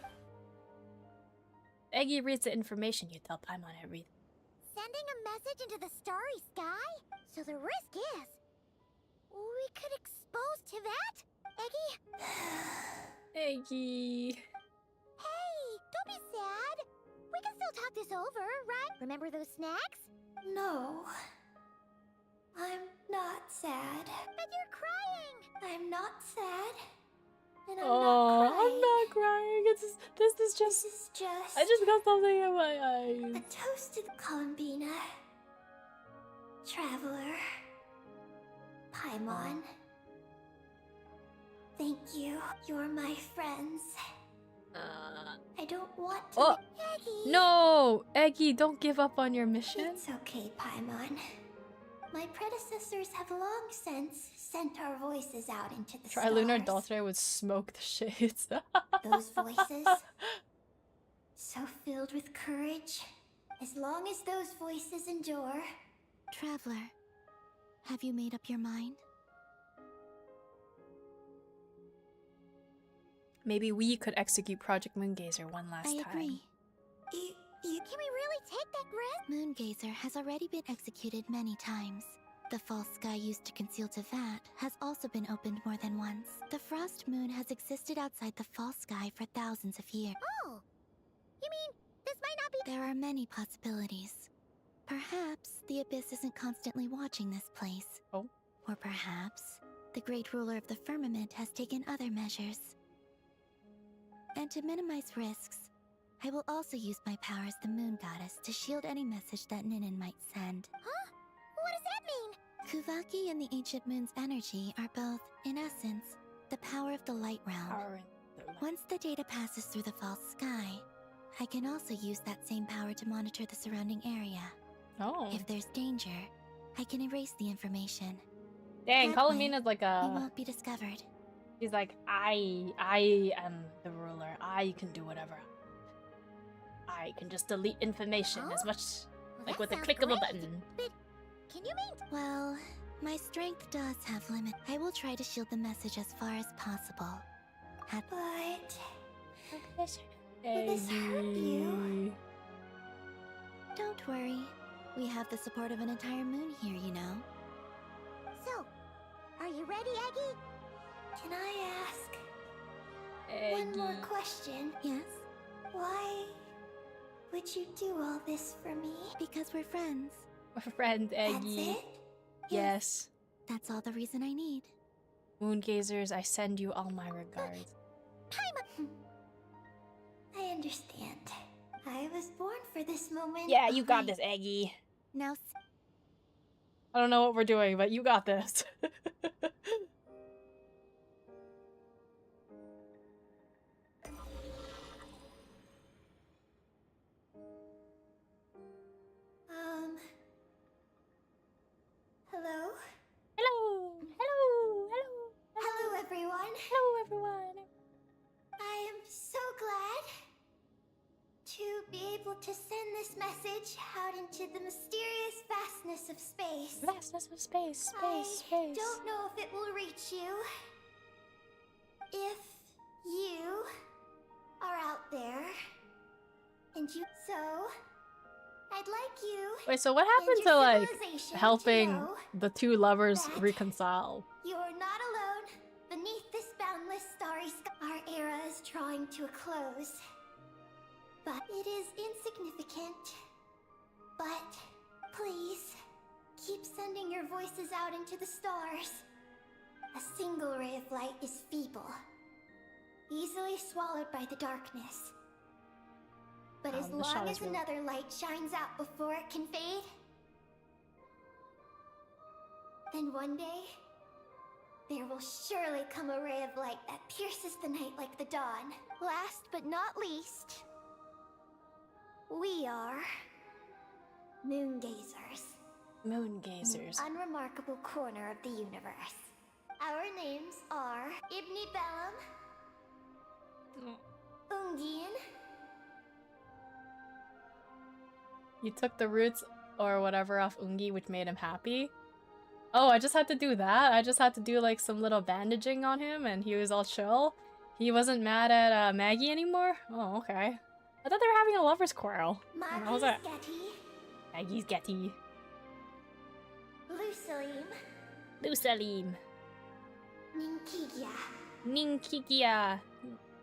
Eggy reads the information you tell Paimon everything. Sending a message into the starry sky? So the risk is... we could expose Tivat? Eggy? Eggy. Hey, don't be sad. We can still talk this over, right? Remember those snacks? No. I'm not sad. But you're crying. I'm not sad. And I'm Oh, not crying. I'm not crying. This is just. This is just... I just got something in my a eyes. toast to Columbina. Traveler. Paimon. Thank you. You're my friends. I don't want to... Oh Eggy! no, Eggy! Don't give up on your mission. It's okay, Paimon. My predecessors have long since sent our voices out into the Trilunar stars. Daughter would smoke the shades. Those voices, so filled with courage. As long as those voices endure. Traveler, have you made up your mind? Maybe we could execute Project Moongazer one last I time. agree. Can we really take that risk? Moongazer has already been executed many times. The false sky used to conceal Tivat has also been opened more than once. The frost moon has existed outside the false sky for thousands of years. Oh! You mean, this might not be— There are many possibilities. Perhaps the Abyss isn't constantly watching this place. Oh. Or perhaps the great ruler of the firmament has taken other measures. And to minimize risks, I will also use my power as the moon goddess to shield any message that Ninin might send. Huh? What does that mean? Kuvaki and the ancient moon's energy are both, in essence, the power of the light realm. Power in the light. Once the data passes through the false sky, I can also use that same power to monitor the surrounding area. Oh. If there's danger, I can erase the information. Dang, that way, Columbina's like We a. won't be discovered. She's like, I am the ruler. I can do whatever. I can just delete information Huh? as much Well, like that with a sounds click of a great. button. But can you mean— Well, my strength does have limits. I will try to shield the message as far as possible. At But... Will this hurt you? Don't worry. We have the support of an entire moon here, you know. So, are you ready, Eggy? Can I ask Eggy. one more question? Yes? Why would you do all this for me? Because we're friends. Friend That's Eggy. it? Yes. That's all the reason I need. Moongazers, I send you all my regards. I understand. I was born for this moment. Yeah, you got this, Eggy. Now, I don't know what we're doing, but you got this. Hello? Hello! Hello! Hello! Hello, everyone. Hello, everyone! I am so glad to be able to send this message out into the mysterious vastness of space. Vastness of space, I space. don't know if it will reach you. If you are out there, and so I'd like you. Wait, so what and happened your to, like, civilization to helping know the two lovers that reconcile? you are not alone beneath this boundless starry sky. Our era is drawing to a close. But it is insignificant. But please, keep sending your voices out into the stars. A single ray of light is feeble, easily swallowed by the darkness. But as this shot long is as really- another light shines out before it can fade, then one day, there will surely come a ray of light that pierces the night like the dawn. Last but not least, we are moon gazers. Moon In gazers. an unremarkable corner of the universe. Our names are Ibni Bellum, Ungin, You took the roots or whatever off Ungi, which made him happy. Oh, I just had to do that? I just had to do, like, some little bandaging on him and he was all chill? He wasn't mad at Maggie anymore? Oh, okay. I thought they were having a lover's quarrel. What was that? Getty, Maggie's Getty. Lusalim, Lusalim. Ninkigia. Ninkikia.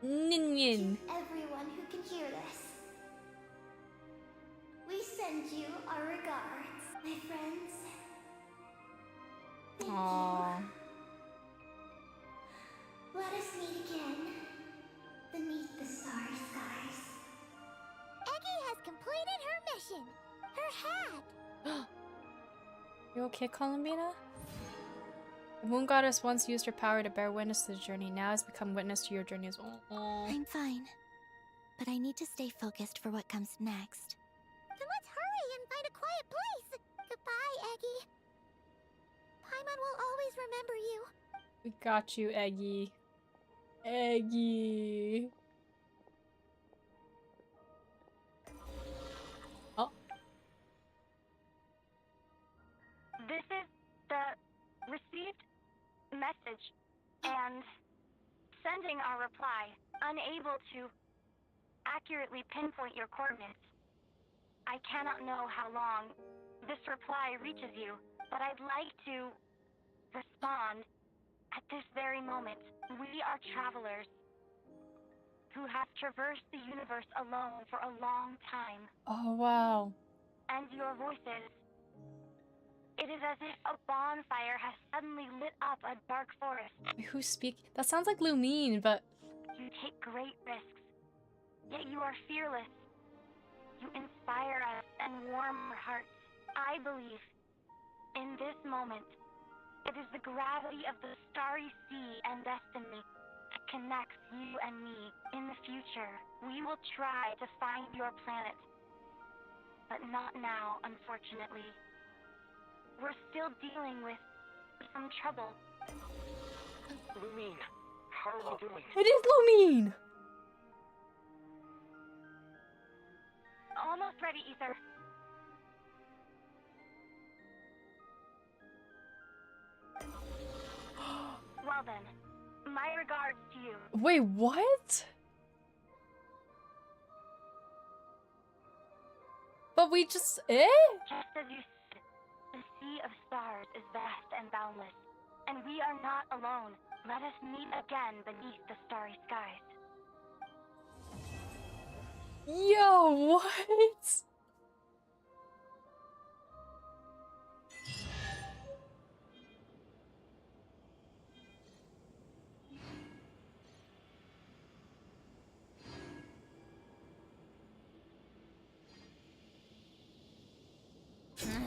Ninyin. Everyone who can hear this. We send you our regards, my friends. Thank Aww. you. Let us meet again beneath the starry skies. Eggy has completed her mission. Her hat. You okay, Columbina? The moon goddess once used her power to bear witness to the journey, now has become witness to your journey as well. Aww. I'm fine. But I need to stay focused for what comes next. Then let's hurry and find a quiet place. Goodbye, Eggy. Paimon will always remember you. We got you, Eggy. Eggy. Oh. This is the received message and sending our reply. Unable to accurately pinpoint your coordinates. I cannot know how long this reply reaches you, but I'd like to respond at this very moment. We are travelers who have traversed the universe alone for a long time. Oh, wow. And your voices. It is as if a bonfire has suddenly lit up a dark forest. Wait, who's speaking? That sounds like Lumine, but... You take great risks, yet you are fearless. You inspire us and warm our hearts. I believe, in this moment, it is the gravity of the starry sea and destiny that connects you and me. In the future, we will try to find your planet. But not now, unfortunately. We're still dealing with some trouble. Lumine, how are you doing? It is Lumine! Almost ready, Ether. Well then, my regards to you. Wait, what? But we just... Eh? Just as you said, the sea of stars is vast and boundless, and we are not alone. Let us meet again beneath the starry skies. Yo, what?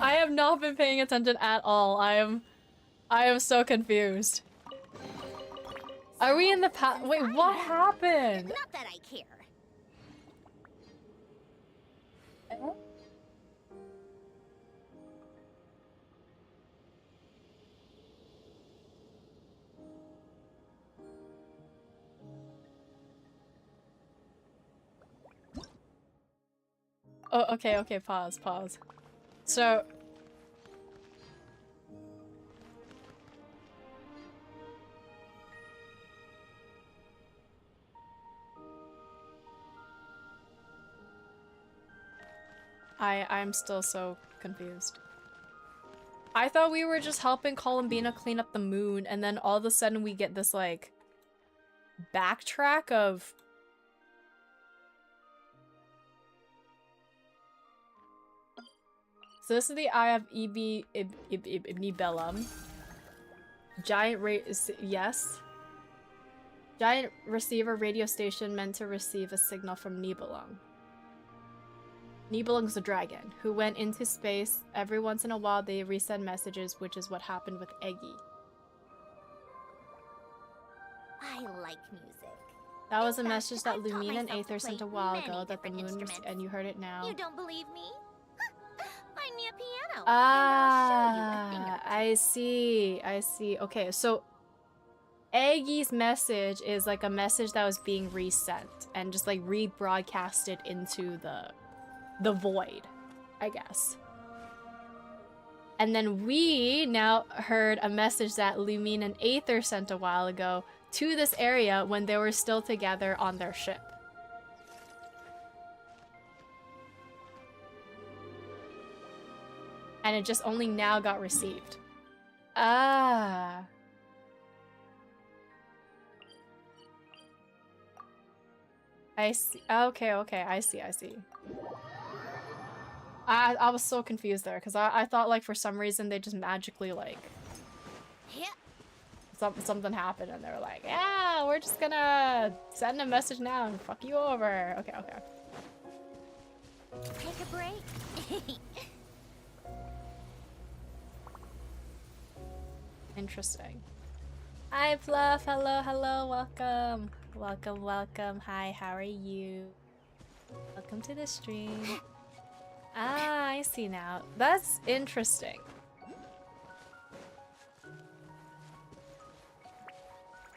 I have not been paying attention at all. I am so confused. Are we in the past? Wait, what happened? Not that I care. Oh, okay, pause. So... I'm still so confused. I thought we were just helping Columbina clean up the moon, and then all of a sudden we get this, like, backtrack of... So this is the Eye of Ibnibellum. Yes. Giant receiver radio station meant to receive a signal from Nibelung. Nibelung's a dragon who went into space. Every once in a while they resend messages, which is what happened with Eggy. I like music. That was a In fact, message that I've taught Lumine and myself to Aether play sent a while many ago that the different moon was, instruments. and you heard it now. You don't believe me? Find me a piano. Ah, I see. Okay, so Eggy's message is like a message that was being resent and just like rebroadcasted into the void, I guess. And then we now heard a message that Lumine and Aether sent a while ago to this area when they were still together on their ship. And it just only now got received. Ah. I see. Okay, I see. I was so confused there, because I thought, like, for some reason they just magically, like... Something happened and they were like, yeah, we're just gonna send a message now and fuck you over. Okay. Take a break. Interesting. Hi, Fluff. Hello. Welcome. Hi, how are you? Welcome to the stream. Ah, I see now. That's interesting.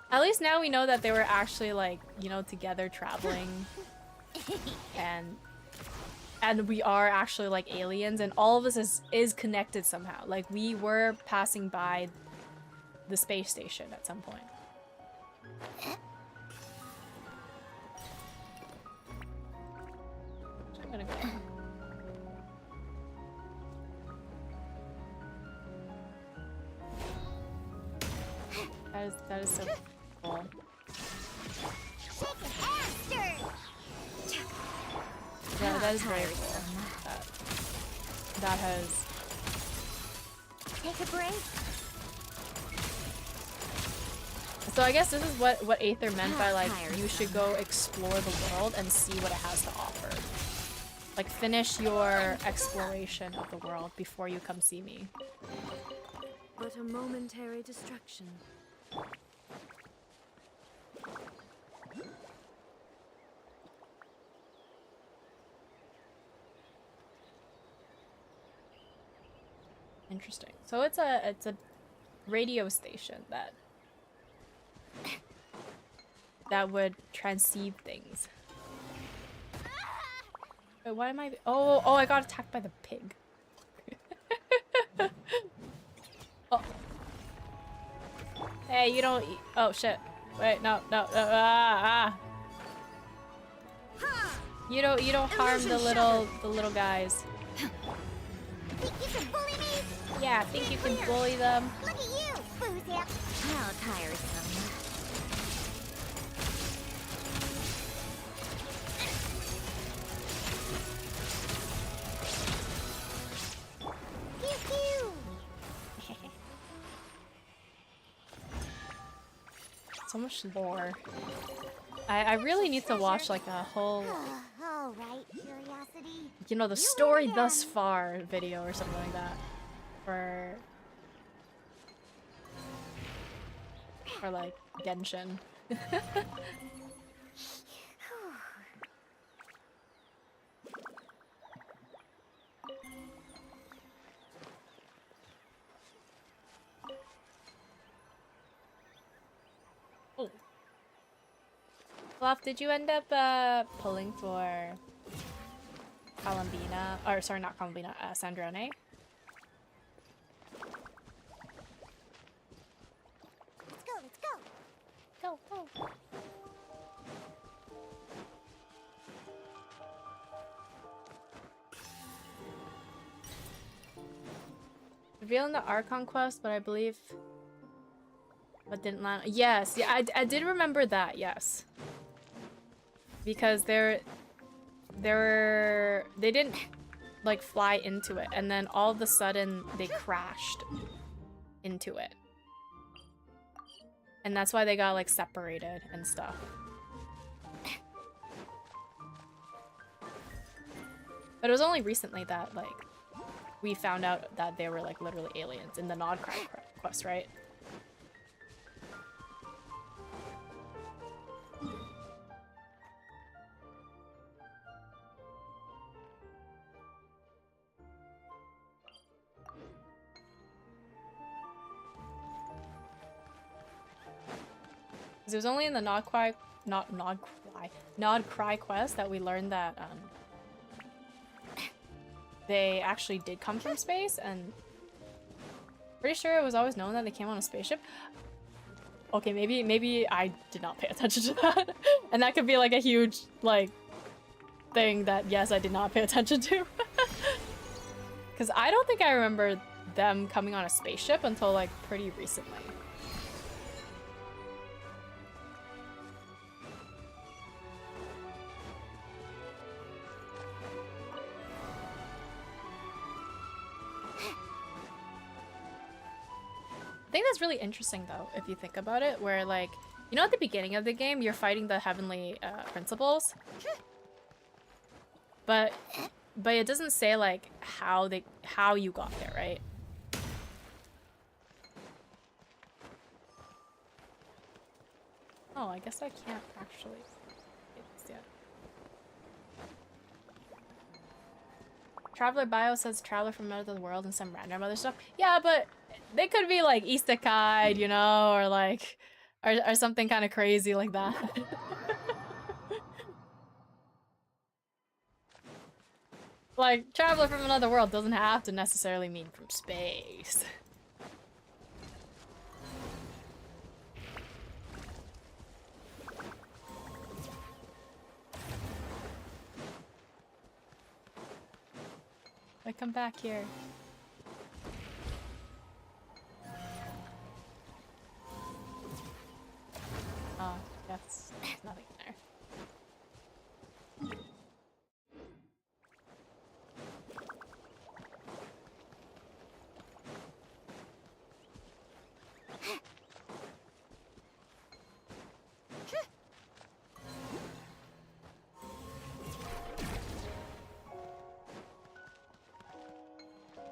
At least now we know that they were actually, like, you know, together traveling. And we are actually, like, aliens, and all of this is connected somehow. Like, we were passing by the space station at some point. I'm gonna go. That is so cool. Yeah, that is very cool. That has... Take a break. So I guess this is what Aether meant by, like, you should go explore the world and see what it has to offer. Like, finish your exploration of the world before you come see me. But a momentary distraction. Interesting. So it's a radio station that would transceive things. Wait, why am I? Oh, I got attacked by the pig. Oh. Hey, you don't. Oh shit. Wait, no. You don't harm the little guys. Think you can bully me? Yeah, think you can bully them. Look at you, Boozip. How tiresome. So much lore. I really need to watch like a whole All right, curiosity. you know, the story thus far video or something like that. For like Genshin. Oh. Fluff, did you end up pulling for Columbina? Or sorry, not Columbina, Sandrone? Let's go, let's go. Go, go. Revealing the Archon quest, but I believe what didn't land. Yes, yeah, I did remember that. Yes, because they didn't like fly into it, and then all of a sudden they crashed into it, and that's why they got like separated and stuff. But it was only recently that like we found out that they were like literally aliens in the Nod Cry quest, right? It was only in the Nod Cry quest that we learned that they actually did come from space, and pretty sure it was always known that they came on a spaceship. Okay, maybe I did not pay attention to that. And that could be like a huge like thing that yes, I did not pay attention to. Cuz I don't think I remember them coming on a spaceship until like pretty recently. I think that's really interesting though, if you think about it, where like, you know, at the beginning of the game, you're fighting the heavenly principles, but it doesn't say like how you got there, right? Oh, I guess I can't actually get this yet. Traveler bio says traveler from another world and some random other stuff. Yeah, but they could be like isekai, you know, or like, or something kind of crazy like that. Like, traveler from another world doesn't have to necessarily mean from space. I come back here. Oh, that's nothing there.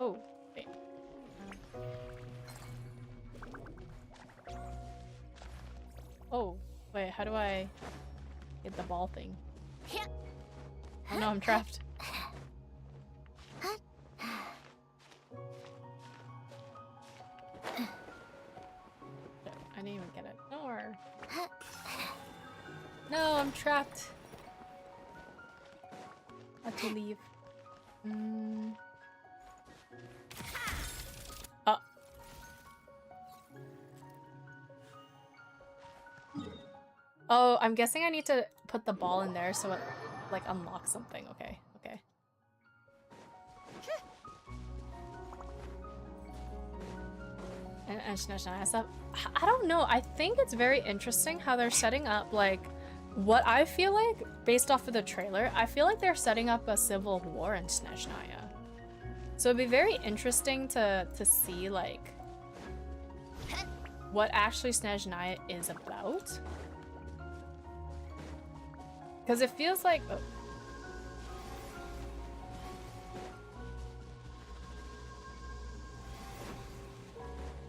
Oh, wait. Oh, wait, how do I get the ball thing? Oh no, I'm trapped. I didn't even get it. No, no, I'm trapped. I have to leave. Oh, I'm guessing I need to put the ball in there so it, like, unlocks something. Okay, okay. And stuff. I don't know. I think it's very interesting how they're setting up, like, what I feel like, based off of the trailer, I feel like they're setting up a civil war in Snezhnaya. So it'd be very interesting to see, like, what actually Snezhnaya is about. Because it feels like... Oh.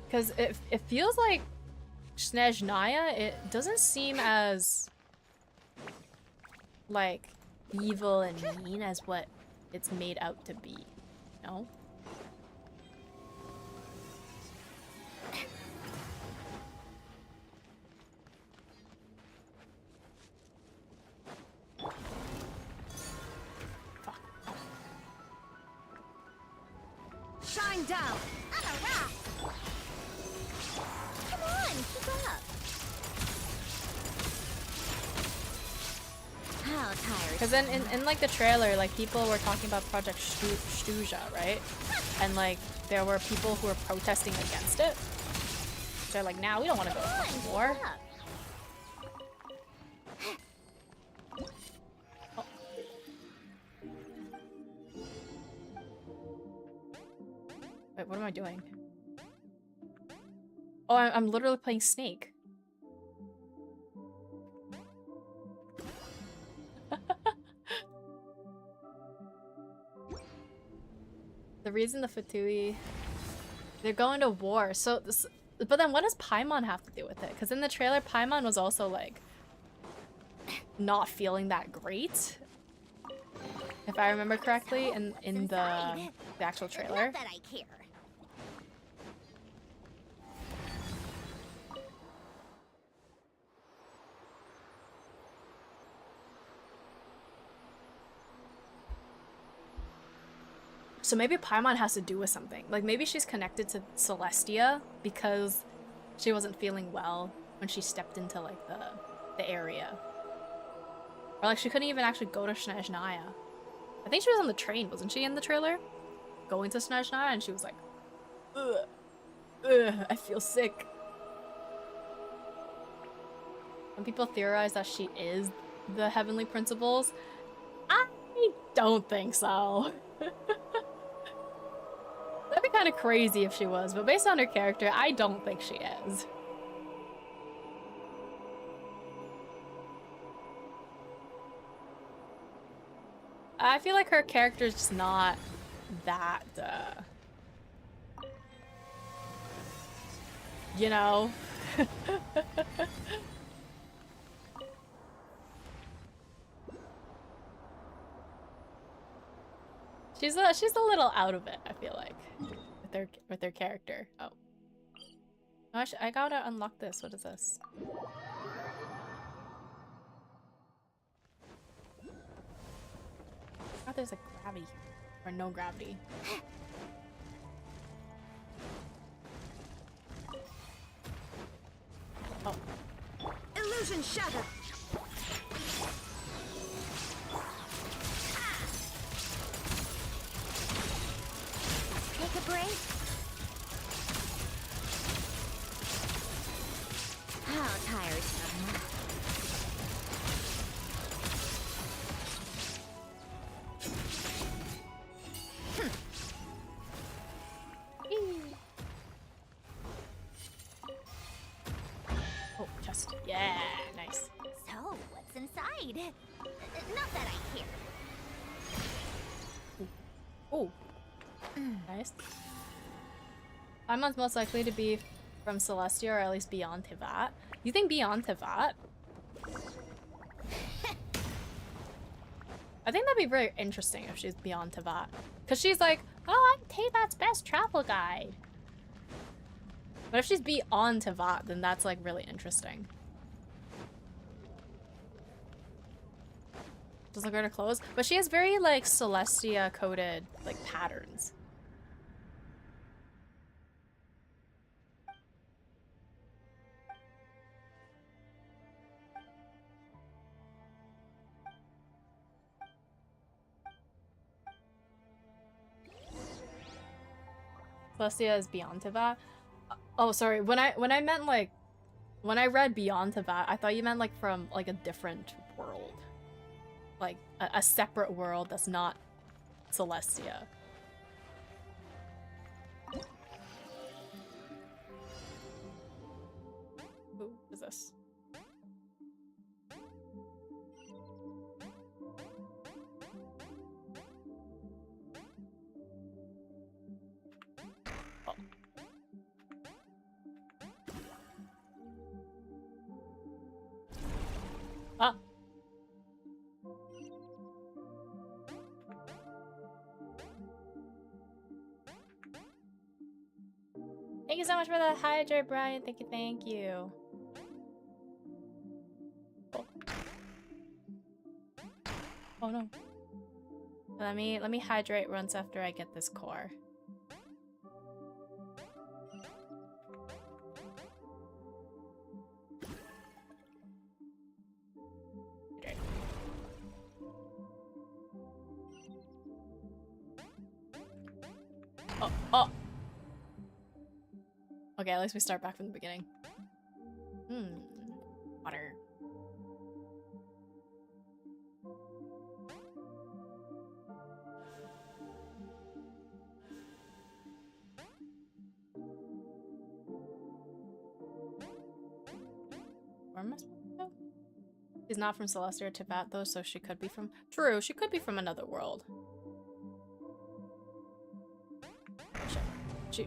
Because it feels like Snezhnaya, it doesn't seem as like evil and mean as what it's made out to be, you know? Shine down! Araara! Come on, keep up! How tired. Because in like the trailer, like people were talking about Project Stuja, right? And like there were people who were protesting against it. They're like, nah, we don't want to go to fucking war. Oh. Wait, what am I doing? Oh, I'm literally playing Snake. The reason the Fatui, they're going to war. So, but then what does Paimon have to do with it? Because in the trailer, Paimon was also like not feeling that great, if I remember correctly, in the actual trailer. Not that I care. So maybe Paimon has to do with something. Like maybe she's connected to Celestia because she wasn't feeling well when she stepped into like the area. Or like she couldn't even actually go to Snezhnaya. I think she was on the train, wasn't she, in the trailer? Going to Snezhnaya, and she was like, ugh, I feel sick. Some people theorize that she is the Heavenly Principles. I don't think so. That'd be kind of crazy if she was, but based on her character, I don't think she is. I feel like her character's just not that, you know? She's a little out of it, I feel like, with her character. Oh. No, I gotta unlock this. What is this? Oh, there's a gravity. Or no gravity. Oh. Illusion shattered! Take a break. How tiresome. Oh, chest. Yeah, nice. So, what's inside? Not that I care. Oh. Nice. Paimon's most likely to be from Celestia, or at least beyond Tivat. You think beyond Tivat? I think that'd be very interesting if she's beyond Tivat. Because she's like, oh, I'm Tivat's best travel guide. But if she's beyond Tivat, then that's like really interesting. Doesn't look at her clothes. But she has very like Celestia coded like patterns. Celestia is beyond Tivat. Oh, sorry. When I meant like, when I read beyond Tivat, I thought you meant like from like a different world, like a separate world that's not Celestia. Ooh, what is this? Thank you so much for the hydrate, Brian. Thank you, thank you. Oh, oh no. Let me hydrate once after I get this core. Hydrate. Oh, oh. Okay, at least we start back from the beginning. Water. Where am I supposed to go? She's not from Celestia or Tibet though, so she could be from— True, she could be from another world.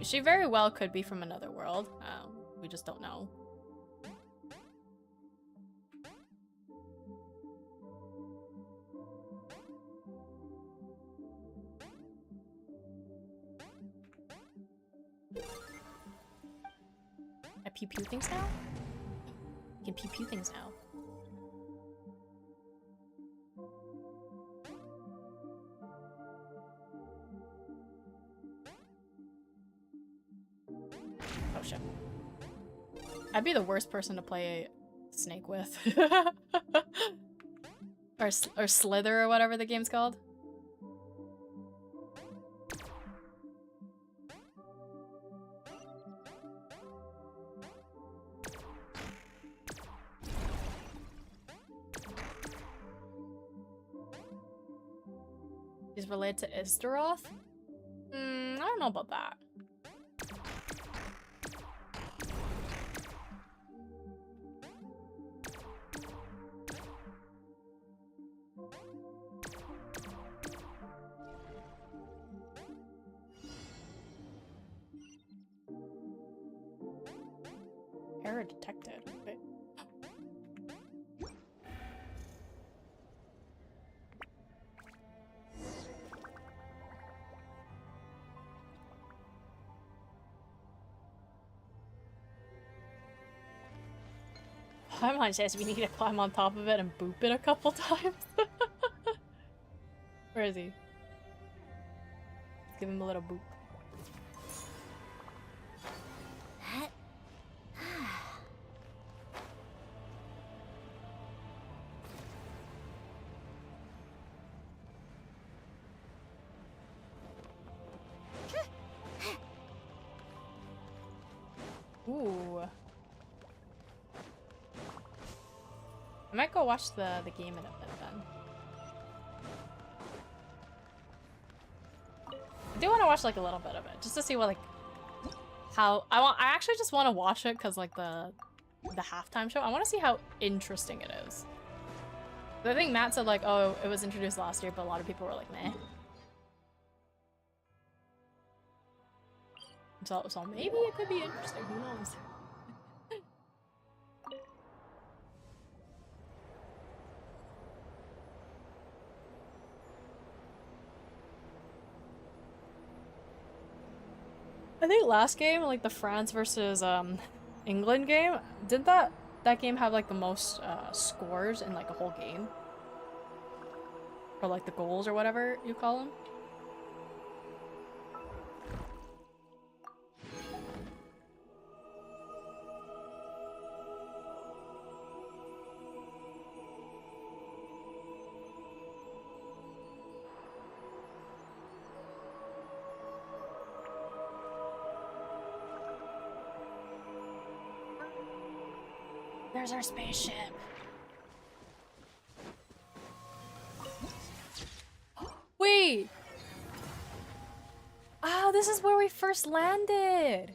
She very well could be from another world. We just don't know. I pew pew things now? I can pew pew things now. Oh shit. I'd be the worst person to play Snake with. or Slither or whatever the game's called. He's related to Istaroth? I don't know about that. Error detected. Okay. Paimon says we need to climb on top of it and boop it a couple times. Where is he? Let's give him a little boop. Ooh. I might go watch the game in a bit then. I do want to watch like a little bit of it just to see what like how I actually just want to watch it because like the halftime show. I want to see how interesting it is. I think Matt said like, oh, it was introduced last year, but a lot of people were like, meh. So maybe it could be interesting. Who knows? I think last game, like the France versus England game, did that game have like the most scores in like a whole game? Or like the goals or whatever you call them? There's our spaceship. Wait! Oh, this is where we first landed.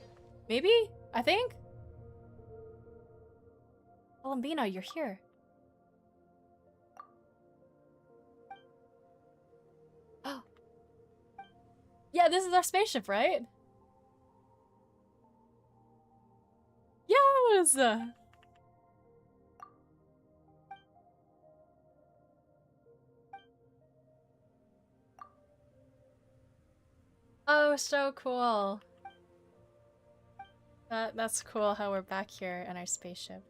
Maybe? I think? Columbina, you're here. Oh. Yeah, this is our spaceship, right? Yes! Oh, so cool. That's cool how we're back here in our spaceship.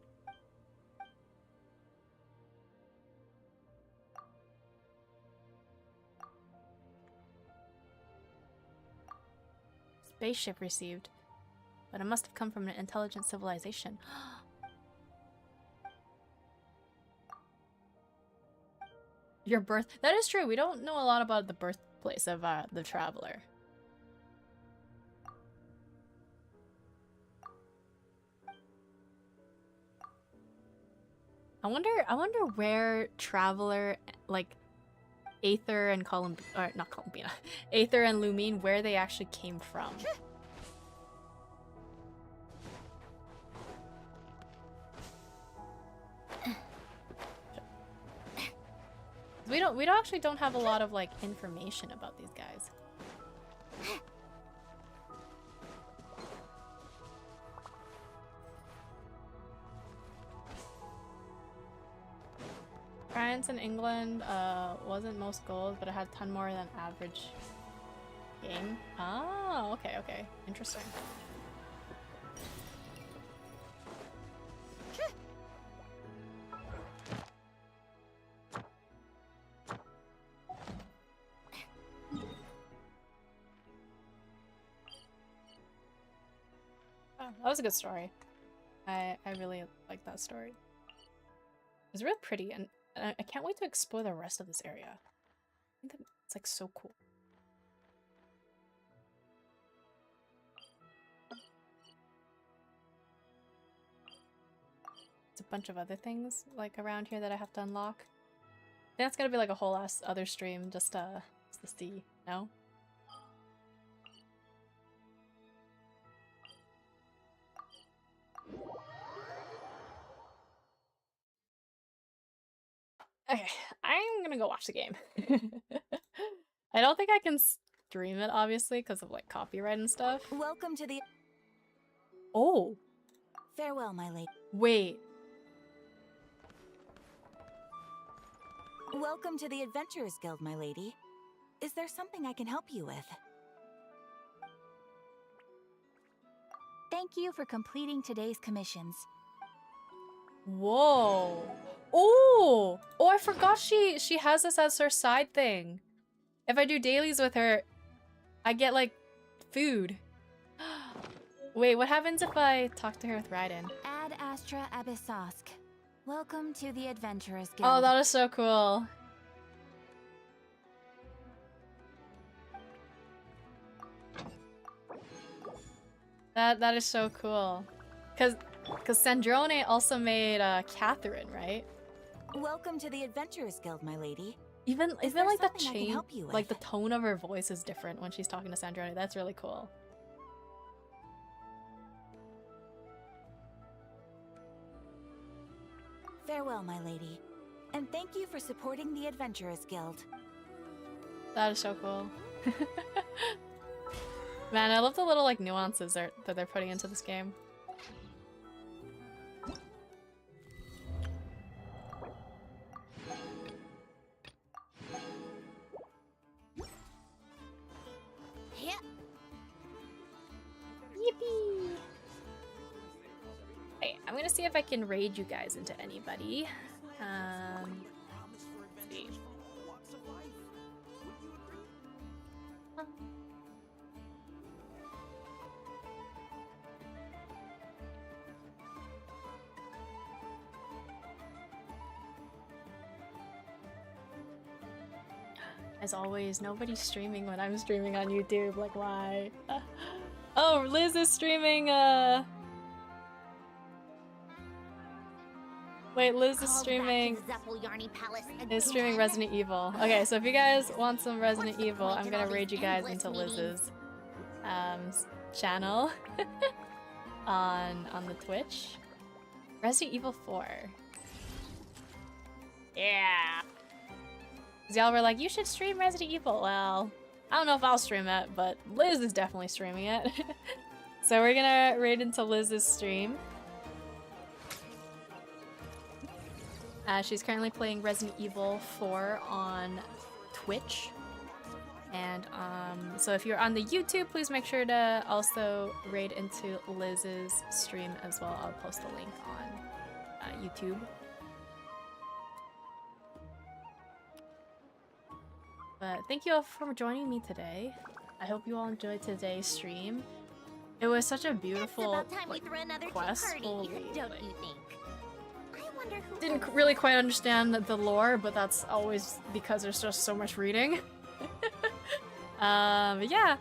Spaceship received. But it must have come from an intelligent civilization. Your birth— that is true. We don't know a lot about the birthplace of the traveler. I wonder where Traveler, like Aether and or not Columbina, Aether and Lumine, where they actually came from. We actually don't have a lot of like information about these guys. France and England wasn't most gold, but it had a ton more than average game. Oh, okay. Interesting. Oh, that was a good story. I really like that story. It was really pretty, and I can't wait to explore the rest of this area. I think that it's like so cool. There's a bunch of other things like around here that I have to unlock. I think that's gonna be like a whole ass other stream just to see, no? Okay, I'm gonna go watch the game. I don't think I can stream it, obviously, because of like copyright and stuff. Welcome to the— Oh! Farewell, my lady. Wait. Welcome to the Adventurers Guild, my lady. Is there something I can help you with? Thank you for completing today's commissions. Whoa. Oh! Oh, I forgot she has this as her side thing. If I do dailies with her, I get like food. Wait, what happens if I talk to her with Raiden? Ad Astra Abyssosk. Welcome to the Adventurers Guild. Oh, that is so cool. That is so cool. Cause Sandrone also made Catherine, right? Welcome to the Adventurers Guild, my lady. Even like the change, like like the tone of her voice is different when she's talking to Sandrone. That's really cool. Farewell, my lady. And thank you for supporting the Adventurers Guild. That is so cool. Man, I love the little like nuances that they're putting into this game. Yippee! Hey, I'm gonna see if I can raid you guys into anybody. Let's see. As always, nobody's streaming when I'm streaming on YouTube. Like, why? Oh, Liz is streaming, Wait, Liz is streaming Resident Evil. Okay, so if you guys want some Resident Evil, I'm gonna raid you guys into Liz's channel on the Twitch. Resident Evil 4. Yeah. Cause y'all were like, you should stream Resident Evil. Well, I don't know if I'll stream it, but Liz is definitely streaming it. So we're gonna raid into Liz's stream. She's currently playing Resident Evil 4 on Twitch. And so if you're on the YouTube, please make sure to also raid into Liz's stream as well. I'll post a link on YouTube. But thank you all for joining me today. I hope you all enjoyed today's stream. It was such a beautiful quest. Holy, don't you think? I wonder who didn't really quite understand the lore, but that's always because there's just so much reading. But yeah.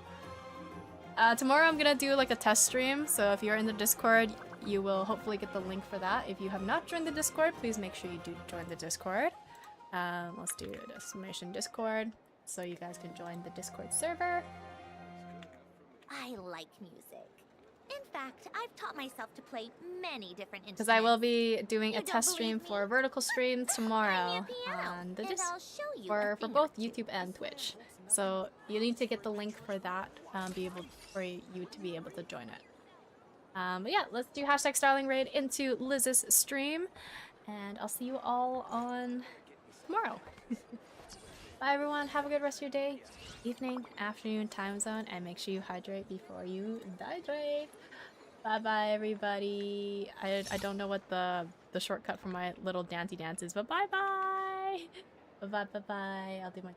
Tomorrow I'm gonna do like a test stream, so if you're in the Discord, you will hopefully get the link for that. If you have not joined the Discord, please make sure you do join the Discord. Let's do an exclamation Discord, so you guys can join the Discord server. I like music. In fact, I've taught myself to play many different instruments. Because I will be doing a You don't test stream believe for me? a vertical stream tomorrow on the and Discord. I'll show you a For thing or both two. YouTube and Twitch. So you need to get the link for that, for you to be able to join it. But yeah, let's do hashtag Starling Raid into Liz's stream, and I'll see you all on tomorrow. Bye everyone, have a good rest of your day, evening, afternoon, time zone, and make sure you hydrate before you dehydrate. Bye bye everybody. I don't know what the shortcut for my little dancey dance is, but bye bye. Bye bye bye bye. I'll do my